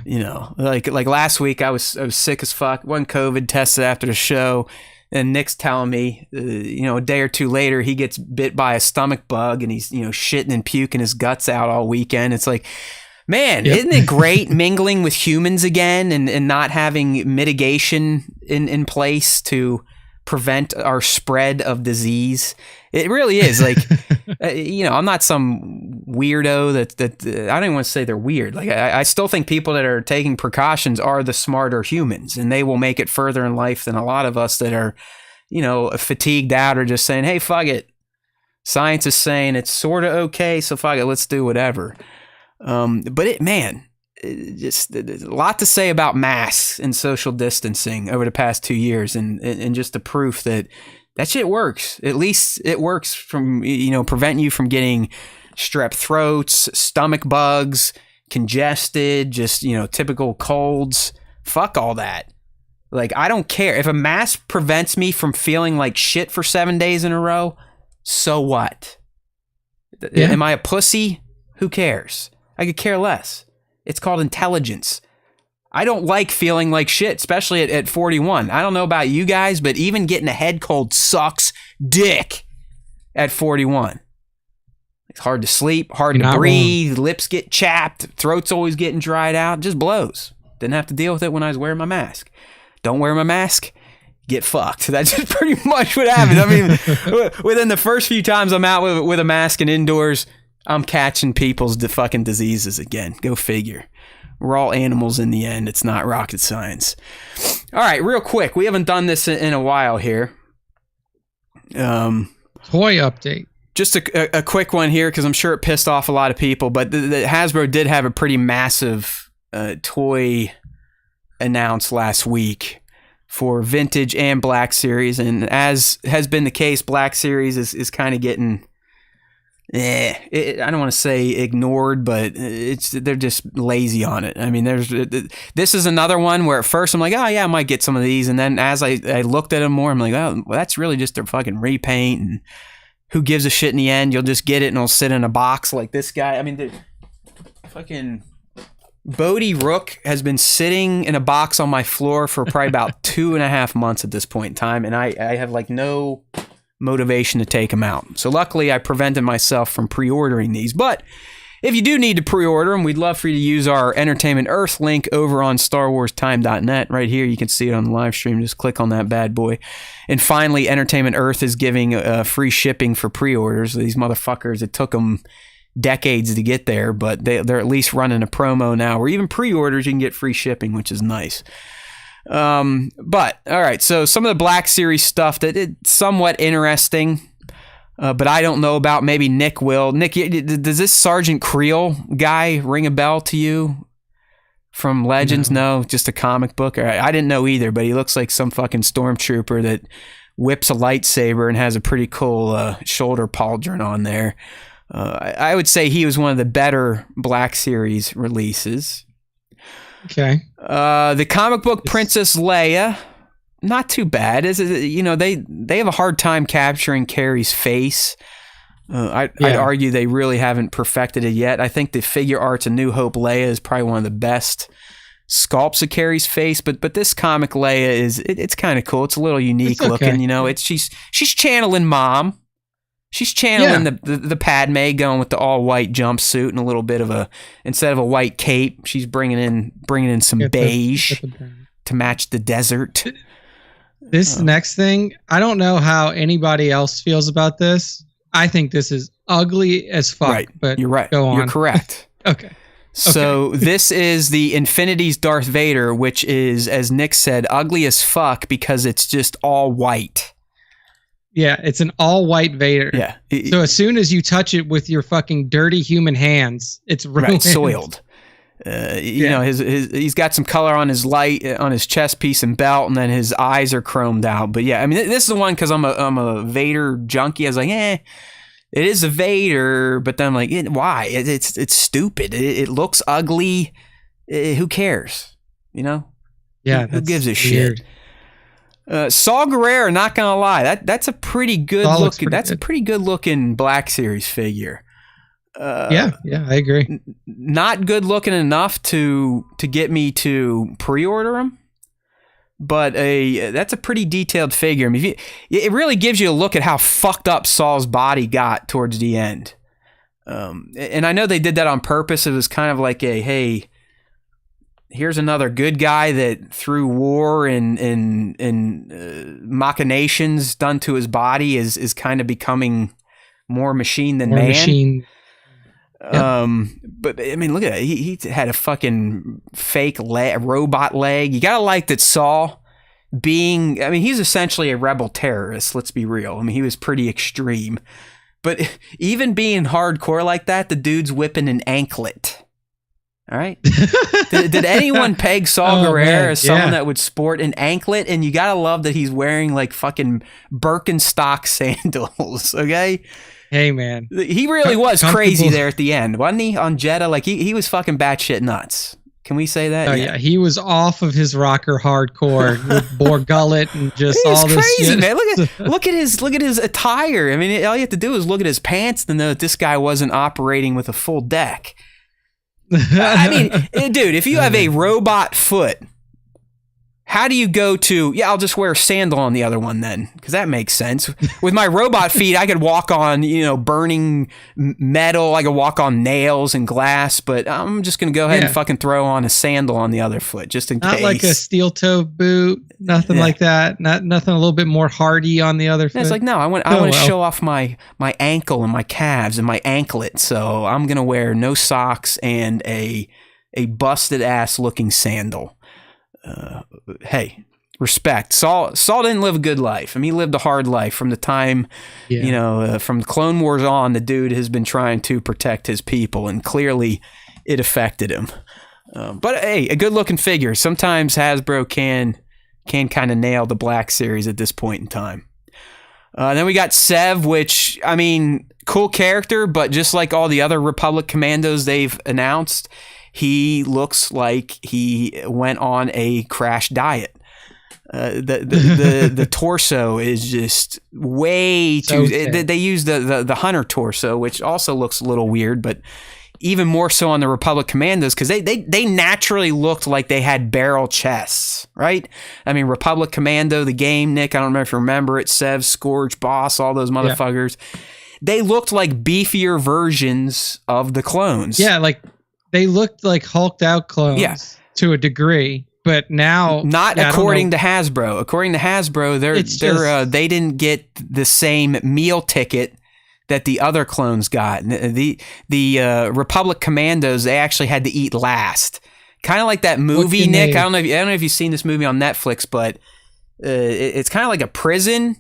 like last week, I was sick as fuck. One COVID tested after the show. And Nick's telling me, a day or two later, he gets bit by a stomach bug and he's, shitting and puking his guts out all weekend. It's like, man, Isn't it great mingling with humans again and not having mitigation in place to prevent our spread of disease? It really is. Like, I'm not some weirdo that I don't even want to say they're weird. Like, I still think people that are taking precautions are the smarter humans, and they will make it further in life than a lot of us that are, fatigued out or just saying, hey, fuck it. Science is saying it's sort of okay, so fuck it, let's do whatever. But just a lot to say about masks and social distancing over the past 2 years, and just the proof that shit works. At least it works from, preventing you from getting strep throats, stomach bugs, congested, just, typical colds. Fuck all that. Like, I don't care. If a mask prevents me from feeling like shit for 7 days in a row, so what? Yeah. Am I a pussy? Who cares? I could care less. It's called intelligence. I don't like feeling like shit, especially at 41. I don't know about you guys, but even getting a head cold sucks dick at 41. It's hard to sleep, hard to breathe, lips get chapped, throat's always getting dried out. It just blows. Didn't have to deal with it when I was wearing my mask. Don't wear my mask, get fucked. That's just pretty much what happened. I mean, within the first few times I'm out with a mask and indoors, I'm catching people's fucking diseases again. Go figure. We're all animals in the end. It's not rocket science. All right, real quick. We haven't done this in a while here. Toy update. Just a quick one here because I'm sure it pissed off a lot of people. But the Hasbro did have a pretty massive toy announced last week for Vintage and Black Series. And as has been the case, Black Series is kind of getting... I don't want to say ignored, but they're just lazy on it. I mean, this is another one where at first I'm like, oh yeah, I might get some of these, and then as I looked at them more, I'm like, oh, well, that's really just their fucking repaint, and who gives a shit in the end? You'll just get it and it'll sit in a box like this guy. I mean, the fucking Bodhi Rook has been sitting in a box on my floor for probably about 2.5 months at this point in time, and I have like no motivation to take them out. So luckily I prevented myself from pre-ordering these. But if you do need to pre-order them, we'd love for you to use our Entertainment Earth link over on StarWarsTime.net. Right here, you can see it on the live stream. Just click on that bad boy. And finally, Entertainment Earth is giving free shipping for pre-orders. These motherfuckers, it took them decades to get there, but they're at least running a promo now where even pre-orders you can get free shipping, which is nice. But all right, so some of the Black Series stuff that is somewhat interesting, but I don't know about. Maybe Nick will. Nick, does this Sergeant Creel guy ring a bell to you from Legends? No, just a comic book. All right, I didn't know either, but he looks like some fucking stormtrooper that whips a lightsaber and has a pretty cool shoulder pauldron on there. I would say he was one of the better Black Series releases. Okay. The comic book Princess Leia, not too bad. They have a hard time capturing Carrie's face. I'd argue they really haven't perfected it yet. I think the figure arts of New Hope Leia is probably one of the best sculpts of Carrie's face. But this comic Leia it's kind of cool. It's a little unique looking. She's channeling Mom. She's channeling the Padme, going with the all white jumpsuit and a little bit of instead of a white cape, she's bringing in some beige to match the desert. This next thing, I don't know how anybody else feels about this. I think this is ugly as fuck. Right, but you're right. Go on. You're correct. Okay. So this is the Infinity's Darth Vader, which is, as Nick said, ugly as fuck because it's just all white. Yeah, it's an all-white Vader. Yeah. So as soon as you touch it with your fucking dirty human hands, it's ruined. Right, soiled. You know, his he's got some color on his on his chest piece and belt, and then his eyes are chromed out. But yeah, I mean, this is the one because I'm a Vader junkie. I was like, it is a Vader, but then I'm like, why? It's stupid. It looks ugly. Who cares? You know? Yeah. Who gives a weird. shit? Saw Gerrera, not gonna lie, that's a pretty good looking. That's a pretty good looking Black Series figure. Yeah, I agree. Not good looking enough to get me to pre-order them, but that's a pretty detailed figure. I mean, it really gives you a look at how fucked up Saul's body got towards the end. And I know they did that on purpose. It was kind of like hey, here's another good guy that through war and machinations done to his body is kind of becoming more machine than man. Machine. But I mean, look at that. He had a fucking fake robot leg. You gotta like that Saul he's essentially a rebel terrorist. Let's be real. I mean, he was pretty extreme, but even being hardcore like that, the dude's whipping an anklet. All right. Did anyone peg Saul Gerrera as someone that would sport an anklet? And you gotta love that he's wearing like fucking Birkenstock sandals. Okay. Hey man, he really was crazy there at the end, wasn't he? On Jeddah, like he was fucking batshit nuts. Can we say that? Oh yeah, he was off of his rocker hardcore with boar gullet and just all this crazy, shit. Man. Look at his attire. I mean, all you have to do is look at his pants to know that this guy wasn't operating with a full deck. I mean, dude, if you have a robot foot, how do you go to, I'll just wear a sandal on the other one then, because that makes sense. With my robot feet, I could walk on, burning metal. I could walk on nails and glass, but I'm just going to go ahead and fucking throw on a sandal on the other foot, just in case. Not like a steel toe boot, nothing like that. Nothing a little bit more hardy on the other foot. It's like, no, I want to show off my ankle and my calves and my anklet, so I'm going to wear no socks and a busted ass looking sandal. Hey, respect. Saul didn't live a good life. I mean, he lived a hard life from the time, from the Clone Wars on. The dude has been trying to protect his people, and clearly it affected him. But hey, a good looking figure. Sometimes Hasbro can kind of nail the Black Series at this point in time. Then we got Sev, which, I mean, cool character, but just like all the other Republic Commandos they've announced, he looks like he went on a crash diet. The torso is just way too. They use the Hunter torso, which also looks a little weird, but even more so on the Republic Commandos, because they naturally looked like they had barrel chests, right? I mean, Republic Commando, the game, Nick, I don't know if you remember it, Sev, Scourge, Boss, all those motherfuckers. Yeah. They looked like beefier versions of the clones. Yeah, like they looked like hulked out clones to a degree. But now, not according to Hasbro. According to Hasbro, they didn't get the same meal ticket that the other clones got. The Republic Commandos, they actually had to eat last. Kind of like that movie, Nick. I don't know if you've seen this movie on Netflix, but it's kind of like a prison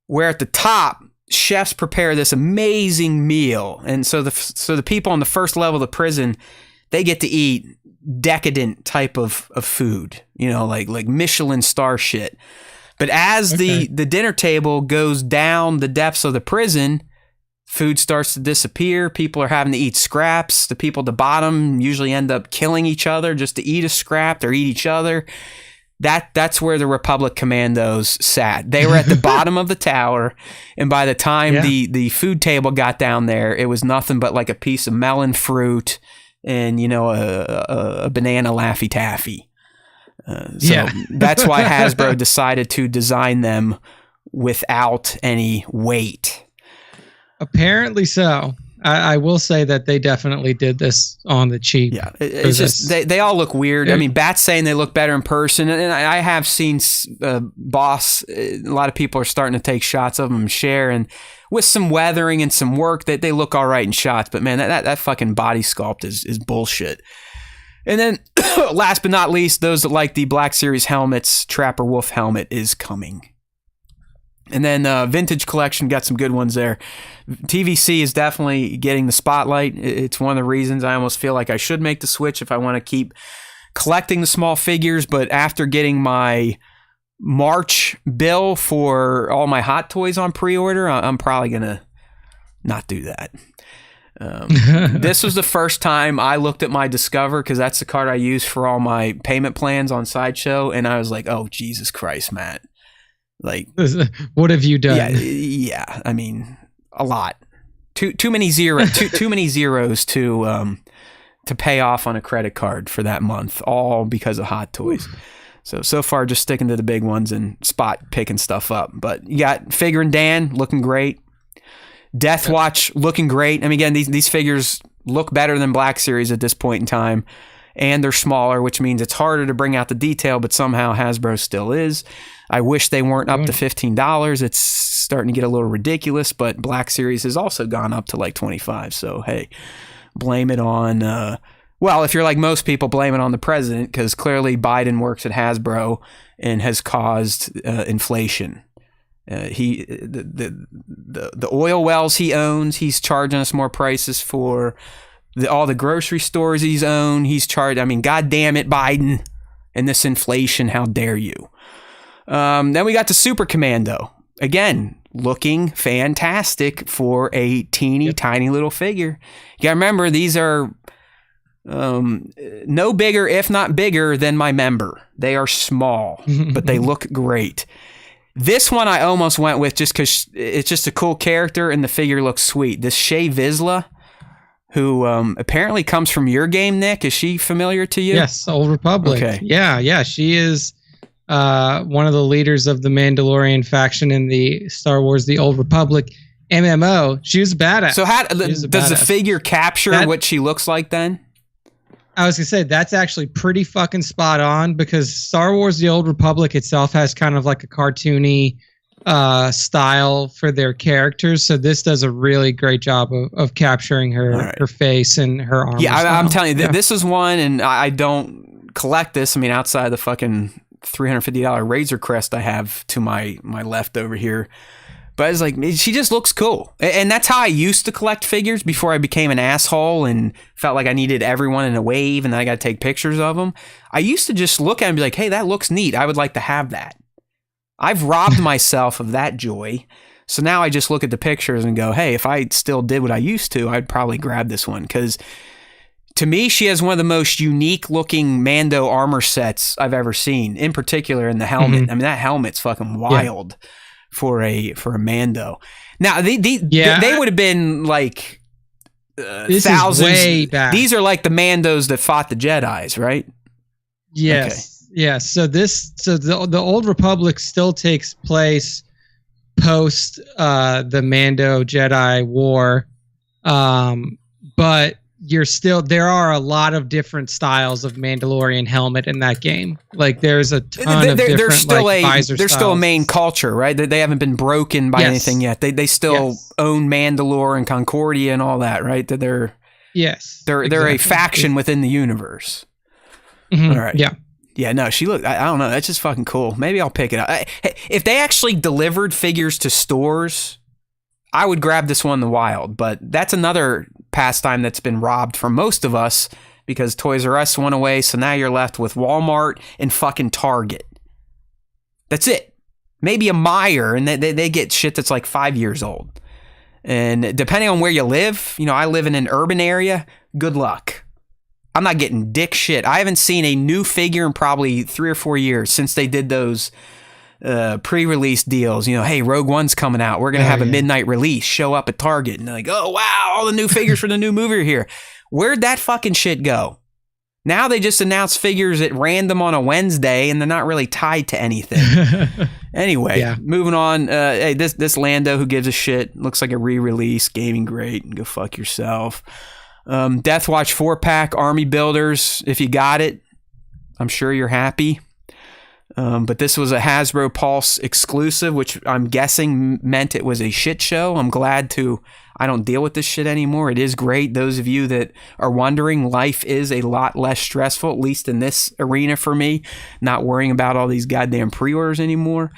where at the top chefs prepare this amazing meal, and so the people on the first level of the prison, they get to eat decadent type of food, like Michelin star shit. But as the dinner table goes down the depths of the prison, food starts to disappear. People are having to eat scraps. The people at the bottom usually end up killing each other just to eat a scrap or eat each other. That's where the Republic Commandos sat. They were at the bottom of the tower, and by the time the food table got down there, it was nothing but like a piece of melon fruit and a banana Laffy Taffy. That's why Hasbro decided to design them without any weight. Apparently so. I will say that they definitely did this on the cheap. Yeah, it's just they all look weird. I mean, Bat's saying they look better in person, and I have seen Boss. A lot of people are starting to take shots of them and share, and with some weathering and some work, that they look all right in shots. But man, that fucking body sculpt is bullshit. And then, last but not least, those that like the Black Series helmets, Trapper Wolf helmet is coming. And then Vintage Collection got some good ones there. TVC is definitely getting the spotlight. It's one of the reasons I almost feel like I should make the switch if I want to keep collecting the small figures. But after getting my March bill for all my Hot Toys on pre-order, I'm probably going to not do that. This was the first time I looked at my Discover, because that's the card I use for all my payment plans on Sideshow, and I was like, oh, Jesus Christ, Matt. Like, what have you done? Yeah. I mean, a lot. Too many zeros to pay off on a credit card for that month, all because of Hot Toys. So far, just sticking to the big ones and spot picking stuff up. But you got Figure and Dan looking great. Death Watch looking great. I mean, again, these figures look better than Black Series at this point in time, and they're smaller, which means it's harder to bring out the detail, but somehow Hasbro still is. I wish they weren't up to $15. It's starting to get a little ridiculous, but Black Series has also gone up to like $25. So, hey, blame it on, well, if you're like most people, blame it on the president, because clearly Biden works at Hasbro and has caused inflation. The oil wells he owns, he's charging us more prices for. All the grocery stores he's owned, he's charged. I mean, God damn it, Biden, and this inflation, how dare you? Then we got the Super Commando. Again, looking fantastic for a teeny tiny little figure. You gotta remember, these are no bigger, if not bigger, than my member. They are small, but they look great. This one I almost went with just because it's just a cool character and the figure looks sweet. This Shay Vizsla, who apparently comes from your game, Nick. Is she familiar to you? Yes, Old Republic. Okay. Yeah. She is one of the leaders of the Mandalorian faction in the Star Wars The Old Republic MMO. She was a badass. So how does the figure capture what she looks like then? I was going to say, that's actually pretty fucking spot on, because Star Wars The Old Republic itself has kind of like a cartoony style for their characters. So this does a really great job of capturing her face and her armor. Yeah, I'm telling you, this is one, and I don't collect this. I mean, outside the fucking $350 Razor Crest I have to my left over here. But it's like, she just looks cool. And that's how I used to collect figures before I became an asshole and felt like I needed everyone in a wave and then I got to take pictures of them. I used to just look at it and be like, hey, that looks neat. I would like to have that. I've robbed myself of that joy. So now I just look at the pictures and go, hey, if I still did what I used to, I'd probably grab this one. Because to me, she has one of the most unique looking Mando armor sets I've ever seen, in particular in the helmet. I mean, that helmet's fucking wild. Yeah. For a Mando. Now they would have been like thousands. Is way back. These are like the Mandos that fought the Jedis, right? Yes. Okay. Yeah. So the Old Republic still takes place post the Mando Jedi War, but there are a lot of different styles of Mandalorian helmet in that game. Like there's a ton of different visor styles. There's still a main culture, right? They haven't been broken by anything yet. They still own Mandalore and Concordia and all that, right? That they're a faction within the universe. Mm-hmm. All right. Yeah, no, she looked, I don't know, that's just fucking cool. Maybe I'll pick it up. If they actually delivered figures to stores, I would grab this one in the wild, but that's another pastime that's been robbed from most of us because Toys R Us went away, so now you're left with Walmart and fucking Target. That's it. Maybe a Meijer, and they get shit that's like 5 years old. And depending on where you live, I live in an urban area, good luck. I'm not getting dick shit. I haven't seen a new figure in probably 3 or 4 years since they did those pre-release deals. Hey, Rogue One's coming out. We're going to have a midnight release. Show up at Target. And they're like, oh, wow, all the new figures for the new movie are here. Where'd that fucking shit go? Now they just announce figures at random on a Wednesday, and they're not really tied to anything. Anyway, moving on. Hey, this Lando, who gives a shit, looks like a re-release. Gaming great. Go fuck yourself. Death Watch 4-pack, Army Builders. If you got it, I'm sure you're happy. But this was a Hasbro Pulse exclusive, which I'm guessing meant it was a shit show. I'm glad I don't deal with this shit anymore. It is great. Those of you that are wondering, life is a lot less stressful, at least in this arena for me, not worrying about all these goddamn pre-orders anymore.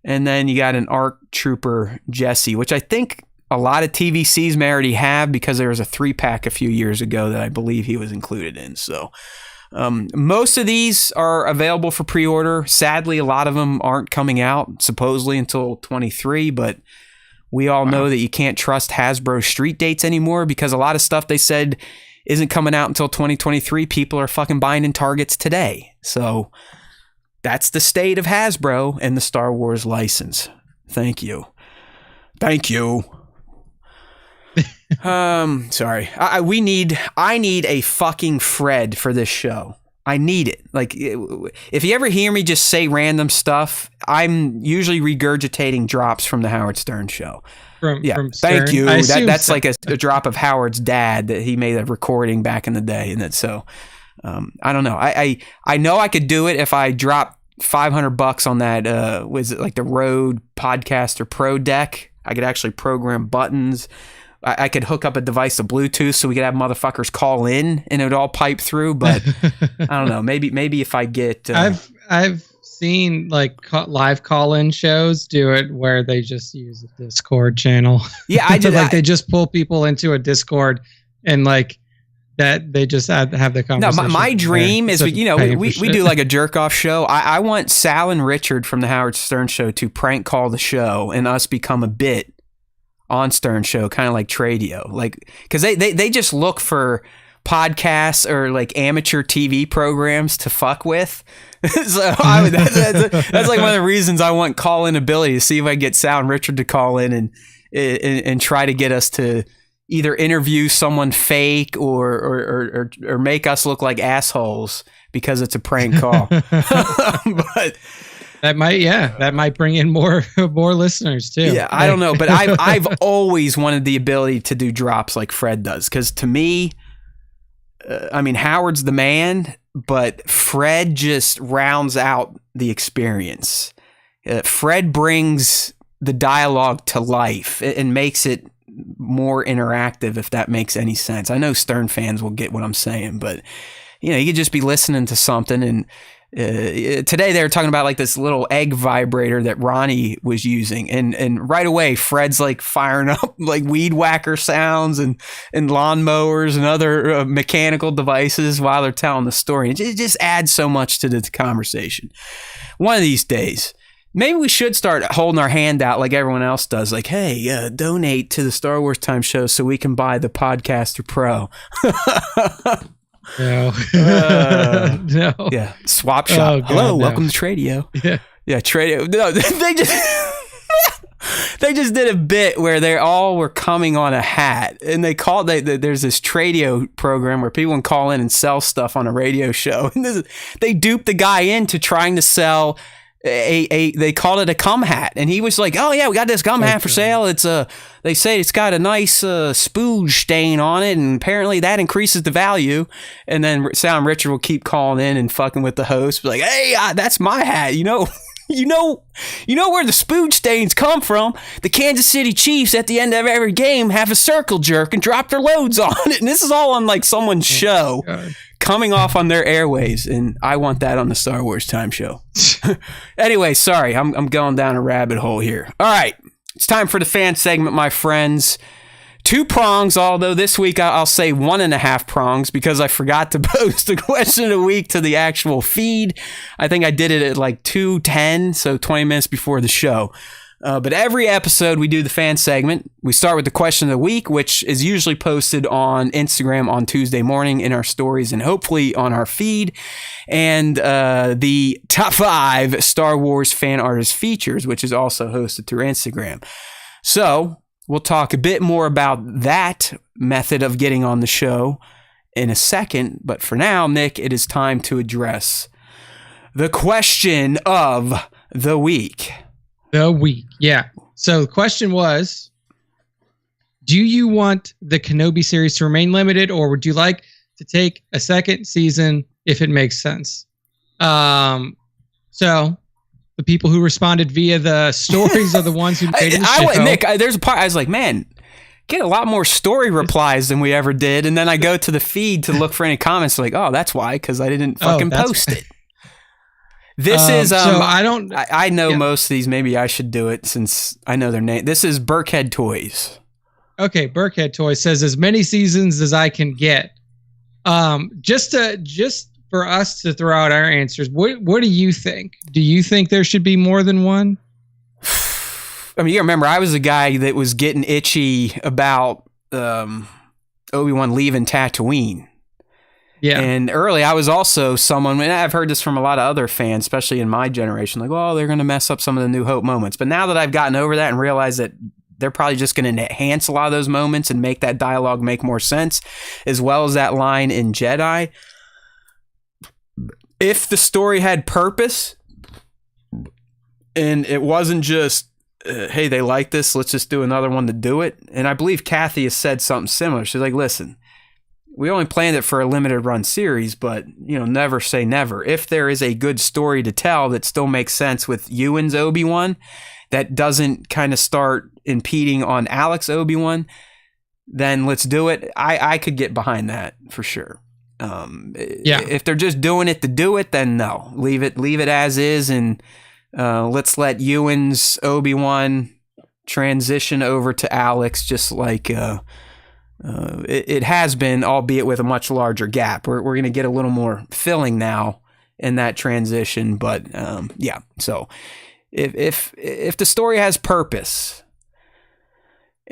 And then you got an ARC Trooper Jesse, which I think a lot of TVCs may already have because there was a 3-pack a few years ago that I believe he was included in. So most of these are available for pre-order. Sadly, a lot of them aren't coming out supposedly until 23, but we all know that you can't trust Hasbro street dates anymore because a lot of stuff they said isn't coming out until 2023. People are fucking buying in Targets today. So that's the state of Hasbro and the Star Wars license. Thank you. Thank you. Sorry. I need a fucking Fred for this show. I need it. Like, if you ever hear me just say random stuff, I'm usually regurgitating drops from the Howard Stern show. From Stern? Thank you. That's like a drop of Howard's dad that he made a recording back in the day, and that so I don't know. I know I could do it if I dropped $500 on that. Was it like the Rode Podcaster Pro deck? I could actually program buttons. I could hook up a device to Bluetooth so we could have motherfuckers call in and it would all pipe through. But I don't know. Maybe if I get, I've seen like live call-in shows do it where they just use a Discord channel. Yeah, I just they just pull people into a Discord and like that they just have the conversation. No, my dream is we do like a jerk off show. I want Sal and Richard from the Howard Stern show to prank call the show and us become a bit on Stern show, kind of like Tradio, like because they just look for podcasts or like amateur TV programs to fuck with. So that's like one of the reasons I want call-in ability to see if I get Sal and Richard to call in and try to get us to either interview someone fake or make us look like assholes because it's a prank call. But that might bring in more listeners too. Yeah, I don't know, but I've always wanted the ability to do drops like Fred does, because to me, I mean, Howard's the man, but Fred just rounds out the experience. Fred brings the dialogue to life and makes it more interactive, if that makes any sense. I know Stern fans will get what I'm saying, but you could just be listening to something and today they were talking about like this little egg vibrator that Ronnie was using, and right away Fred's like firing up like weed whacker sounds and lawnmowers and other mechanical devices while they're telling the story. It just adds so much to the conversation. One of these days, maybe we should start holding our hand out like everyone else does. Like, hey, donate to the Star Wars Time show so we can buy the Podcaster Pro. No. No. Yeah. Swap shop. Oh, God, hello, no. welcome to Tradio. Yeah, Tradio. No, they just did a bit where they all were coming on a hat, and there's this Tradio program where people can call in and sell stuff on a radio show. And they duped the guy into trying to sell they called it a cum hat, and he was like, oh yeah, we got this cum hat for sale. It's they say it's got a nice spooge stain on it, and apparently that increases the value. And then Sal and Richard will keep calling in and fucking with the host, be like, hey, that's my hat, you know where the spooge stains come from. The Kansas City Chiefs at the end of every game have a circle jerk and drop their loads on it, and this is all on like someone's show coming off on their airways, and I want that on the Star Wars Time show. Anyway, sorry, I'm going down a rabbit hole here. All right, it's time for the fan segment, my friends. 2 prongs, although this week I'll say 1.5 prongs because I forgot to post a question of the week to the actual feed. I think I did it at like 2:10, so 20 minutes before the show. But every episode we do the fan segment. We start with the question of the week, which is usually posted on Instagram on Tuesday morning in our stories and hopefully on our feed. And the top 5 Star Wars fan artist features, which is also hosted through Instagram. So we'll talk a bit more about that method of getting on the show in a second. But for now, Nick, it is time to address the question of the week. Yeah. So the question was, do you want the Kenobi series to remain limited, or would you like to take a second season if it makes sense? So the people who responded via the stories are the ones who made the show. Nick, there's a part I was like, man, get a lot more story replies than we ever did. And then I go to the feed to look for any comments like, oh, that's why, because I didn't fucking post it. This is so I don't. I know Yeah. most of these. Maybe I should do it since I know their name. This is Burkhead Toys. Okay, Burkhead Toy says as many seasons as I can get. Just for us to throw out our answers, what do you think? Do you think there should be more than one? I mean, you remember I was a guy that was getting itchy about Obi-Wan leaving Tatooine. Yeah. And early, I was also someone, and I've heard this from a lot of other fans, especially in my generation, like, oh, they're going to mess up some of the New Hope moments. But now that I've gotten over that and realized that they're probably just going to enhance a lot of those moments and make that dialogue make more sense, as well as that line in Jedi. If the story had purpose and it wasn't just, hey, they like this, let's just do another one to do it. And I believe Kathy has said something similar. She's like, listen, we only planned it for a limited run series, but never say never. If there is a good story to tell that still makes sense with Ewan's Obi-Wan, that doesn't kind of start impeding on Alex Obi-Wan, then let's do it. I could get behind that for sure. If they're just doing it to do it, then no, leave it as is, and let's let Ewan's Obi-Wan transition over to Alex, just like it has been, albeit with a much larger gap. We're going to get a little more filling now in that transition, but So if the story has purpose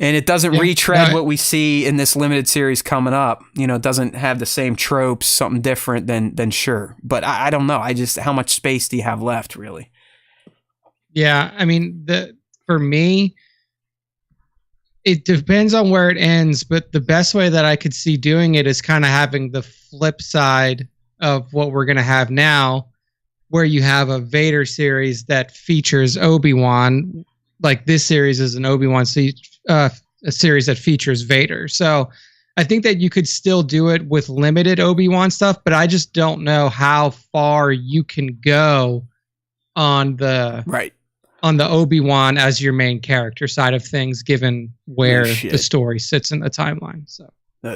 and it doesn't retread what we see in this limited series coming up, it doesn't have the same tropes, something different, then sure. But I don't know. How much space do you have left, really? Yeah, I mean, for me, it depends on where it ends, but the best way that I could see doing it is kind of having the flip side of what we're going to have now, where you have a Vader series that features Obi-Wan. Like this series is an Obi-Wan a series that features Vader. So I think that you could still do it with limited Obi-Wan stuff, but I just don't know how far you can go on the Obi-Wan as your main character side of things, given where the story sits in the timeline. So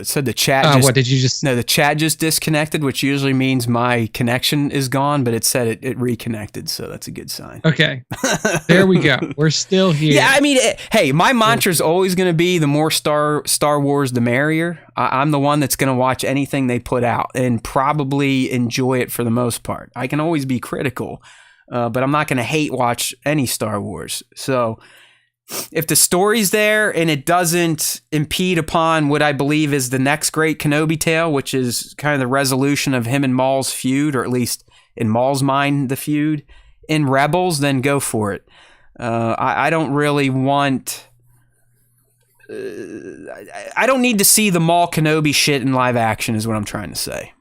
said the chat. What did you just? No, the chat just disconnected, which usually means my connection is gone. But it said it reconnected, so that's a good sign. Okay, there we go. We're still here. Yeah, I mean, hey, my mantra is always going to be the more Star Wars, the merrier. I'm the one that's going to watch anything they put out and probably enjoy it for the most part. I can always be critical, but I'm not going to hate watch any Star Wars. So if the story's there and it doesn't impede upon what I believe is the next great Kenobi tale, which is kind of the resolution of him and Maul's feud, or at least in Maul's mind, the feud in Rebels, then go for it. I don't really want... I don't need to see the Maul Kenobi shit in live action is what I'm trying to say.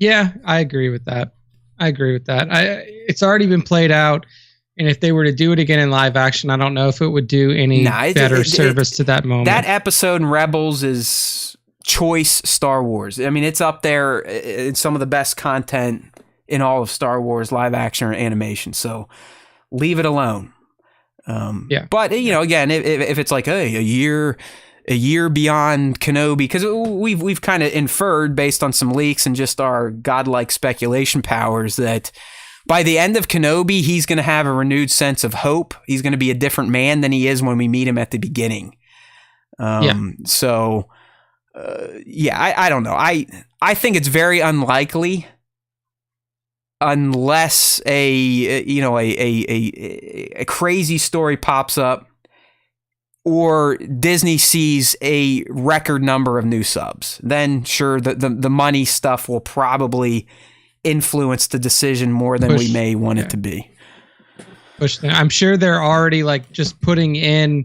Yeah, I agree with that. It's already been played out. And if they were to do it again in live action, I don't know if it would do any better service to that moment. That episode in Rebels is choice Star Wars. I mean, it's up there in some of the best content in all of Star Wars live action or animation. So leave it alone. But again, if it's like a year beyond Kenobi, because we've kind of inferred based on some leaks and just our godlike speculation powers that by the end of Kenobi, he's going to have a renewed sense of hope. He's going to be a different man than he is when we meet him at the beginning. So, I don't know. I think it's very unlikely unless a crazy story pops up or Disney sees a record number of new subs. Then sure, the money stuff will probably influence the decision more than we may want it to be. I'm sure they're already like just putting in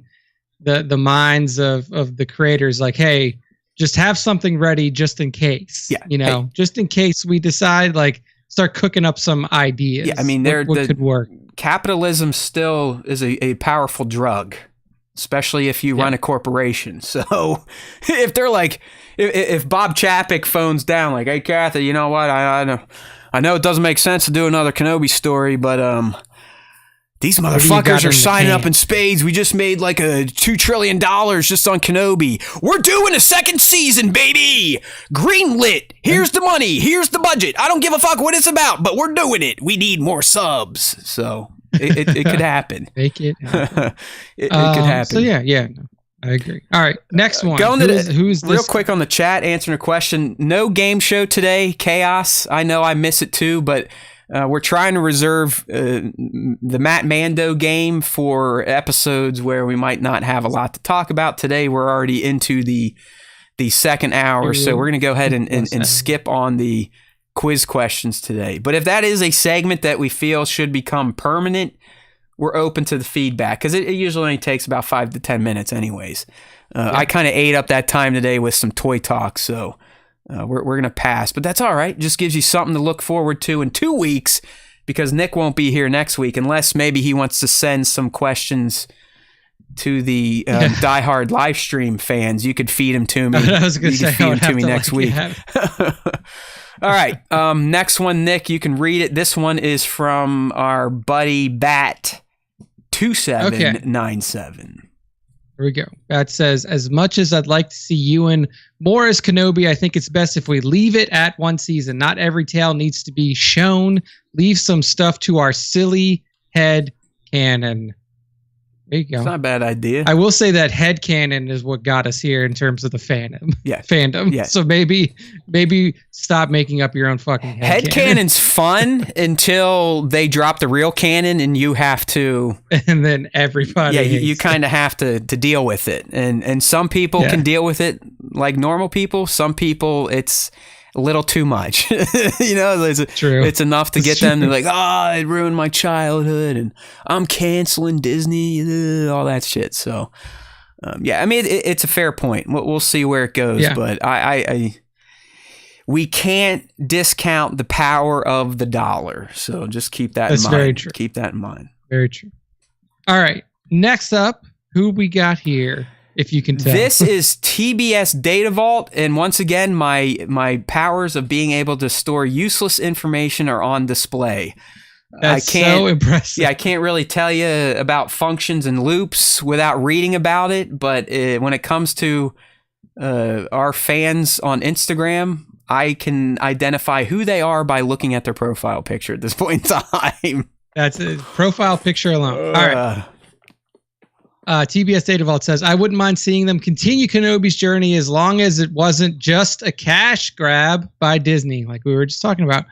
the minds of the creators, like, hey, just have something ready just in case. Just in case we decide, like, start cooking up some ideas. Yeah, I mean, what could work. Capitalism still is a powerful drug, especially if you run a corporation. So if they're like, if Bob Chapek phones down like, hey, Kathy, you know what? I know it doesn't make sense to do another Kenobi story, but These do you motherfuckers got are in the signing up can? in spades. We just made like a $2 trillion just on Kenobi. We're doing a second season, baby. Greenlit. Here's the money. Here's the budget. I don't give a fuck what it's about, but we're doing it. We need more subs. So it could happen. Make it happen. It could happen. So yeah, no, I agree. All right, next one. Going to Who's real this? quick on the chat, answering a question. No game show today. Chaos. I know I miss it too, but we're trying to reserve the Matt Mando game for episodes where we might not have a lot to talk about. Today we're already into the second hour, so we're going to go ahead and skip on the quiz questions today. But if that is a segment that we feel should become permanent, we're open to the feedback, because it usually only takes about 5 to 10 minutes anyways. I kind of ate up that time today with some toy talk, so we're going to pass. But that's all right. Just gives you something to look forward to in 2 weeks, because Nick won't be here next week unless maybe he wants to send some questions to the diehard live stream fans. You could feed them to me. I was going to say, feed them to me next week. All right. Next one, Nick, you can read it. This one is from our buddy Bat 2797. Here we go. That says, as much as I'd like to see Ewan more as Kenobi, I think it's best if we leave it at one season. Not every tale needs to be shown. Leave some stuff to our silly head canon. There you go. It's not a bad idea. I will say that head canon is what got us here in terms of the fandom. Yeah. Fandom. Yeah. So maybe stop making up your own fucking head canon's fun until they drop the real canon and you have to. And then everybody. Yeah, you hates kind of have to deal with it. And some people can deal with it like normal people. Some people, it's a little too much. True. It's enough to get them to like, it ruined my childhood and I'm canceling Disney, all that shit. So, I mean, it's a fair point. We'll see where it goes, but we can't discount the power of the dollar. So just keep that in mind. That's very true. Keep that in mind. Very true. All right. Next up, who we got here? If you can tell. This is TBS Data Vault, and once again, my powers of being able to store useless information are on display. That's so impressive. Yeah, I can't really tell you about functions and loops without reading about it, but when it comes to our fans on Instagram, I can identify who they are by looking at their profile picture at this point in time. That's a profile picture alone. All right. TBS Data Vault says, I wouldn't mind seeing them continue Kenobi's journey as long as it wasn't just a cash grab by Disney, like we were just talking about.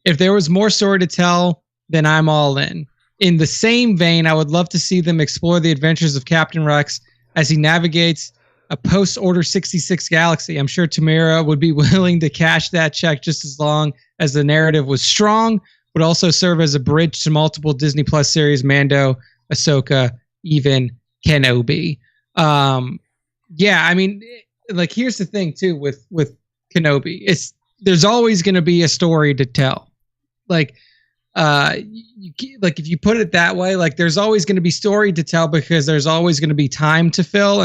If there was more story to tell, then I'm all in. In the same vein, I would love to see them explore the adventures of Captain Rex as he navigates a post-Order 66 galaxy. I'm sure Tamara would be willing to cash that check just as long as the narrative was strong, would also serve as a bridge to multiple Disney Plus series, Mando, Ahsoka, even Kenobi. I mean, like, here's the thing too with Kenobi. There's always going to be a story to tell. Like if you put it that way, like there's always going to be story to tell because there's always going to be time to fill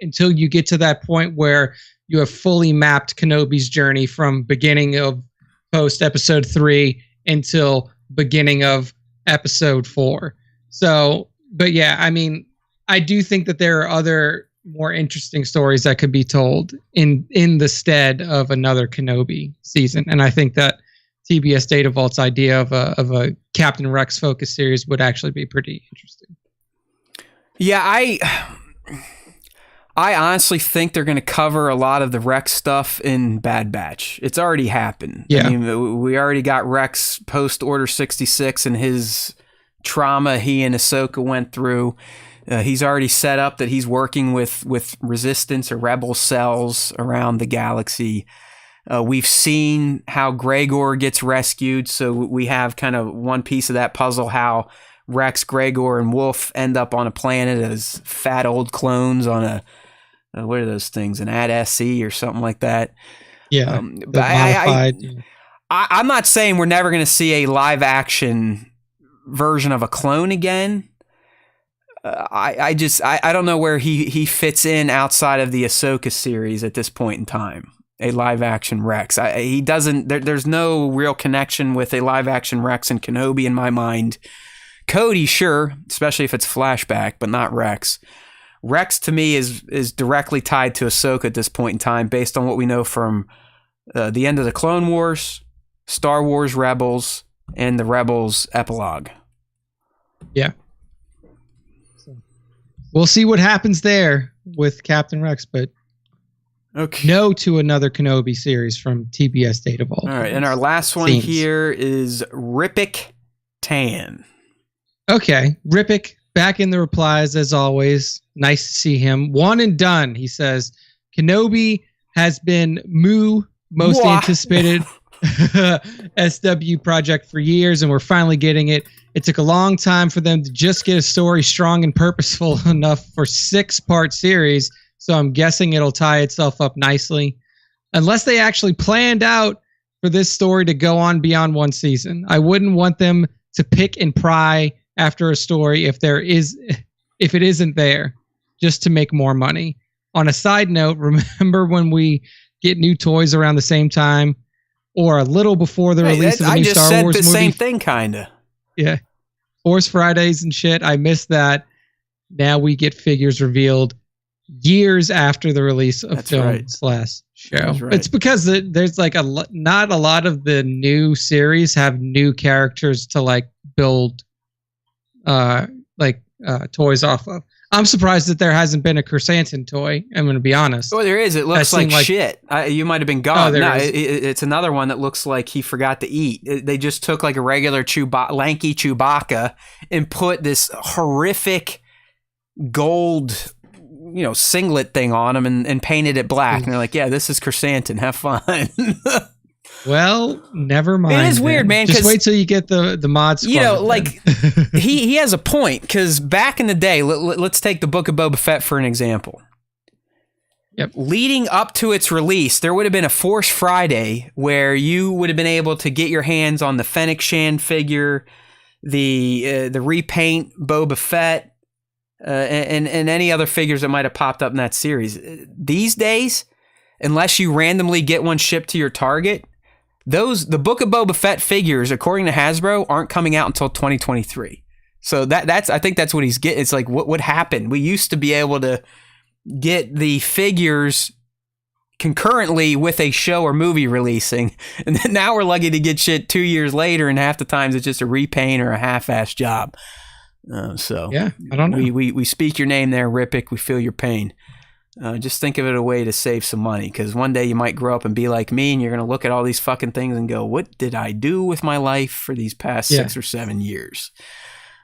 until you get to that point where you have fully mapped Kenobi's journey from beginning of post episode 3 until beginning of episode 4. So, but yeah, I mean, I do think that there are other more interesting stories that could be told in the stead of another Kenobi season. And I think that TBS Data Vault's idea of a Captain Rex focus series would actually be pretty interesting. Yeah, I honestly think they're going to cover a lot of the Rex stuff in Bad Batch. It's already happened. Yeah. I mean, we already got Rex post Order 66 and his trauma he and Ahsoka went through. He's already set up that he's working with resistance or rebel cells around the galaxy. We've seen how Gregor gets rescued, so we have kind of one piece of that puzzle, how Rex, Gregor, and Wolf end up on a planet as fat old clones on a, what are those things, an AD-SE or something like that. Yeah, but I'm not saying we're never going to see a live-action version of a clone again. I don't know where he fits in outside of the Ahsoka series at this point in time. A live action Rex. He doesn't. There's no real connection with a live action Rex and Kenobi in my mind. Cody, sure, especially if it's flashback, but not Rex. Rex to me is directly tied to Ahsoka at this point in time, based on what we know from the end of the Clone Wars, Star Wars Rebels, and the Rebels epilogue. Yeah. We'll see what happens there with Captain Rex, but okay. No to another Kenobi series from TBS Data Vault. All right, and our last one here is Ripik Tan. Okay, Ripik back in the replies as always. Nice to see him. One and done, he says. Kenobi has been most anticipated SW project for years, and we're finally getting it. It took a long time for them to just get a story strong and purposeful enough for 6-part series, so I'm guessing it'll tie itself up nicely. Unless they actually planned out for this story to go on beyond one season. I wouldn't want them to pick and pry after a story if it isn't there, just to make more money. On a side note, remember when we get new toys around the same time or a little before the release of the new Star Wars movie? I just said the same thing, kind of. Yeah. Force Fridays and shit. I missed that. Now we get figures revealed years after the release of film/show. Right. It's because there's like not a lot of the new series have new characters to like build toys off of. I'm surprised that there hasn't been a Chrysanthemum toy. I'm going to be honest. Oh, there is. It looks like shit. You might have been gone. No, it's another one that looks like he forgot to eat. They just took like a regular lanky Chewbacca and put this horrific gold, singlet thing on him and painted it black. And they're like, yeah, this is Chrysanthemum. Have fun. Well, never mind. It is weird, man. Just wait till you get the mod squad. he has a point, because back in the day, let's take the Book of Boba Fett for an example. Yep. Leading up to its release, there would have been a Force Friday where you would have been able to get your hands on the Fennec Shan figure, the repaint Boba Fett, and any other figures that might have popped up in that series. These days, unless you randomly get one shipped to your Target, the Book of Boba Fett figures, according to Hasbro, aren't coming out until 2023. So I think that's what he's getting. It's like, what happened? We used to be able to get the figures concurrently with a show or movie releasing, and then now we're lucky to get shit 2 years later, and half the times it's just a repaint or a half-assed job. Yeah, I don't know. We speak your name there, Ripik. We feel your pain. Just think of it a way to save some money, because one day you might grow up and be like me, and you're going to look at all these fucking things and go, what did I do with my life for these past 6 or 7 years?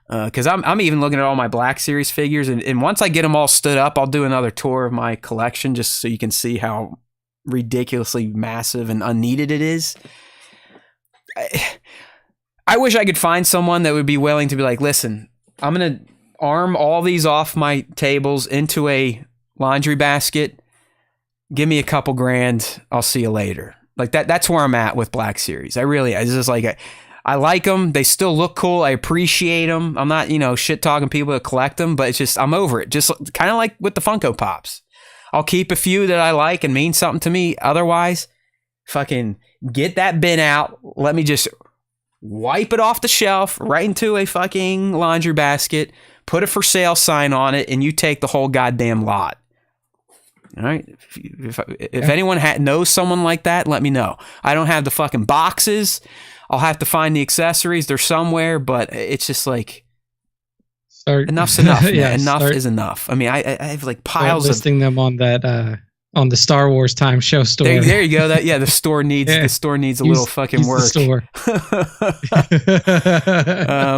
Because I'm even looking at all my Black Series figures, and once I get them all stood up, I'll do another tour of my collection just so you can see how ridiculously massive and unneeded it is. I wish I could find someone that would be willing to be like, listen, I'm going to arm all these off my tables into a laundry basket. Give me a couple grand. I'll see you later. Like that's where I'm at with Black Series. It's just like, I like them. They still look cool. I appreciate them. I'm not, shit talking people that collect them, but it's just, I'm over it. Just kind of like with the Funko Pops. I'll keep a few that I like and mean something to me. Otherwise, fucking get that bin out. Let me just wipe it off the shelf right into a fucking laundry basket, put a for sale sign on it, and you take the whole goddamn lot. All right. If anyone knows someone like that, let me know. I don't have the fucking boxes. I'll have to find the accessories. They're somewhere, but it's just like, enough's enough. Enough is enough. I mean, I have like piles listing them on that on the Star Wars Time Show store. There you go. The store needs a little fucking work.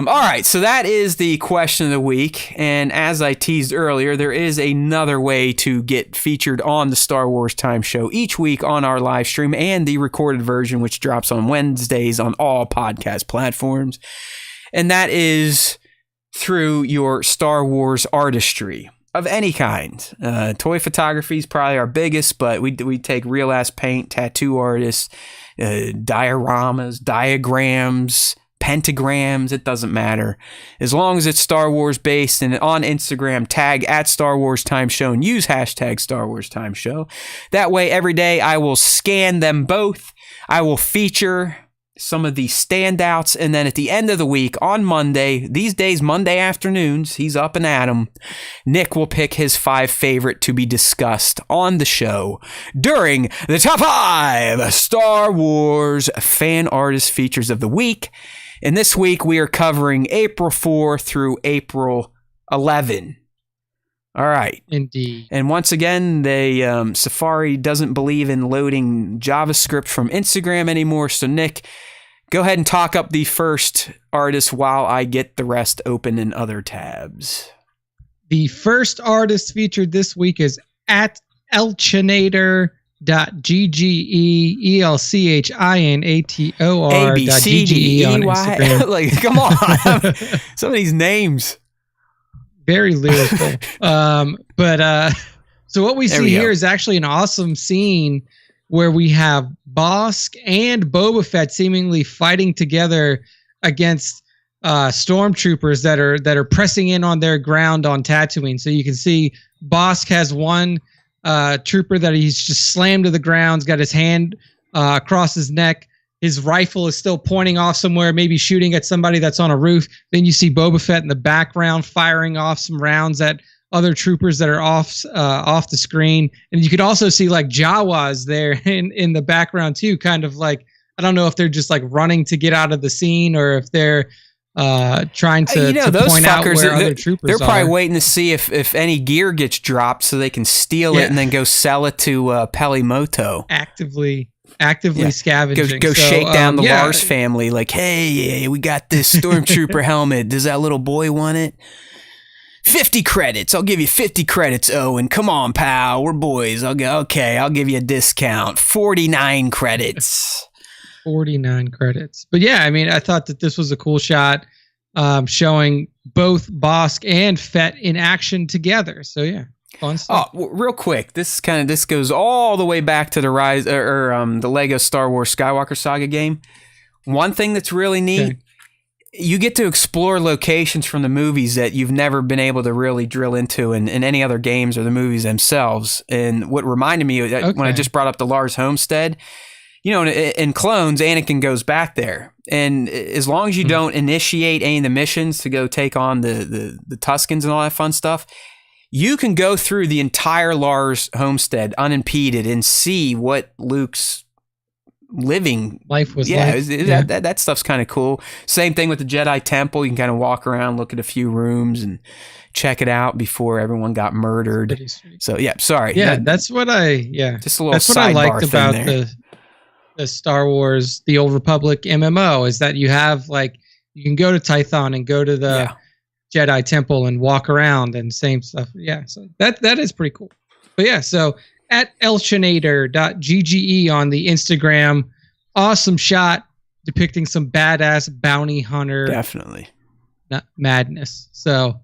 All right, so that is the question of the week, and as I teased earlier, there is another way to get featured on the Star Wars Time Show each week on our live stream and the recorded version, which drops on Wednesdays on all podcast platforms, and that is through your Star Wars artistry of any kind. Toy photography is probably our biggest, but we take real ass paint, tattoo artists, dioramas, diagrams, pentagrams. It doesn't matter as long as it's Star Wars based. And on Instagram, tag at Star Wars Time Show and use hashtag Star Wars Time Show. That way, every day I will scan them both. I will feature some of the standouts, and then at the end of the week on Monday, these days, Monday afternoons, he's up and at 'em. Nick will pick his 5 favorite to be discussed on the show during the Top 5 Star Wars Fan Artist Features of the Week. And this week we are covering April 4 through April 11. All right. Indeed. And once again, Safari doesn't believe in loading JavaScript from Instagram anymore. So Nick, go ahead and talk up the first artist while I get the rest open in other tabs. The first artist featured this week is at elchinator.ggee.elchinator.gge on Instagram. Like, come on. Some of these names. Very lyrical. So what we see here is actually an awesome scene where we have Bosk and Boba Fett seemingly fighting together against stormtroopers that are pressing in on their ground on Tatooine. So you can see Bosk has one trooper that he's just slammed to the ground, got his hand across his neck. His rifle is still pointing off somewhere, maybe shooting at somebody that's on a roof. Then you see Boba Fett in the background firing off some rounds at other troopers that are off the screen. And you could also see like Jawas there in the background too, kind of like, I don't know if they're just like running to get out of the scene or if they're trying to point out where other troopers are. They're probably waiting to see if any gear gets dropped so they can steal it and then go sell it to Pelimoto. Actively scavenging. Go shake down the Lars family like, hey, we got this stormtrooper helmet. Does that little boy want it? 50 credits. I'll give you 50 credits, Owen. Come on, pal. We're boys. I'll give you a discount. 49 credits. 49 credits. But yeah, I mean, I thought that this was a cool shot showing both Bosk and Fett in action together. So yeah. Fun stuff. Oh, real quick, this goes all the way back to the rise the Lego Star Wars Skywalker Saga game. One thing that's really neat, you get to explore locations from the movies that you've never been able to really drill into in any other games or the movies themselves. And what reminded me when I just brought up the Lars homestead, in Clones, Anakin goes back there, and as long as you don't initiate any of the missions to go take on the Tuskens and all that fun stuff, you can go through the entire Lars homestead unimpeded and see what Luke's living life was like. That stuff's kind of cool. Same thing with the Jedi Temple. You can kind of walk around, look at a few rooms, and check it out before everyone got murdered. So yeah, sorry. Yeah, that's what I liked about the Star Wars, the Old Republic MMO is that you have you can go to Tython and go to the Jedi Temple and walk around and same stuff. Yeah, so that is pretty cool. But yeah, so at elchinator.ggee on the Instagram, awesome shot depicting some badass bounty hunter madness. So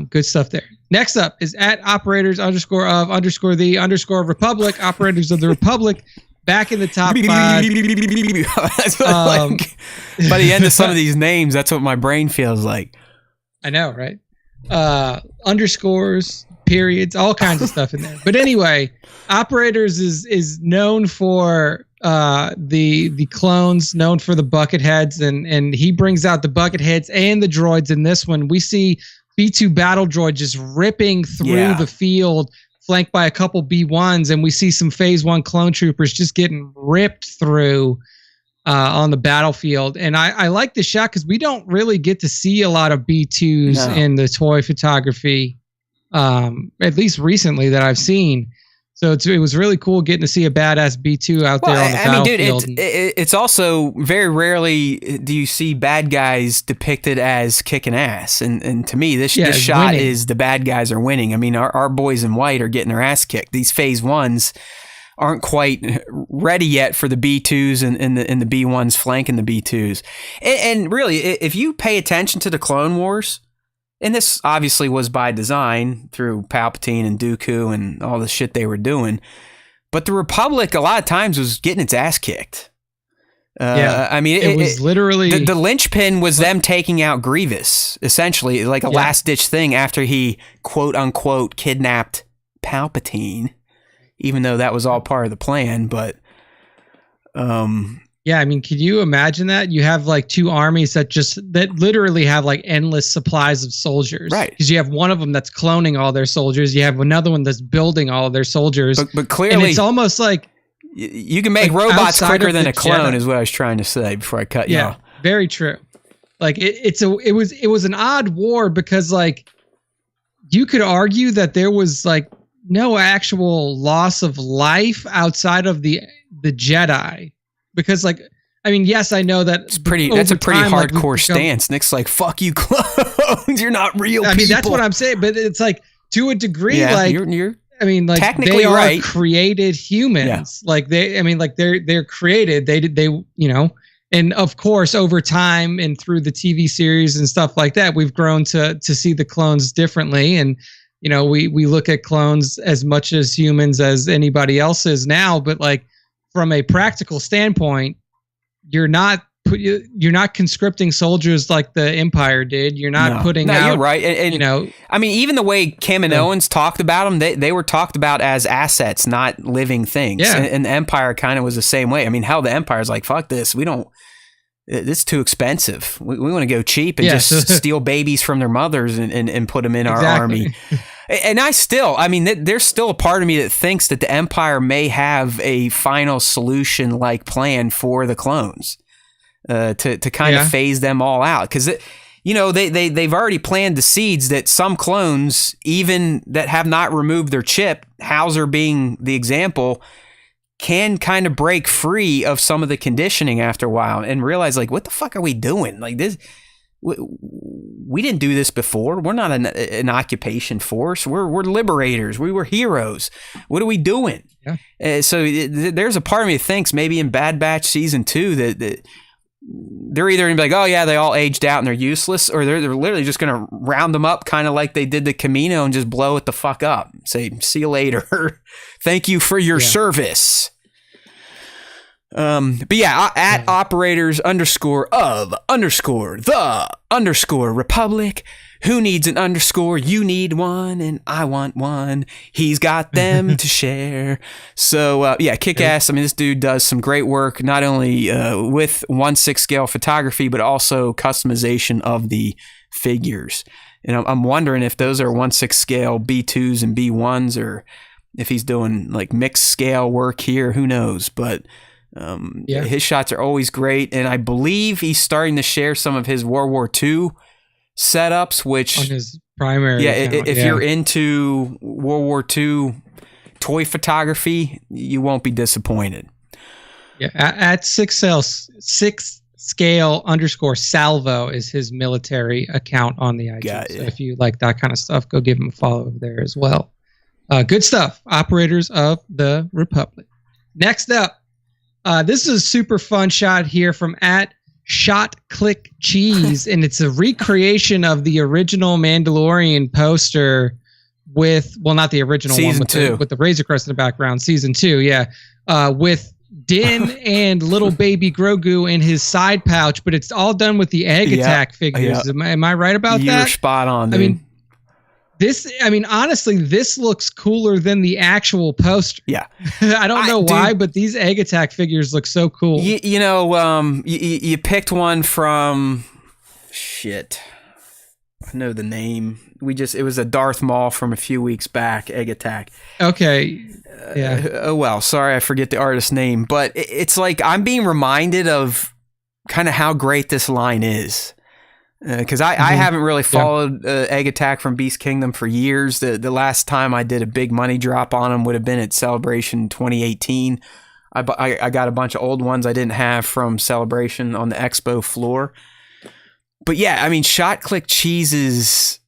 good stuff there. Next up is at operators _of_the_republic, operators of the Republic. Back in the top 5. By the end of some of these names, that's what my brain feels like. I know, right? Underscores, periods, all kinds of stuff in there. But anyway, Operators is known for the clones, known for the bucket heads, and he brings out the bucket heads and the droids in this one. We see B2 battle droid just ripping through the field, flanked by a couple B1s, and we see some Phase 1 clone troopers just getting ripped through on the battlefield. And I like this shot because we don't really get to see a lot of B2s in the toy photography, at least recently that I've seen. So it was really cool getting to see a badass B2 out there on the battlefield. Dude, it's also very rarely do you see bad guys depicted as kicking ass. And to me, this shot winning. Is the bad guys are winning. I mean, our boys in white are getting their ass kicked. These Phase 1s aren't quite ready yet for the B2s and the B1s flanking the B2s. And really, if you pay attention to the Clone Wars, and this obviously was by design through Palpatine and Dooku and all the shit they were doing, but the Republic a lot of times was getting its ass kicked. I mean, it was literally the linchpin was them taking out Grievous, essentially, like a last ditch thing after he quote unquote kidnapped Palpatine, even though that was all part of the plan. But Yeah, I mean, can you imagine that? You have like two armies that literally have like endless supplies of soldiers. Right. Because you have one of them that's cloning all their soldiers. You have another one that's building all of their soldiers. But clearly, and it's almost like you can make like robots quicker than the a clone, Jedi. is what I was trying to say before I cut you off. Very true. Like it was an odd war because like you could argue that there was like no actual loss of life outside of the Jedi. Because like, I mean, yes, I know that that's a pretty hardcore stance. Nick's like, fuck you clones. You're not real people. I mean, that's what I'm saying, but it's like to a degree, like you're I mean, like technically they are right. created humans. Yeah. Like they're created. They you know, and of course over time and through the TV series and stuff like that, we've grown to see the clones differently. And you know, we look at clones as much as humans as anybody else is now, but like from a practical standpoint, you're not conscripting soldiers like the Empire did. You're not putting out. You're right. And you know, I mean, even the way Kaminoans talked about them, they were talked about as assets, not living things. Yeah. And the Empire kind of was the same way. I mean, hell, the Empire's like, fuck this. It's too expensive. We want to go cheap and just steal babies from their mothers and put them in our army. And there's still a part of me that thinks that the Empire may have a final solution like plan for the clones to kind of phase them all out. Because, they've already planted the seeds that some clones, even that have not removed their chip, Hauser being the example, can kind of break free of some of the conditioning after a while and realize, like, what the fuck are we doing? Like this, we didn't do this before. We're not an occupation force. We're liberators. We were heroes. What are we doing? Yeah. So there's a part of me that thinks maybe in Bad Batch season 2 that they're either gonna be like, oh yeah, they all aged out and they're useless, or they're literally just gonna round them up, kind of like they did the Camino, and just blow it the fuck up. Say, see you later. Thank you for your service. But yeah, at operators _of_the_Republic. Who needs an underscore? You need one, and I want one. He's got them to share. So, kick ass. I mean, this dude does some great work, not only with 1/6 scale photography, but also customization of the figures. And I'm wondering if those are 1/6 scale B2s and B1s, or if he's doing like mixed scale work here. Who knows? But his shots are always great. And I believe he's starting to share some of his World War II setups, which on his primary account, if you're into World War II toy photography, you won't be disappointed. At 6 scale _salvo is his military account on the IG. So if you like that kind of stuff, go give him a follow over there as well. Good stuff. Operators of the Republic. Next up, this is a super fun shot here from at Shot Click Cheese, and it's a recreation of the original Mandalorian poster with, well, not the original season one with the Razor Crest in the background, season 2, with Din and little baby Grogu in his side pouch, but it's all done with the Egg Attack figures. Am I right about that? You're spot on, dude. Honestly, this looks cooler than the actual poster. Yeah. I don't know why, but these Egg Attack figures look so cool. You picked one from, shit, I know the name. It was a Darth Maul from a few weeks back, Egg Attack. Okay. Oh, well, sorry, I forget the artist's name, but it's like I'm being reminded of kind of how great this line is. Because I haven't really followed Egg Attack from Beast Kingdom for years. The last time I did a big money drop on them would have been at Celebration 2018. I got a bunch of old ones I didn't have from Celebration on the expo floor. But yeah, I mean, Shot Click Cheese's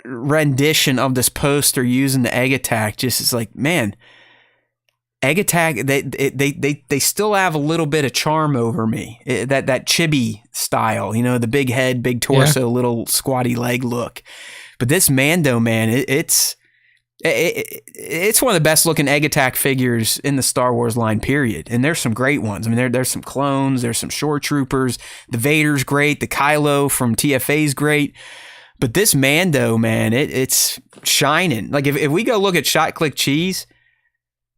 rendition of this poster using the Egg Attack just is like, man, Egg Attack, they still have a little bit of charm over me. That chibi style, the big head, big torso, little squatty leg look. But this Mando, man, it's one of the best looking Egg Attack figures in the Star Wars line, period. And there's some great ones. I mean, there's some clones, there's some shore troopers. The Vader's great. The Kylo from TFA's great. But this Mando, man, it's shining. Like if we go look at Shot Click Cheese,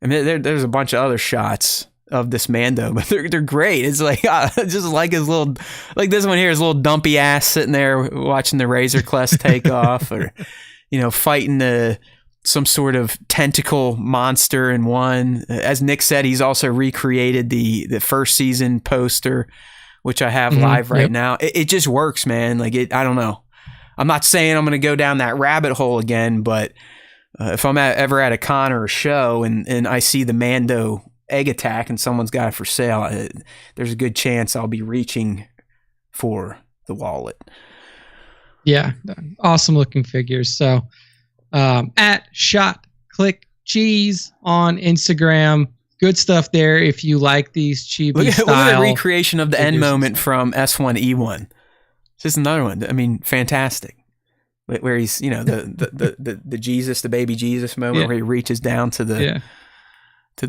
I mean, there's a bunch of other shots of this Mando, but they're great. It's like just like his little, like this one here, his little dumpy ass sitting there watching the Razor Crest take off, or fighting some sort of tentacle monster in one. As Nick said, he's also recreated the first season poster, which I have live right now. It just works, man. Like I don't know. I'm not saying I'm going to go down that rabbit hole again, but if I'm ever at a con or a show and I see the Mando egg attack and someone's got it for sale, there's a good chance I'll be reaching for the wallet. Yeah, awesome looking figures. So at Shot Click Cheese on Instagram, good stuff there if you like these chibi style. Look at the recreation of the end moment from S1E1. This is another one. I mean, fantastic. Where he's, the Jesus, the baby Jesus moment where he reaches down to the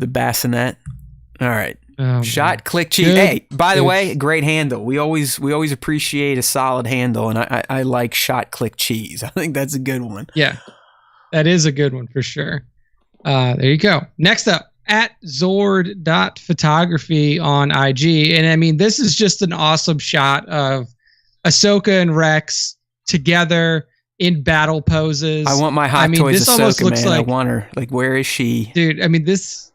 bassinet. All right. Shot Click Cheese. Good. Hey, by the way, great handle. We always appreciate a solid handle, and I like Shot Click Cheese. I think that's a good one. Yeah, that is a good one for sure. There you go. Next up, at Zord.photography on IG. And I mean, this is just an awesome shot of Ahsoka and Rex together in battle poses. I want my Hot Toys this Ahsoka, almost looks man. like, I want her. Like, where is she? Dude, I mean, this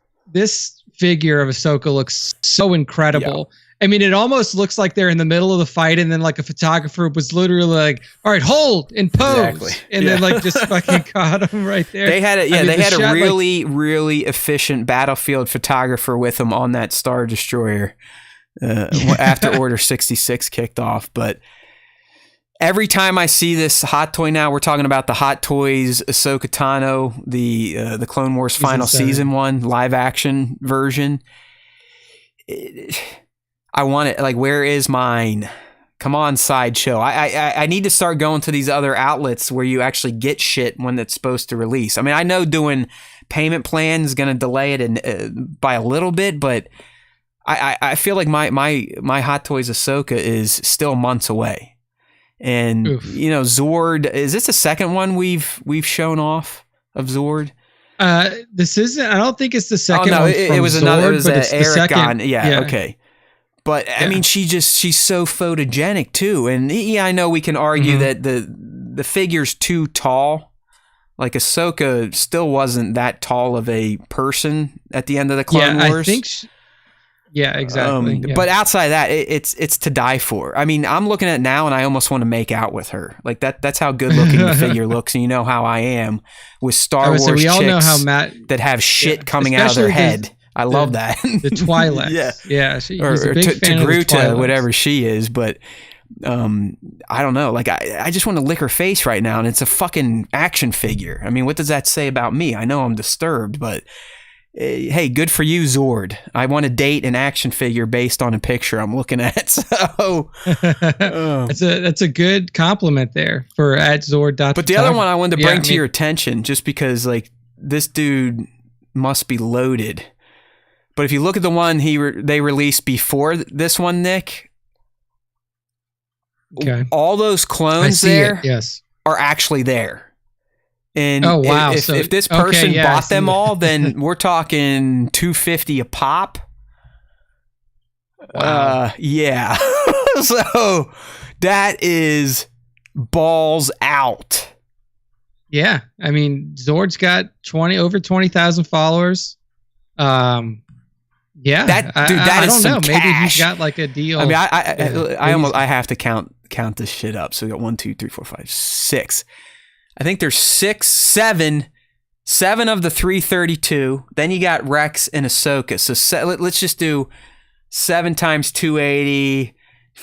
figure of Ahsoka looks so incredible. Yeah. I mean, it almost looks like they're in the middle of the fight, and then like a photographer was literally like, "All right, hold and pose," exactly. And then like just fucking caught him right there. They had they had a really really efficient battlefield photographer with them on that Star Destroyer after Order 66 kicked off. But every time I see this Hot Toy now, we're talking about the Hot Toys Ahsoka Tano, the Clone Wars final season one live action version. I want it. Like, where is mine? Come on, Sideshow. I need to start going to these other outlets where you actually get shit when it's supposed to release. I mean, I know doing payment plans is going to delay it by a little bit, but I feel like my Hot Toys Ahsoka is still months away. And Zord, is this the second one we've shown off of Zord? This isn't. I don't think it's the second. Oh no, one it was Zord, another. It was Eric on. Yeah, okay. But I mean, she's so photogenic too, and I know we can argue that the figure's too tall. Like Ahsoka still wasn't that tall of a person at the end of the Clone Wars. I think. Exactly. But outside of that, it's to die for. I mean, I'm looking at it now, and I almost want to make out with her. Like that's how good looking the figure looks, and you know how I am with Star Wars chicks all know how Matt, that have shit coming out of their head. I love that. The Twi'leks. yeah. He's or a big fan of the Togruta, whatever she is. But I don't know. Like I just want to lick her face right now, and it's a fucking action figure. I mean, what does that say about me? I know I'm disturbed, but hey, good for you, Zord. I want to date an action figure based on a picture I'm looking at. So that's a good compliment there for at Zord. But the other one I wanted to bring to your attention, just because like this dude must be loaded. But if you look at the one they released before this one, Nick, all those clones there are actually there. And if this person bought them all, then we're talking $250 a pop. Wow. Yeah. So that is balls out. Yeah. I mean, Zord's got over 20,000 followers. Yeah. That I is don't some know. cash. Maybe he's got like a deal. I mean, I have to count this shit up. So we got 1, 2, 3, 4, 5, 6. I think there's 7 of the 332. Then you got Rex and Ahsoka. So let's just do 7 times 280,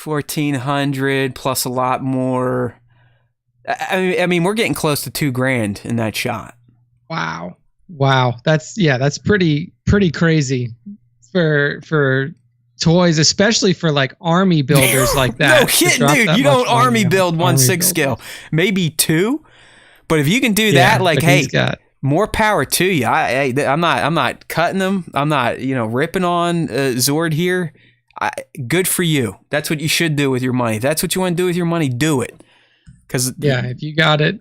1,400 plus a lot more. I mean, we're getting close to $2,000 in that shot. Wow. That's pretty crazy for toys, especially for like army builders like that. No kidding, dude. You don't army build 1/6 scale, maybe 2. But if you can do that, like, hey, more power to you. I'm not cutting them. I'm not, ripping on Zord here. Good for you. That's what you should do with your money. If that's what you want to do with your money, do it. Because if you got it.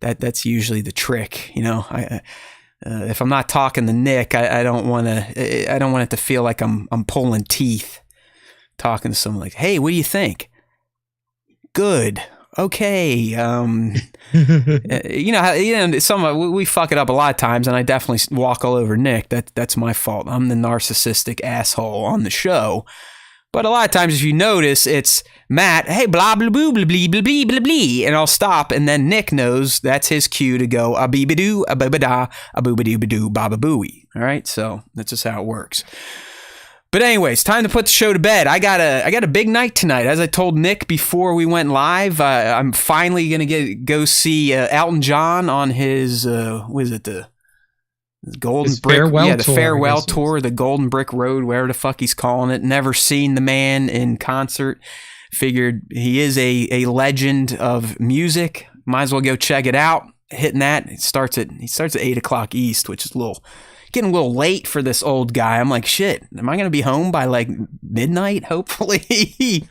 That's usually the trick, you know. If I'm not talking to Nick, I don't want it to feel like I'm pulling teeth talking to someone like, hey, what do you think? Good. Okay. You know, we fuck it up a lot of times, and I definitely walk all over Nick. That's my fault. I'm the narcissistic asshole on the show. But a lot of times, if you notice, it's Matt, hey, blah, blah, blah, blah, blah, blah, blah, blah, blah, and I'll stop, and then Nick knows that's his cue to go, a-bee-ba-doo, a-ba-ba-da, a-boo-ba-doo-ba-doo, ba-ba-booey. All right? So that's just how it works. But anyways, time to put the show to bed. I got a big night tonight. As I told Nick before we went live, I'm finally going to go see Elton John on his, the Golden Brick, farewell the tour, farewell tour, the Golden Brick Road, wherever the fuck he's calling it. Never seen the man in concert. Figured he is a legend of music. Might as well go check it out. Hitting that, he starts at 8 o'clock East, which is getting a little late for this old guy. I'm like, shit, am I gonna be home by like midnight? Hopefully.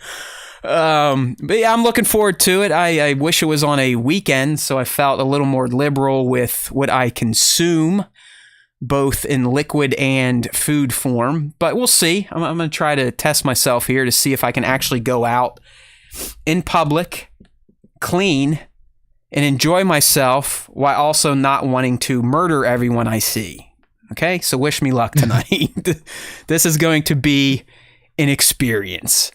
But yeah, I'm looking forward to it. I wish it was on a weekend, so I felt a little more liberal with what I consume, both in liquid and food form. But we'll see. I'm going to try to test myself here to see if I can actually go out in public, clean, and enjoy myself while also not wanting to murder everyone I see. Okay? So wish me luck tonight. This is going to be an experience.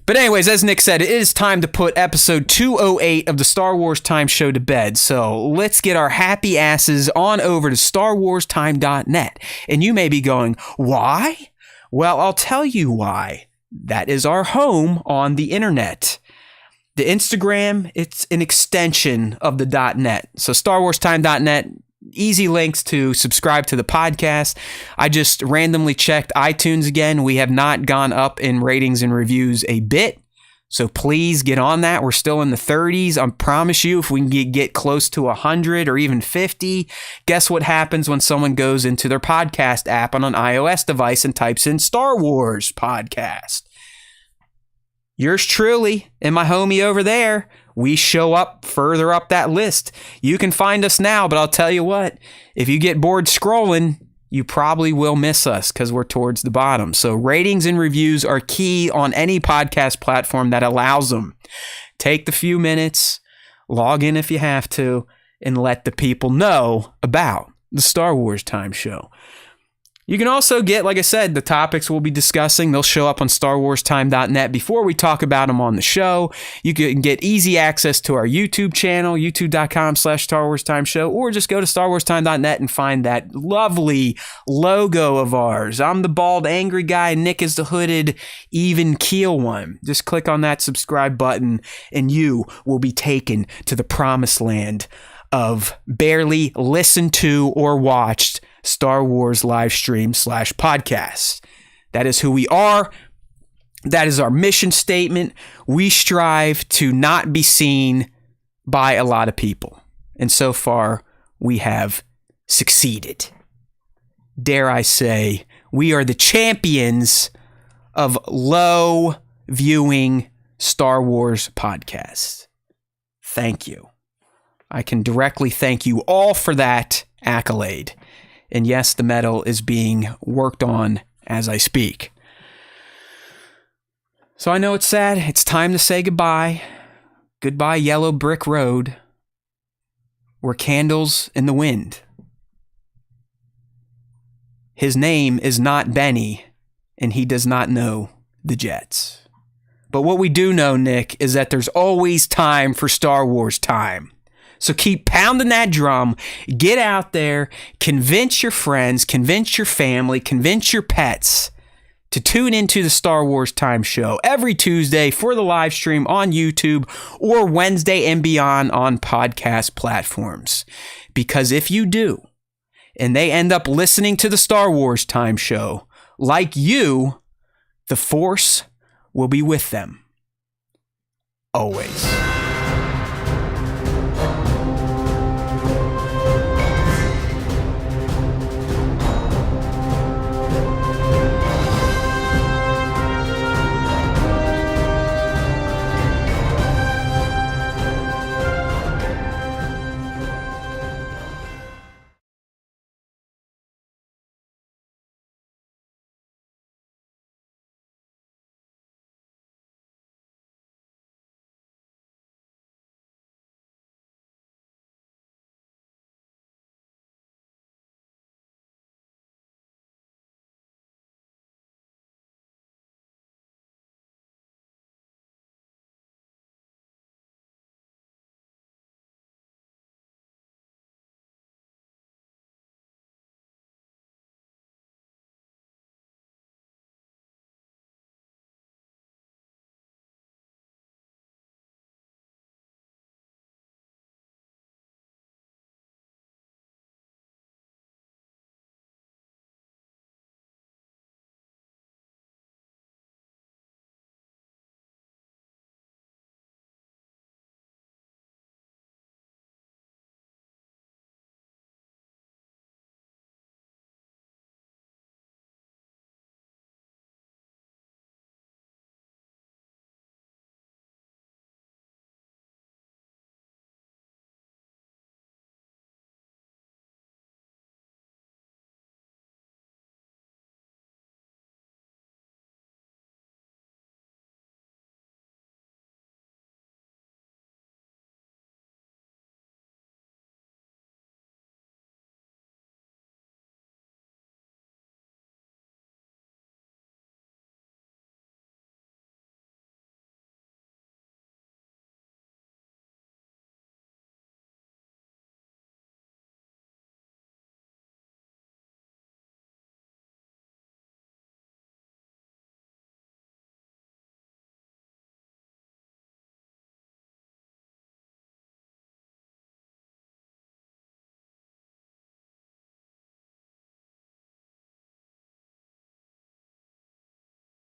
But anyways, as Nick said, it is time to put episode 208 of the Star Wars Time Show to bed. So let's get our happy asses on over to StarWarsTime.net. And you may be going, why? Well, I'll tell you why. That is our home on the internet. The Instagram, it's an extension of the .net. So StarWarsTime.net, easy links to subscribe to the podcast. I just randomly checked iTunes again. We have not gone up in ratings and reviews a bit. So please get on that. We're still in the 30s. I promise you, if we can get close to 100 or even 50, guess what happens when someone goes into their podcast app on an iOS device and types in Star Wars podcast? Yours truly and my homie over there, we show up further up that list. You can find us now, but I'll tell you what, if you get bored scrolling, you probably will miss us because we're towards the bottom. So ratings and reviews are key on any podcast platform that allows them. Take the few minutes, log in if you have to, and let the people know about the Star Wars Time Show. You can also get, like I said, the topics we'll be discussing. They'll show up on StarWarsTime.net before we talk about them on the show. You can get easy access to our YouTube channel, youtube.com/StarWarsTimeShow, or just go to StarWarsTime.net and find that lovely logo of ours. I'm the bald, angry guy. Nick is the hooded, even keel one. Just click on that subscribe button, and you will be taken to the promised land of barely listened to or watched Star Wars live stream /podcast. That is who we are. That is our mission statement. We strive to not be seen by a lot of people. And so far, we have succeeded. Dare I say, we are the champions of low viewing Star Wars podcasts. Thank you. I can directly thank you all for that accolade. And yes, the medal is being worked on as I speak. So I know it's sad. It's time to say goodbye. Goodbye, Yellow Brick Road. We're candles in the wind. His name is not Benny, and he does not know the Jets. But what we do know, Nick, is that there's always time for Star Wars time. So keep pounding that drum, get out there, convince your friends, convince your family, convince your pets to tune into the Star Wars Time Show every Tuesday for the live stream on YouTube or Wednesday and beyond on podcast platforms. Because if you do, and they end up listening to the Star Wars Time Show, like you, the Force will be with them. Always.